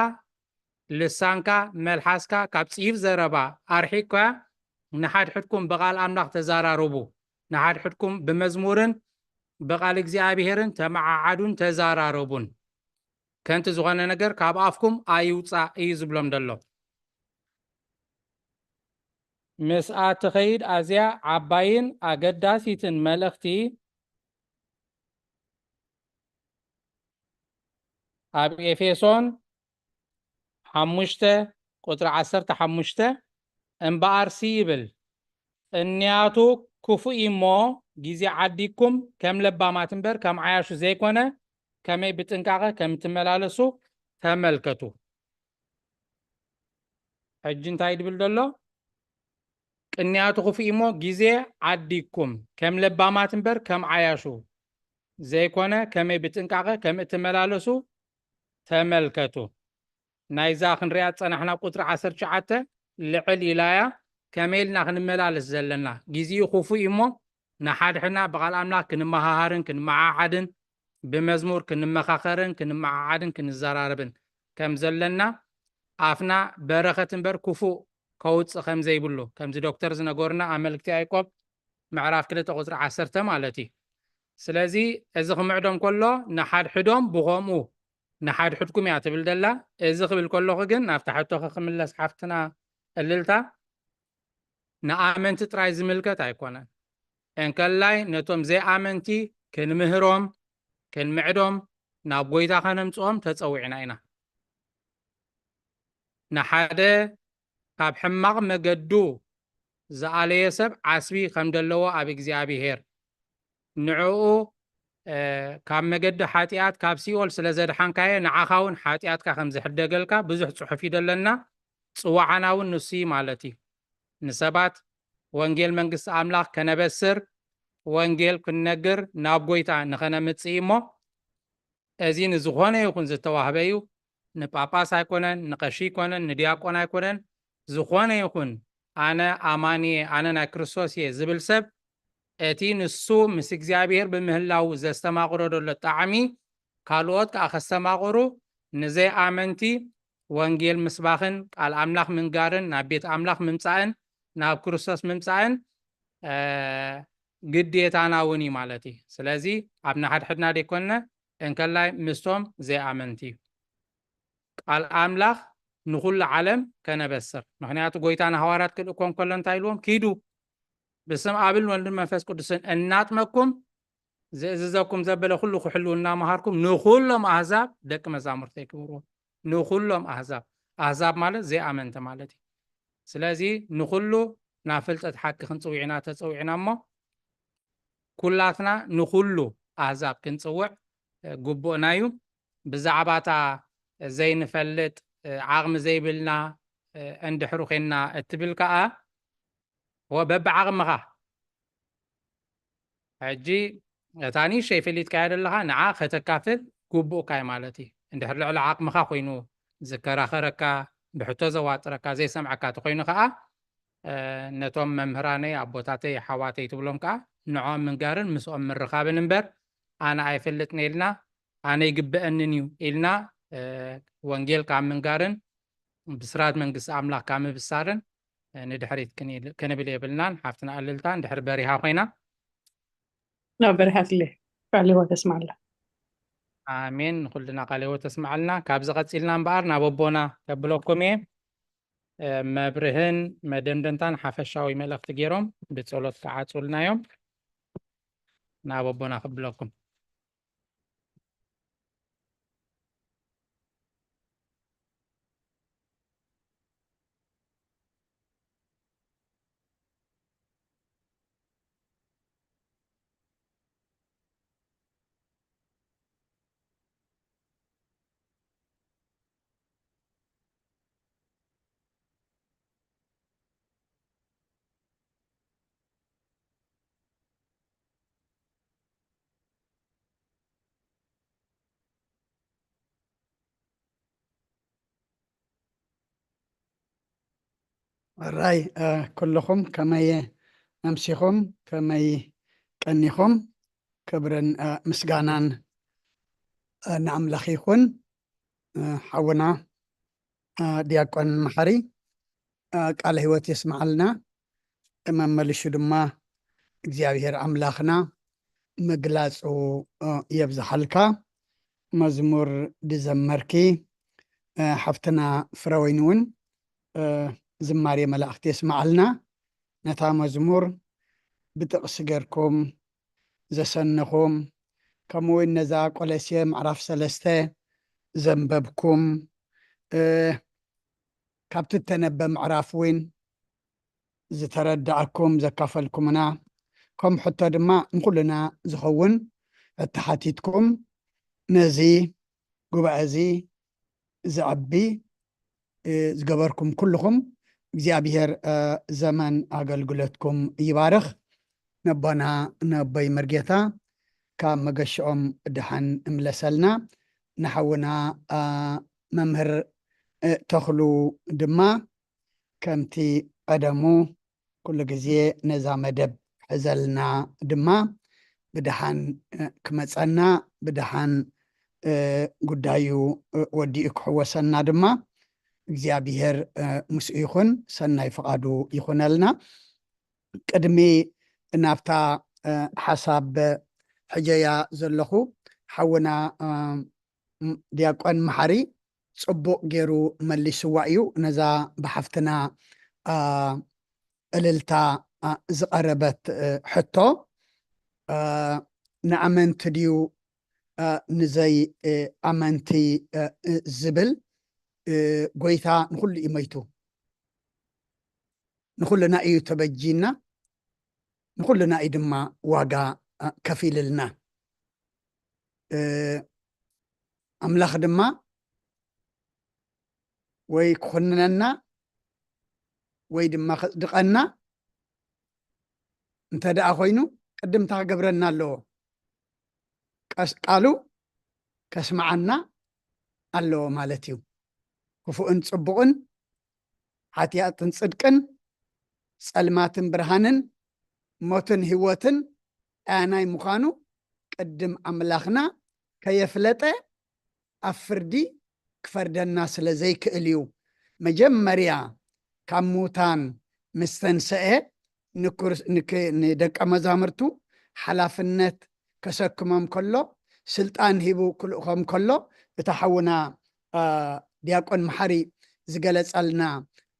ልሳንካ መልሓስካ ካብ ጽይፍ ዘረባ ኣርሒቅካ ንሓድሕድኩም በቃል አምላክ ተዛራርቡ ንሓድሕድኩም በመዝሙርን በቃል እግዚአብሔርን ተመዓዓዱን ተዛራረቡን ከንት ዝኾነ ነገር ካብ ኣፍኩም ኣይውፃ እዩ ዝብሎም ደሎ مسعى تخيد أزيا عباين أقداسيتن ملختي أب إفيسون حمشته قطر 10 حمشته انبار سيبل النياتو كفو إيمو جيزي عديكم كم لبا ما تنبر كم عايشو زيكونا كم بتنكاغا كم تملالسو تملكتو حجين تايد بالدلو ቅንያቱ ኹፊሞ ጊዜ ዓዲኩም ከም ለባማት እምበር ከም ዓያሹ ዘይኮነ ከመይ ብጥንቃቐ ከም እትመላለሱ ተመልከቱ ናይዛ ክንሪያ ፀናሕና ቁጥሪ 19 ልዕል ኢላያ ከመይልና ክንመላለስ ዘለና ጊዜኡ ኹፊሞ ንሓድሕና በቃል አምላክ ክንመሃሃርን ክንመዓዓድን ብመዝሙር ክንመኻኸርን ክንመዓዓድን ክንዘራረብን ከም ዘለና ኣፍና በረኸት እምበር ክፉእ كوتس خمزي بلو كمزي دكتور زنقورنا عملكتي ايقوب معراف كده تقصر 10 مالتي سلازي اذا خمعدهم كله نحاد حدهم بغامو نحاد حدكم يعتبل دلا اذا خبل كله خجن نفتحتو خملس حفتنا الليلتا نآمنت ترايز ملكت ايقونا ان كاللاي نتوم زي آمنتي كن مهروم كن معدوم نابويتا خنمصوم تتصوعنا اينا نحاده ካብ ሕማቕ መገዱ ዝኣለየ ሰብ ዓስቢ ከም ደለዎ ኣብ እግዚአብሔር ንዕኡ ካብ መገዲ ሓጢአት ካብ ሲኦል ስለ ዘድሓንካየ ንዓኻውን ሓጢአትካ ከም ዝሕደገልካ ብዙሕ ጽሑፍ ይደለና ጽዋዓናውን ንሱ ማለት እዩ ንሰባት ወንጌል መንግስቲ ኣምላኽ ከነበስር ወንጌል ክንነግር ናብ ጎይታ ንኸነምጽእ እሞ እዚ ንዝኾነ ይኹን ዝተዋህበ እዩ ንጳጳስ ኣይኮነን ንቀሺ ይኮነን ንዲያቆን ኣይኮነን ዝኾነ ይኹን ኣነ ኣማኒ ኣነ ናይ ክርስቶስ እየ ዝብል ሰብ እቲ ንሱ ምስ እግዚአብሔር ብምህላው ዘስተማቕሮ ደሎ ጣዕሚ ካልኦት ከዓ ከስተማቕሩ ንዘይ ኣመንቲ ወንጌል ምስባኽን ቃል ኣምላኽ ምንጋርን ናብ ቤት ኣምላኽ ምምፃእን ናብ ክርስቶስ ምምፃእን ግዴታና እውን እዩ ማለት እዩ ስለዚ ኣብ ናሓድሕድና ደይኮነ እንከላይ ምስቶም ዘይኣመንቲ ቃል ኣምላኽ نقول العالم كنبسر مخنياتو قويتانا هوارات كل اكون كلن تايلوم كيدو بسم قابل ولن منفس قدسن اناتمكم زيزاكم زبل كله خحلونا مهاركم نخلهم احزاب دك مزامر تكبرو نخلهم احزاب مالت زي امنت مالتي سلازي نخلو نافلت حق خنصوينا تصوينا ما كلاتنا نخلو احزاب كنصوع غبونايو بزعباتا زي نفلت عقم زي بلنا عند حروخنا اتبلكا هو ببعغمها حجي تاني شيء في اللي تكايد لها نعا ختكافل قبو كاي مالتي اندهر لعل عاقمها خوينو ذكر آخرك بحتو زواترك زي سمعك تخوينو خا نتوم ممهراني أبوتاتي حواتي تبلون كا نعوم من قارن مسؤول من رخابن نمبر أنا عايفلت نيلنا أنا يقبئننيو إلنا وانجيل كام من قارن بسراد من قس أملاك كام بسارن ندحريت كنبلي بلنان حافتنا قللتان دحر باريها خوينا لا برهات لي فعلي هو تسمع له آمين كلنا قالي وتسمع لنا كابز قتلنا مبارنا بوبونا تبلوكم إيه مبرهن مدندنتان حفشاوي ملفت جيروم بتصولت كعاتولنا يوم نابوبونا قبلكم الرأي كلكم كما نمسيكم كما كنيكم كبرن مسجانان نعم لخيكن حونا دياكون محري قال هوت يسمع لنا امام ملشو دما እግዚአብሔር አምላኽና መግላጹ የብዛሐልካ መዝሙር ድዘመርኪ ሓፍትና ፍረወይንውን ዝማሬ መላእኽቲ የስማዓልና ነታ መዝሙር ብጥቕሲ ገርኩም ዘሰነኹም ከምኡውን ነዛ ቆለስየ ምዕራፍ 3 ዘንበብኩም ካብቲ ተነበ ምዕራፍ እውን ዝተረዳእኩም ዘካፈልኩምና ከም ሕቶ ድማ ንኩልና ዝኸውን እተሓቲትኩም ነዚ ጉባኤ እዚ ዝዓቢ ዝገበርኩም ኩልኩም እግዚአብሔር ዘመን አገልግሎትኩም ይባርኽ ነቦና ነቦይ መርጌታ ካብ መገሽኦም ድሓን እምለሰልና ንሓውና መምህር ተኽሉ ድማ ከምቲ ቀደሙ ኩሉ ግዜ ነዛ መደብ ሕዘልና ድማ ብድሓን ክመፀና ብድሓን ጉዳዩ ወዲኡ ክሕወሰና ድማ እግዚአብሔር ምስኡ ይኹን ሰናይ ፈቃዱ ይኹነልና ቅድሚ ናብታ ሓሳብ ሕጀያ ዘለኹ ሓውና ዲያቆን መሓሪ ጽቡቕ ገይሩ መሊስዋ እዩ ነዛ ብሓፍትና እልልታ ዝቐረበት ሕቶ ንኣመንቲ ድዩ ንዘይ ኣመንቲ ዝብል ጎይታ ንኩሉ እዩ መይቱ ንኩሉና እዩ ተበጂና ንኩሉና እዩ ድማ ዋጋ ከፊልልና ኣምላኽ ድማ ወይ ክኹንነና ወይ ድማ ክፅድቐና እንተ ደኣ ኮይኑ ቅድምታ ክገብረና ኣለዎ ቃሉ ከስማዓና ኣለዎ ማለት እዩ ክፉእን ፅቡቕን ሓጢኣትን ፅድቅን ፀልማትን ብርሃንን ሞትን ህይወትን ኣያናይ ምዃኑ ቅድም ኣምላኽና ከየፍለጠ ኣብ ፍርዲ ክፈርደና ስለ ዘይክእል እዩ መጀመርያ ካብ ሙታን ምስ ተንስአ ንደቀ መዛሙርቱ ሓላፍነት ከሰክሞም ከሎ ስልጣን ሂቡ ክልእኾም ከሎ እታ ሓውና ዲያቆን መሓሪ ዝገለጸልና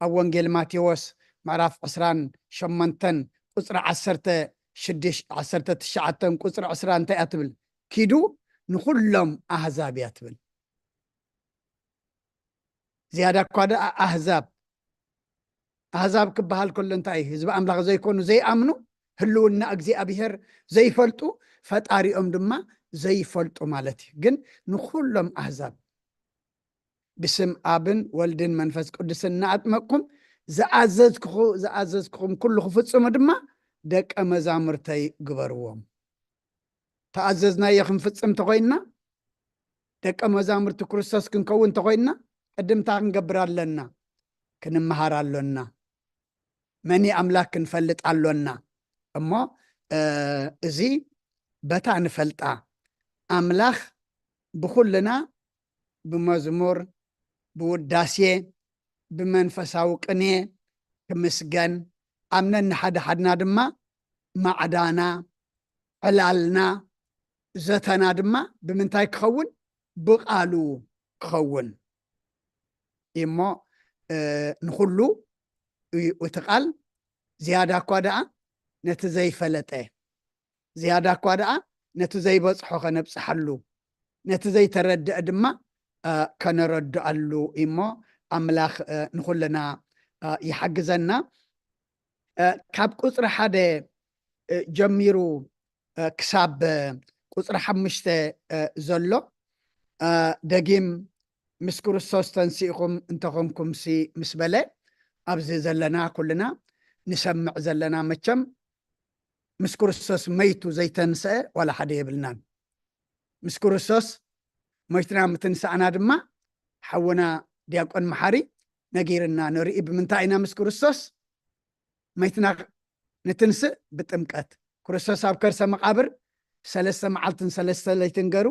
ኣብ ወንጌል ማቴዎስ ምዕራፍ 28 ቁፅሪ 19 ቁፅሪ 20 እንታይ እያ ትብል ኪዱ ንኩሎም ኣህዛብ እያ ትብል ዝያዳ እኳ ደኣ ኣህዛብ ክበሃል ከሎ እንታይ ህዝቢ ኣምላኽ ዘይኮኑ ዘይኣምኑ ህልውና እግዚኣብሔር ዘይፈልጡ ፈጣሪኦም ድማ ዘይፈልጡ ማለት እዩ ግን ንኩሎም ኣህዛብ ብስም ኣብን ወልድን መንፈስ ቅዱስን እናኣጥመቅኩም ዝኣዘዝክኹም ኩሉ ክፍጽሙ ድማ ደቀ መዛሙርተይ ግበርዎም ተኣዘዝናዮ ክንፍጽም ተኾይንና ደቀ መዛሙርቲ ክርስቶስ ክንከውን ተኾይንና ቅድምታ ክንገብር ኣለና ክንመሃር ኣሎና መኒ ኣምላክ ክንፈልጥ ኣሎና እሞ እዚ በታ ንፈልጣ ኣምላኽ ብኩልና ብመዝሙር ብውዳሴ ብመንፈሳዊ ቅኔ ክምስገን ኣምነን ሓደ ሓድና ድማ ማዕዳና ዕላልና ዘተና ድማ ብምንታይ ክኸውን ብቃሉ ክኸውን እሞ ንኩሉ እቲ ቃል ዝያዳ እኳ ደኣ ነቲ ዘይፈለጠ ዝያዳ እኳ ደኣ ነቲ ዘይበፅሖ ከነብፅሐሉ ነቲ ዘይተረድአ ድማ ከነረድአሉ እሞ ኣምላኽ ንኩልና ይሓግዘና ካብ ቁፅሪ 1 ጀሚሩ ክሳብ ቁፅሪ 5 ዘሎ ደጊም ምስ ክርስቶስ ተንሲኢኹም እንተኾንኩምሲ ምስ በለ ኣብዚ ዘለና ኩልና ንሰምዕ ዘለና መቸም ምስ ክርስቶስ መይቱ ዘይተንስአ ዋላ ሓደ የብልናን ምስ ክርስቶስ መይትና ምትንሳእና ድማ ሓወና ዲያቆን መሓሪ ነጊርና ንርኢ ብምንታይ ኢና ምስ ክርስቶስ መይትና ንትንስእ ብጥምቀት ክርስቶስ ኣብ ከርሰ መቃብር 3 መዓልትን 3 ለይትን ገሩ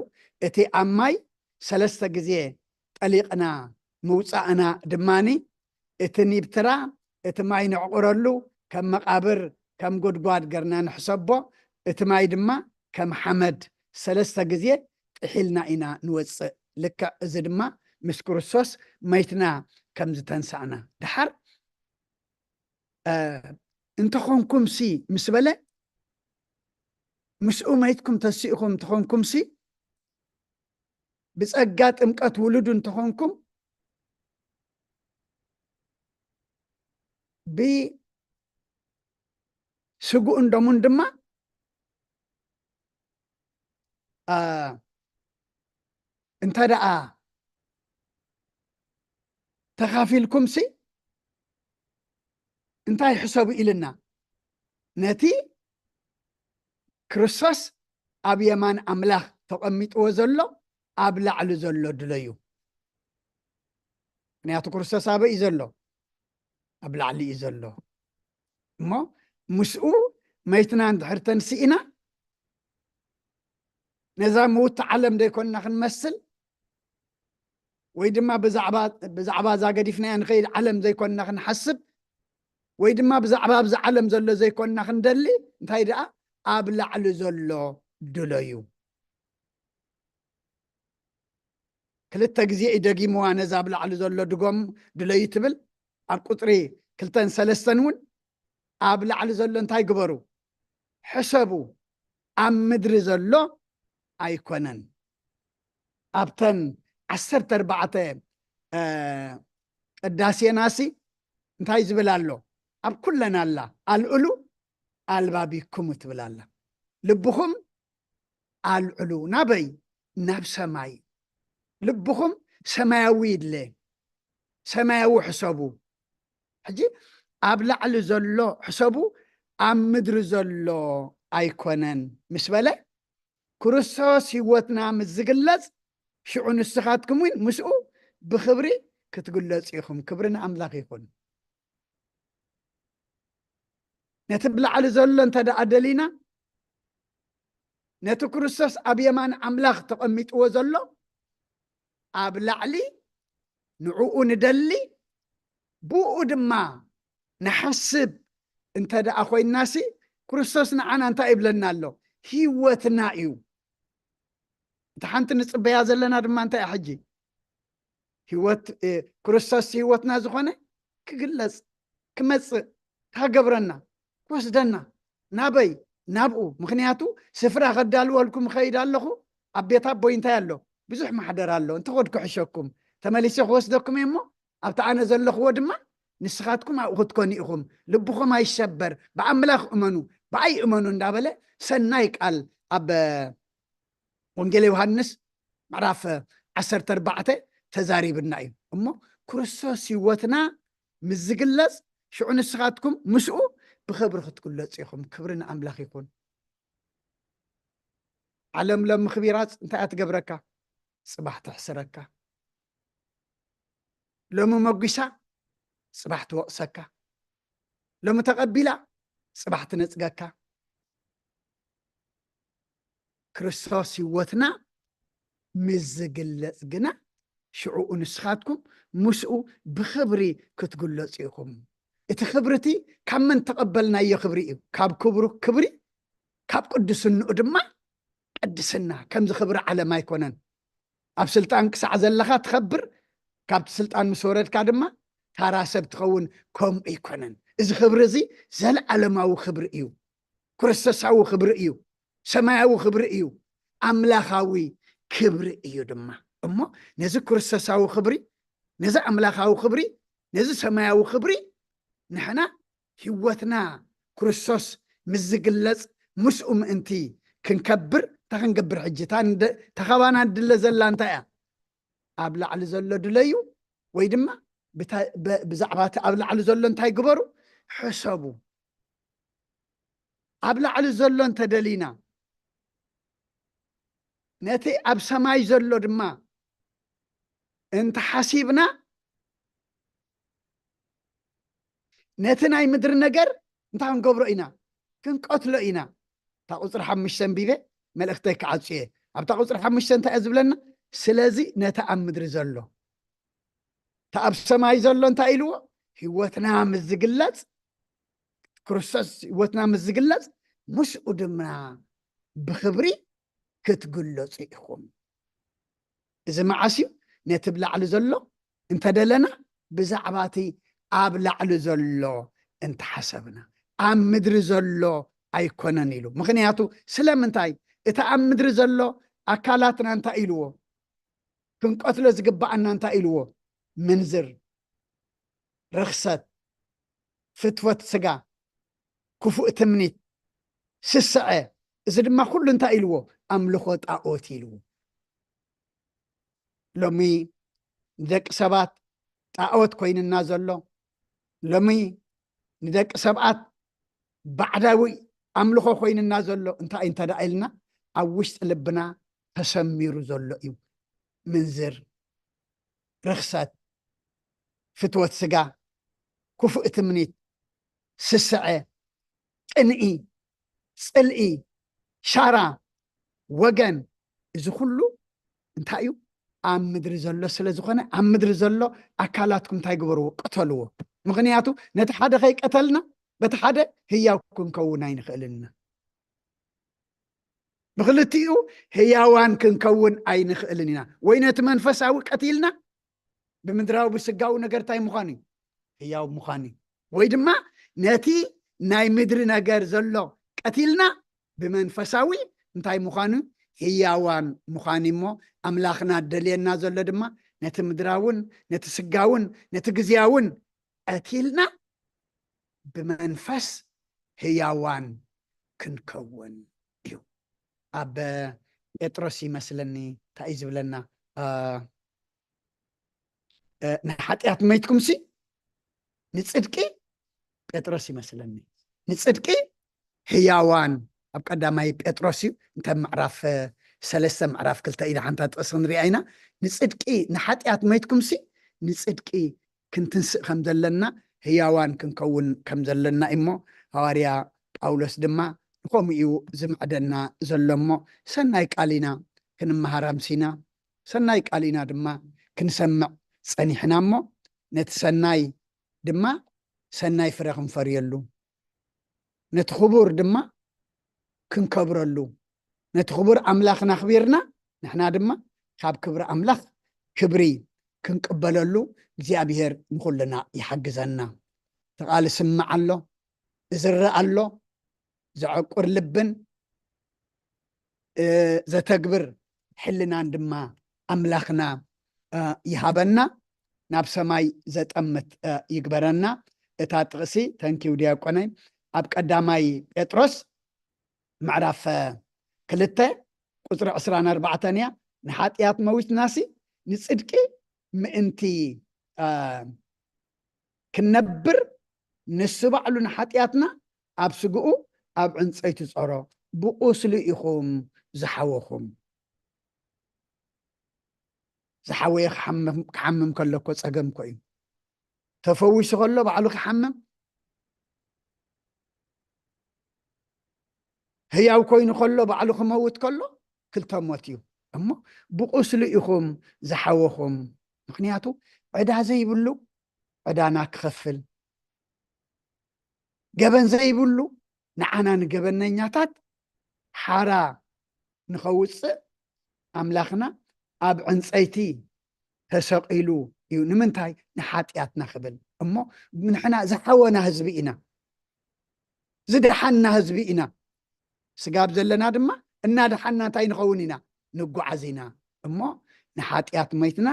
እቲ ኣብ ማይ 3 ግዜ ጠሊቕና ምውፃእና ድማኒ እቲ ኒብትራ እቲ ማይ ንዕቁረሉ ከም መቃብር ከም ጉድጓድ ገርና ንሕሰቦ እቲ ማይ ድማ ከም ሓመድ 3 ግዜ ጥሒልና ኢና ንወፅእ ልክዕ እዚ ድማ ምስ ክርስቶስ መይትና ከም ዝተንሳእና ድሓር እንተኾንኩምሲ ምስ በለ ምስኡ መይትኩም ተሲኢኹም እንተኾንኩምሲ ብፀጋ ጥምቀት ውሉዱ እንተኾንኩም ብስጉኡን ደሙን ድማ እንተ ደኣ ተኻፊልኩምሲ እንታይ ሕሰቡ ኢልና ነቲ ክርስቶስ ኣብ የማን ኣምላኽ ተቐሚጥዎ ዘሎ ኣብ ላዕሊ ዘሎ ድለዩ ምክንያቱ ክርስቶስ ኣበይ እዩ ዘሎ ኣብ ላዕሊ እዩ ዘሎ እሞ ምስኡ መይትና እንድሕር ተንሲኢና ነዛ ምውት ዓለም ዘይኮንና ክንመስል ወይ ድማ ብዛዕባ እዛ ገዲፍናያ ንኸይድ ዓለም ዘይኮንና ክንሓስብ ወይ ድማ ብዛዕባ ኣብዚ ዓለም ዘሎ ዘይኮንና ክንደሊ እንታይ ደኣ ኣብ ላዕሊ ዘሎ ድለዩ ክልተ ግዜ ደጊምዋ ነዛ ኣብ ላዕሊ ዘሎ ድጎም ድለዩ ትብል ኣብ ቁፅሪ 2 3 እውን ኣብ ላዕሊ ዘሎ እንታይ ግበሩ ሕሰቡ ኣብ ምድሪ ዘሎ ኣይኮነን ኣብተን 14 ቅዳሴናሲ እንታይ ዝብል ኣሎ ኣብ ኩለና ኣላ ኣልዕሉ ኣልባቢኩም ትብል ኣላ ልብኹም ኣልዕሉ ናበይ ናብ ሰማይ ልብኹም ሰማያዊ ይድለ ሰማያዊ ሕሰቡ ሕጂ ኣብ ላዕሊ ዘሎ ሕሰቡ ኣብ ምድሪ ዘሎ ኣይኮነን ምስ በለ ክርስቶስ ሂወትና ምስ ዝግለጽ ሽዑ ንስኻትኩም እውን ምስኡ ብክብሪ ክትግለጹ ኢኹም ክብሪ ንኣምላኽ ይኹን ነቲ ብላዕሊ ዘሎ እንተ ደኣ ደሊና ነቲ ክርስቶስ ኣብ የማን ኣምላኽ ተቐሚጥዎ ዘሎ ኣብ ላዕሊ ንዕኡ ንደሊ ብኡ ድማ ንሓስብ እንተ ደኣ ኮይናሲ ክርስቶስ ንዓና እንታይ ይብለና ኣሎ ሂወትና እዩ እቲ ሓንቲ ንፅበያ ዘለና ድማ እንታይ ሕጂ ሂወት ክርስቶስ ሂወትና ዝኾነ ክግለጽ ክመጽእ ካገብረና ክወስደና ናበይ ናብኡ ምክንያቱ ስፍራ ከዳልወልኩም ከይድ ኣለኹ ኣብ ቤት ኣቦይ እንታይ ኣሎ ብዙሕ ማሕደር ኣሎ እንተኸድኩ ሕሸኩም ተመሊሰ ክወስደኩም እሞ ኣብቲ ኣነ ዘለኽዎ ድማ ንስኻትኩም ኣብኡ ክትኮኑ ኢኹም ልብኹም ኣይሸበር ብኣምላኽ እመኑ ብኣይ እመኑ እንዳበለ ሰናይ ቃል ኣብ ወንጌል ዮሃንስ ምዕራፍ 14 ተዛሪብና እዩ እሞ ክርስቶስ ሂወትና ምስ ዝግለጽ شعو نسخاتكم مسؤو بخبر ختكلت يخم كبرنا أملاخ يكون علم لم خبيرات انت أتقبرك صباح تحسرك لما موقشا صباح توقسك لما تقبلا صباح تنسقك كريستوس يوتنا مزقلت قنا شعوء نسخاتكم مسؤو بخبري كتقلت يخم اتخبرتي كم من تقبلنا يا خبري كاب كبري كاب قدسن قدما قدسنا كم زخبر على ما يكونن أب سلطان كسع زلخا تخبر كاب سلطان مسورد كادما تراسب تخون كم يكونن إذا خبر زي زل على ما هو خبر إيو كرسساو خبر إيو سماعو خبر إيو أملاخاوي كبر إيو دما أما نزا كرسساو خبري نزا أملاخاو خبري نزا سماعو خبري نحنا هوتنا كرسوس مزقلت مسؤوم انتي كنكبر تخنقبر حجتان تخوانا دل زلان تايا أبلع على زلو دليو ويدما بزعبات أبلع على زلو انتاي قبرو حسابو أبلع على زلو انت دلينا نتي أب سماي زلو دما انت حسيبنا نتناي مدر نجر انت هنقبرو إنا كنقتلو إنا تقصر حمشتن بيبه ملختك عطيه أب تقصر حمشتن تأذب لنا سلازي نتأمد رزلو تأب سماي زلو انت إلو هوتنا مزقلت كرسس هوتنا مزقلت مش قدمنا بخبري كتقلو صيخهم إذا ما عسيو نتبلع لزلو انت دلنا بزعباتي أبلع لزلو انت حسبنا أمد رزلو أيكونن إلو مخنياتو سلام انتاي اتأمد رزلو أكالاتنا انت إلو كنقتلو زقبعنا انت إلو منزر رخصت فتوة سقا كفوء تمنيت سسعة إذا ما كل انت إلو أملخوت أعوت إلو لومي ندك سبات أعوت كوين النازلو لومي ندك سبات بعداوي أملخو كوين النازلو انت دائلنا أوشت لبنا تسميرو زلو إيو منزر رخصت فتوة سقا كفؤ تمنيت سسعة قنئي سلئي شارع وقن إذا كله انتايو عم مدري زلو سلازخونه عم مدري زلو أكالاتكم تايقبروا قتلوا مغنياتو نتحدى خي قتلنا بتحدى هياكم كونين خللنا بخلتيو هياوان كنكون أين خللنا وينت منفس أو قتيلنا بمدراو بسقاو نقرتاي مخاني هياو مخاني ويدما ناتي ناي مدري نقر زلو قتيلنا بمنفساوي انتاي مخاني هياوان مخاني مو أملاخنا دلينا زلو دما نتي مدراون نتي سقاون نتي قزياون قتيلنا بمنفس هياوان كنكون يو أب إطرسي مثلني تأيزب لنا نحاتيات ميتكم سي نتصدقي بيتروسي مثلني نتصدقي هياوان أب قدامي بيتروسي انت معرف سلسة معرف كلتا إذا حانتا تقصن رأينا نتصدقي نحاتيات ميتكم سي نتصدقي كنتنسق خمزلنا هياوان كنكون كمزلنا إمو هواريا باولوس دما نقوم إيو زمعدنا زلمو سنايك علينا كنمهارم سينا سنايك علينا دما كنسمع صنيحنا مو نتسناي دما سناي فرخم فريلو نتخبر دما كنكبرلو نتخبر أملاخنا خبيرنا نحنا دما خاب كبر أملاخ كبري كنقبللو እግዚአብሔር ንኩልና ይሐግዘና ተቃል ስምዓሎ ዝረአሎ ዘዕቁር ልብን ዘተግብር ሕልናን ድማ ኣምላኽና ይሃበና ናብ ሰማይ ዘጠምት ይግበረና እታ ጥቕሲ ተንኪው ዲያቆናይ ኣብ ቀዳማይ ጴጥሮስ ምዕራፍ 2 ቁፅሪ 24 እያ ንሓጢኣት መዊትናሲ ንጽድቂ ምእንቲ كنبر ንስባዕሉ ንሓጢኣትና ኣብ ስግኡ ኣብ ዕንፀይቲ ፀሮ ብቁስሊ ኢኹም ዝሓወኹም ዝሓወየ ክሓምም ከለኮ ፀገም ኮ እዩ ተፈዊሱ ከሎ ባዕሉ ክሓምም ህያው ኮይኑ ከሎ ባዕሉ ክመውት ከሎ ክልተ ሞት እዩ እሞ ብቁስሊ ኢኹም ዝሓወኹም ምክንያቱ ዕዳ ዘይብሉ ዕዳና ክኸፍል ገበን ዘይብሉ ንዓና ንገበነኛታት ሓራ ንኸውፅእ ኣምላኽና ኣብ ዕንፀይቲ ተሰቂሉ እዩ ንምንታይ ንሓጢኣትና ክብል እሞ ንሕና ዝሓወና ህዝቢ ኢና ዝደሓና ህዝቢ ኢና ስጋብ ዘለና ድማ እናድሓና እንታይ ንኸውን ኢና ንጓዓዝ ኢና እሞ ንሓጢኣት ሞይትና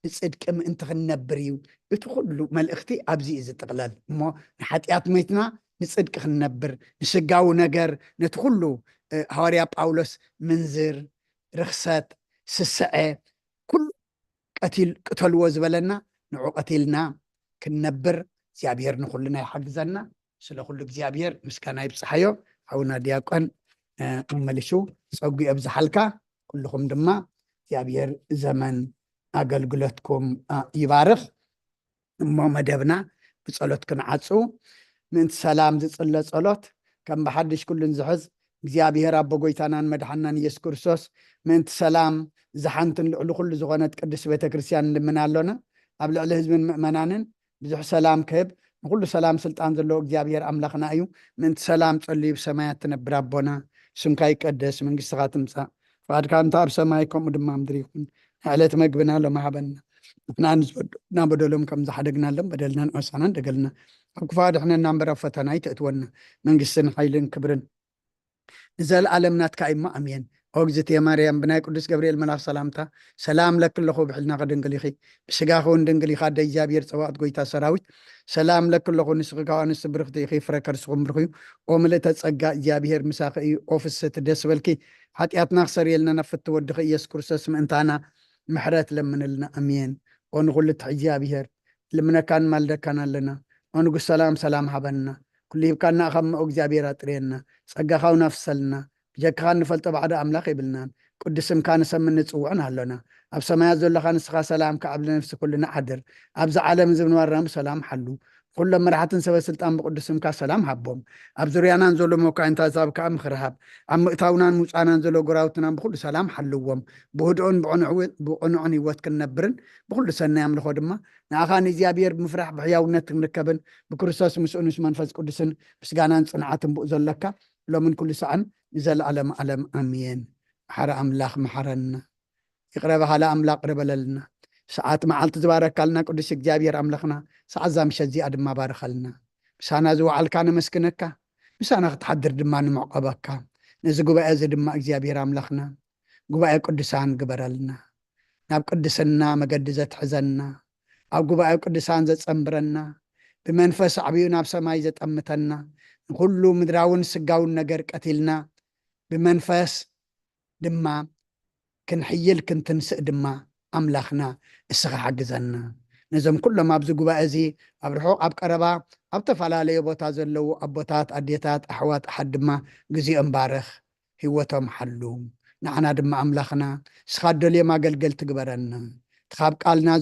ንፅድቂ ምእንቲ ክንነብር እዩ እቲ ኩሉ መልእኽቲ ኣብዚ እዩ ዝጥቕለል እሞ ንሓጢኣት ሞይትና ንፅድቂ ክንነብር ንስጋዊ ነገር ነቲ ኩሉ ሃዋርያ ጳውሎስ ምንዝር ርክሰት ስስዐ ኩሉ ቅተልዎ ዝበለና ንዑ ቀቲልና ክንነብር እግዚኣብሔር ንኩልና ይሓግዘና ስለ ኩሉ እግዚኣብሔር ምስጋና ይብፅሓዮ ሓውና ዲያቆን መመልሱ ፀጉ ኣብዝሓልካ ኩልኩም ድማ እግዚኣብሔር ዘመን ኣገልግሎትኩም ይባርኽ እሞ መደብና ብፀሎት ክንዓፁ ምእንቲ ሰላም ዝፅለ ፀሎት ከም ብሓድሽ ኩሉን ዝሕዝ እግዚኣብሔር ኣቦ ጎይታናን መድሓናን ኢየሱስ ክርስቶስ ምእንቲ ሰላም ዝሓንትን ልዕሊ ኩሉ ዝኾነት ቅዱስ ቤተክርስትያን ንልምና ኣሎና ኣብ ልዕሊ ህዝብን ምእመናንን ብዙሕ ሰላም ክህብ ንኩሉ ሰላም ስልጣን ዘለዎ እግዚኣብሔር ኣምላኽና እዩ ምእንቲ ሰላም ፀልዩ ብሰማያት ትነብር ኣቦና ስምካ ይቀደስ መንግስትኻ ትምፃእ ፍቃድካ እንታ ኣብ ሰማይ ከምኡ ድማ ምድሪ ይኹን ዕለት መግብና ሎማ ሃበና ንሕና በደሎም ከም ዝሓደግናሎም በደልና ንዕሳናን ደገልና ኣብ ክፉ ድሕነና እምበር ኣብ ፈተና ይተእትወና መንግስትን ሓይልን ክብርን ንዘለኣለም ናትካ እሞ ኣሜን أوجزت يا مريم بناي قدس جبريل ملاك سلامتا سلام لك الله بحلنا قدن قليخي بسجاه وندن قلي خاد إيجابير سواد قويتا سراوي سلام لك الله نسقى ونس برختي خي فركر سقم برخيو وملت تسقى إيجابير مساقي أوفيس تدس ولكي حتى أتناخسر يلنا نفت ودخي يسكرسس من أنتنا محرات لمن لنا أمين ونقول إيجابير لمن كان مالك كان لنا ونقول سلام حبنا كل كان ناخم إيجابيرات رينا سقى خاو نفسلنا جكان نفلت بعد أملاك يبلنا قدسم كان سمن نتصوعنا لنا أب سمايا زول خان سخا سلام كعب لنفس كلنا حدر أبز عالم زمن ورام سلام حلو كل مرحة سوى سلطان بقدسم كا سلام حبهم أبزريانا نزولو موقع انتظاب كام خرهاب أم إتاونا موسعانا نزولو قراوتنا بكل سلام حلوهم بهدعون بعنعني واتكن نبرن بكل سنة يعمل خدمة ناخاني زيابير بمفرح بحياونات نركبن بكرساس مسؤولش منفذ قدسن بس قانا نصنعاتن بؤذن لك لو من كل سعن نزل علم أمين حر أملاخ محرنا يقرب على أملاق قرب لنا ساعات معلت تبارك لنا قدس جابير أملاخنا ساعات زام شزي أدم ما بارك لنا بس أنا زو على كان مسكنك بس أنا أتحضر دمان معقبك نزقوا بقى زي دم جابير أملاخنا قبا قدسان قبر لنا ناب قدسنا مقدزة حزننا أو قبا قدسان زت أمبرنا بمنفس عبيونا بسماي زت أمتنا كل مدراون سقاون نجر قتلنا بمنفس دما كنحيل كنتنسق دما أملاخنا السخا حقزنا نزم كل ما بزقوا بأزي أبرحوق أبقربا أبتفعل لي بوتا زلو أبوتات أديتات أحوات أحد ما قزي أمبارخ هوتهم حلوم نعنا دما أملاخنا سخاد لي ما قلقل تقبرنا تخاب قالنا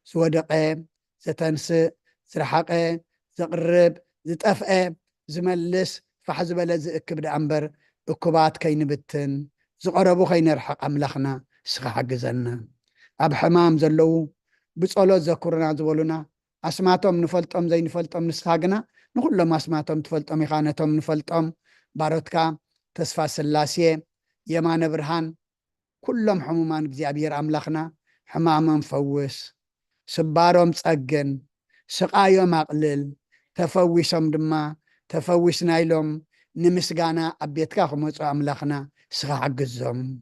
زودقي زتنسق زرحقي زقرب زتأفقي زملس فحزب لزئك أمبر أكبات كين بتن زقربو خين يرحق أملاخنا سخا حقزنا أب حمام زلو بصلو ذكرنا زولنا أسماتهم نفلتهم زي نفلتهم نسخاقنا نقول لهم أسماتهم تفلتهم يخانتهم نفلتهم باروتكا تصفى سلاسية يمان برهان كلهم حمومان بزيابير أملاخنا حماما مفوس سبارهم تسقن سقايهم أقلل تفوسهم دما تفوسنا لهم نمسقانا أبيتكا خموصو أملاخنا سخا حقزهم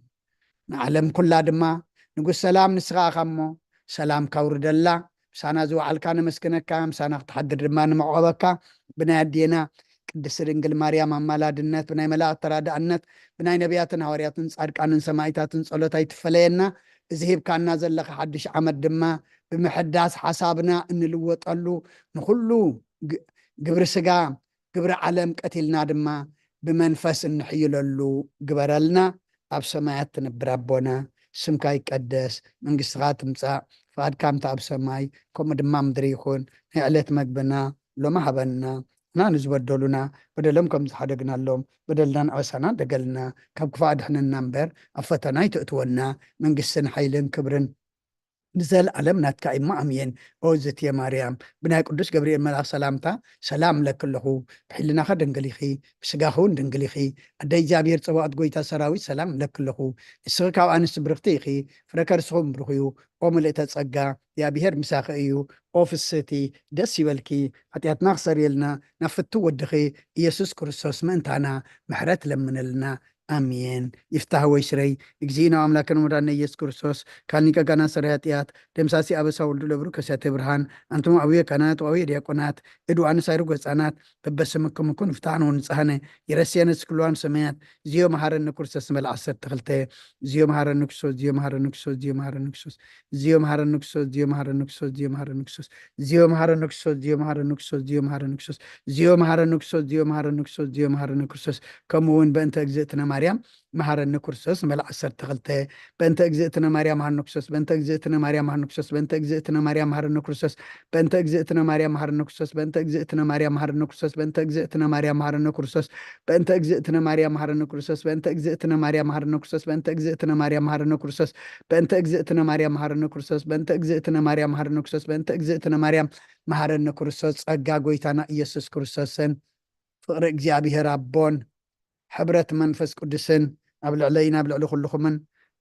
نعلم كلها دما نقول سلام نسخا خمو سلام كورد الله سانا زو عالكان مسكنكا سانا تحدر دما نمعوبكا بنا يدينا قدس رنجل مريم أمالاد النت بنا ملاء تراد النت بنا نبياتنا ورياتن صاركان سمايتاتن صلوتاي تفلينا زهيب كان نازل لك حدش عمد دما بمحداس حسابنا ان الوطلو نخلو ግብሪ ስጋ ግብሪ ዓለም ቀቲልና ድማ ብመንፈስ እንሕይለሉ ግበረልና ኣብ ሰማያት ትነብር ኣቦና ስምካ ይቀደስ መንግስትኻ ትምፃእ ፍቃድካ ምታ ኣብ ሰማይ ከምኡ ድማ ምድሪ ይኹን ናይ ዕለት መግብና ሎማ ሃበና እና ንዝበደሉና በደሎም ከም ዝሓደግናሎም በደልናን ዕበሳና ደገልና ካብ ክፉእ ኣድሕነና እምበር ኣብ ፈተና ይትእትወና መንግስትን ሓይልን ክብርን ንዘለዓለም ናትካ ኢማ ኣምየን ኦ እግዝእትየ ማርያም ብናይ ቅዱስ ገብርኤል መልኣክ ሰላምታ ሰላም ለክለኹ ብሕልናኻ ድንግል ኢኺ ብስጋኻ እውን ድንግል ኢኺ ኣደይ እግዚኣብሔር ፀባኦት ጎይታ ሰራዊት ሰላም ለክለኹ ንስኺ ካብ ኣንስቲ ብርክቲ ኢኺ ፍረ ከርስኹም ብሩኽ እዩ ኦ ምልእተ ፀጋ እግዚኣብሔር ምሳኺ እዩ ኦ ፍስቲ ደስ ይበልኪ ሓጢኣትና ክሰርየልና ናብ ፍቱ ወድኺ ኢየሱስ ክርስቶስ ምእንታና ምሕረት ለምነልና አሜን። ይፍታህ ወይ ሽረይ እግዚእና አምላክን ወዳነ ኢየሱስ ክርስቶስ ካልኒቀ ጋና ሰረ ኃጢአት ደምሳሲ አበሳ ወልዱ ለብሩ ከሰተ ብርሃን አንቱም አብየ ካህናት ወአብየ ዲያቆናት እዱ አንሳይሩ ገጻናት በበስምክምኩን ፍታህን ወንጻህነ የረስየነ ስክሏን ሰማያት ዚዮ መሐረነ ክርስቶስ መል 12 ዚዮ መሐረነ ክርስቶስ ዚዮ መሐረነ ክርስቶስ ዚዮ መሐረነ ክርስቶስ ዚዮ መሐረነ ክርስቶስ ዚዮ መሐረነ ክርስቶስ ዚዮ መሐረነ ክርስቶስ ዚዮ መሐረነ ክርስቶስ ዚዮ መሐረነ ክርስቶስ ዚዮ መሐረነ ክርስቶስ ዚዮ መሐረነ ክርስቶስ ዚዮ መሐረነ ክርስቶስ ዚዮ መሐረነ ክርስቶስ ከምውን በእንተ እግዝእትነ ማርያም መሐረነ ክርስቶስ መል 12 በእንተ እግዝእትነ ማርያም መሐረነ ክርስቶስ በእንተ እግዝእትነ ማርያም መሐረነ ክርስቶስ በእንተ እግዝእትነ ማርያም መሐረነ ክርስቶስ በእንተ እግዝእትነ ማርያም መሐረነ ክርስቶስ በእንተ እግዝእትነ ማርያም መሐረነ ክርስቶስ በእንተ እግዝእትነ ማርያም መሐረነ ክርስቶስ በእንተ እግዝእትነ ማርያም መሐረነ ክርስቶስ በእንተ እግዝእትነ ማርያም መሐረነ ክርስቶስ በእንተ እግዝእትነ ማርያም መሐረነ ክርስቶስ በእንተ እግዝእትነ ማርያም መሐረነ ክርስቶስ በእንተ እግዝእትነ ማርያም መሐረነ ክርስቶስ በእንተ እግዝእትነ ማርያም መሐረነ ክርስቶስ ጸጋ ጎይታና ኢየሱስ ክርስቶስን ፍቅሪ እግዚአብሔር አቦን ሕብረት መንፈስ ቅዱስን ኣብ ልዕለይና ኣብ ልዕሊ ኩልኹምን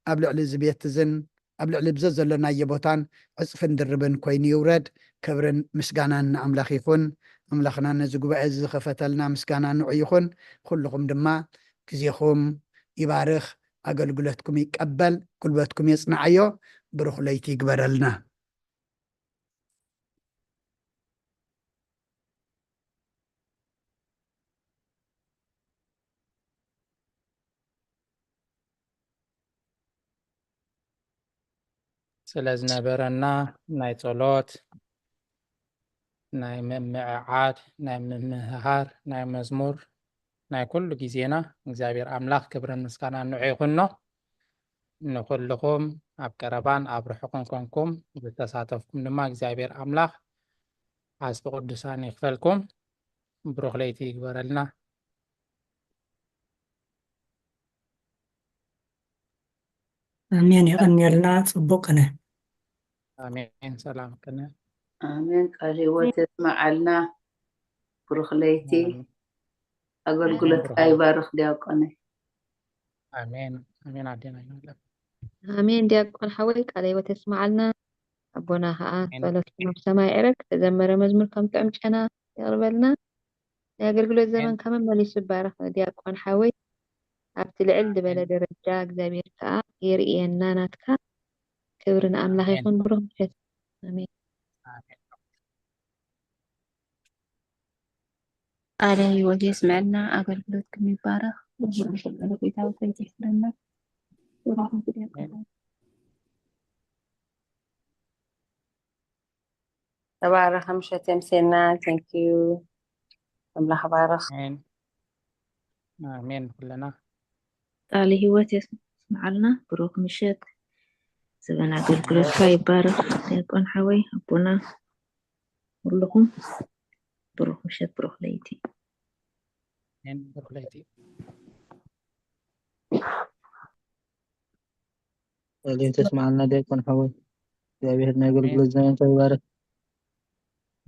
ኣብ ልዕሊ ዝቤትዝን ኣብ ልዕሊ ብዘት ዘለናየ ቦታን ዕፅፍን ድርብን ኮይኑ ይውረድ ክብርን ምስጋናን ንኣምላኽ ይኹን ኣምላኽና ነዚ ጉባኤ ዝኸፈተልና ምስጋና ንዑ ይኹን ኩልኹም ድማ ግዜኹም ይባርኽ ኣገልግሎትኩም ይቀበል ጉልበትኩም የጽንዓዮ ብሩኽ ለይቲ ይግበረልና ስለዝነበረና ናይ ጸሎት ናይ ምምዕዓድ ናይ ምምሃር ናይ መዝሙር ናይ ኩሉ ግዜና እግዚአብሔር ኣምላኽ ክብርን ምስጋና ንዑ ይኹኖ ንኩልኹም ኣብ ቀረባን ኣብ ርሑቕን ኮንኩም ዝተሳተፍኩም ድማ እግዚአብሔር ኣምላኽ ኣስቲ ቅዱሳን ይክፈልኩም ብሩኽ ለይቲ ይግበረልና አሜን ይቀንየልና ጽቡቅነ አሜን ሰላም ከነ አሜን ቃል ህይወት የስማዓልና ብሩኽ ለይቲ አገልግሎት አይባርኽ ዲያቆነ አሜን አሜን አዴና ይላል አሜን ዲያቆን ሓወይ ቃል ህይወት የስማዓልና አቦና ኸዓ ጸሎትና ሰማይ ዕረግ ተዘመረ መዝሙር ከም ጥዕምጨና ይቅርበልና የአገልግሎት ዘመን ከመመሊሱ ባረኽ ዲያቆን ሓወይ ኣብቲ ልዕል ዝበለ ደረጃ እግዚአብሔር ከዓ የርእየና ናትካ ክብርን ኣምላኽ ይኹን ብሩኽ ምሕረት አሜን ቃለ ህይወት የስምዐልና አገልግሎት ከሚባረኽ ጌታ ወሰንት ይፍረና ተባረኽ ምሸት የምሴና ቴንክ ዩ አምላኽ ባረኽ አሜን ኩለና ቃለ ህይወት የስምዓልና ብሩኽ ምሸት ዘበን አገልግሎትካ ይባረኽ ዲያቆን ሓወይ አቦና ሁሉኩም ብሩኽ ምሸት ብሩኽ ለይቲ አሜን ብሩኽ ለይቲ ቃል ተስማዕልና ዲያቆን ሓወይ እግዚአብሔር ናይ አገልግሎት ዘመን ይባርክ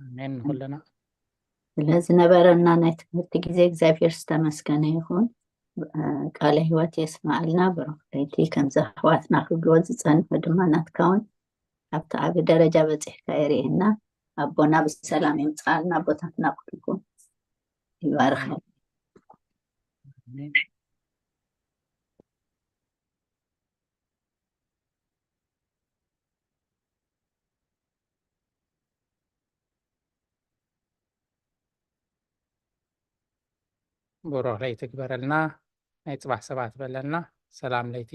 አሜን ኩለና ስለዝነበረና ናይ ትምህርቲ ግዜ እግዚአብሔር ዝተመስገነ ይኹን ቃለ ህይወት የስማዓልና ብሩኽ ለይቲ ከምዚ ኣሕዋትና ክብልዎ ዝፀንሑ ድማ ናትካ እውን ኣብቲ ዓብ ደረጃ በፂሕካ የርእየና ኣቦና ብሰላም የምፅኣልና ቦታትና ኩልኩም ይባርኽ ብሩኽ ለይቲ ግበረልና ናይ ጽባሕ ሰባት በለና ሰላም ለይቲ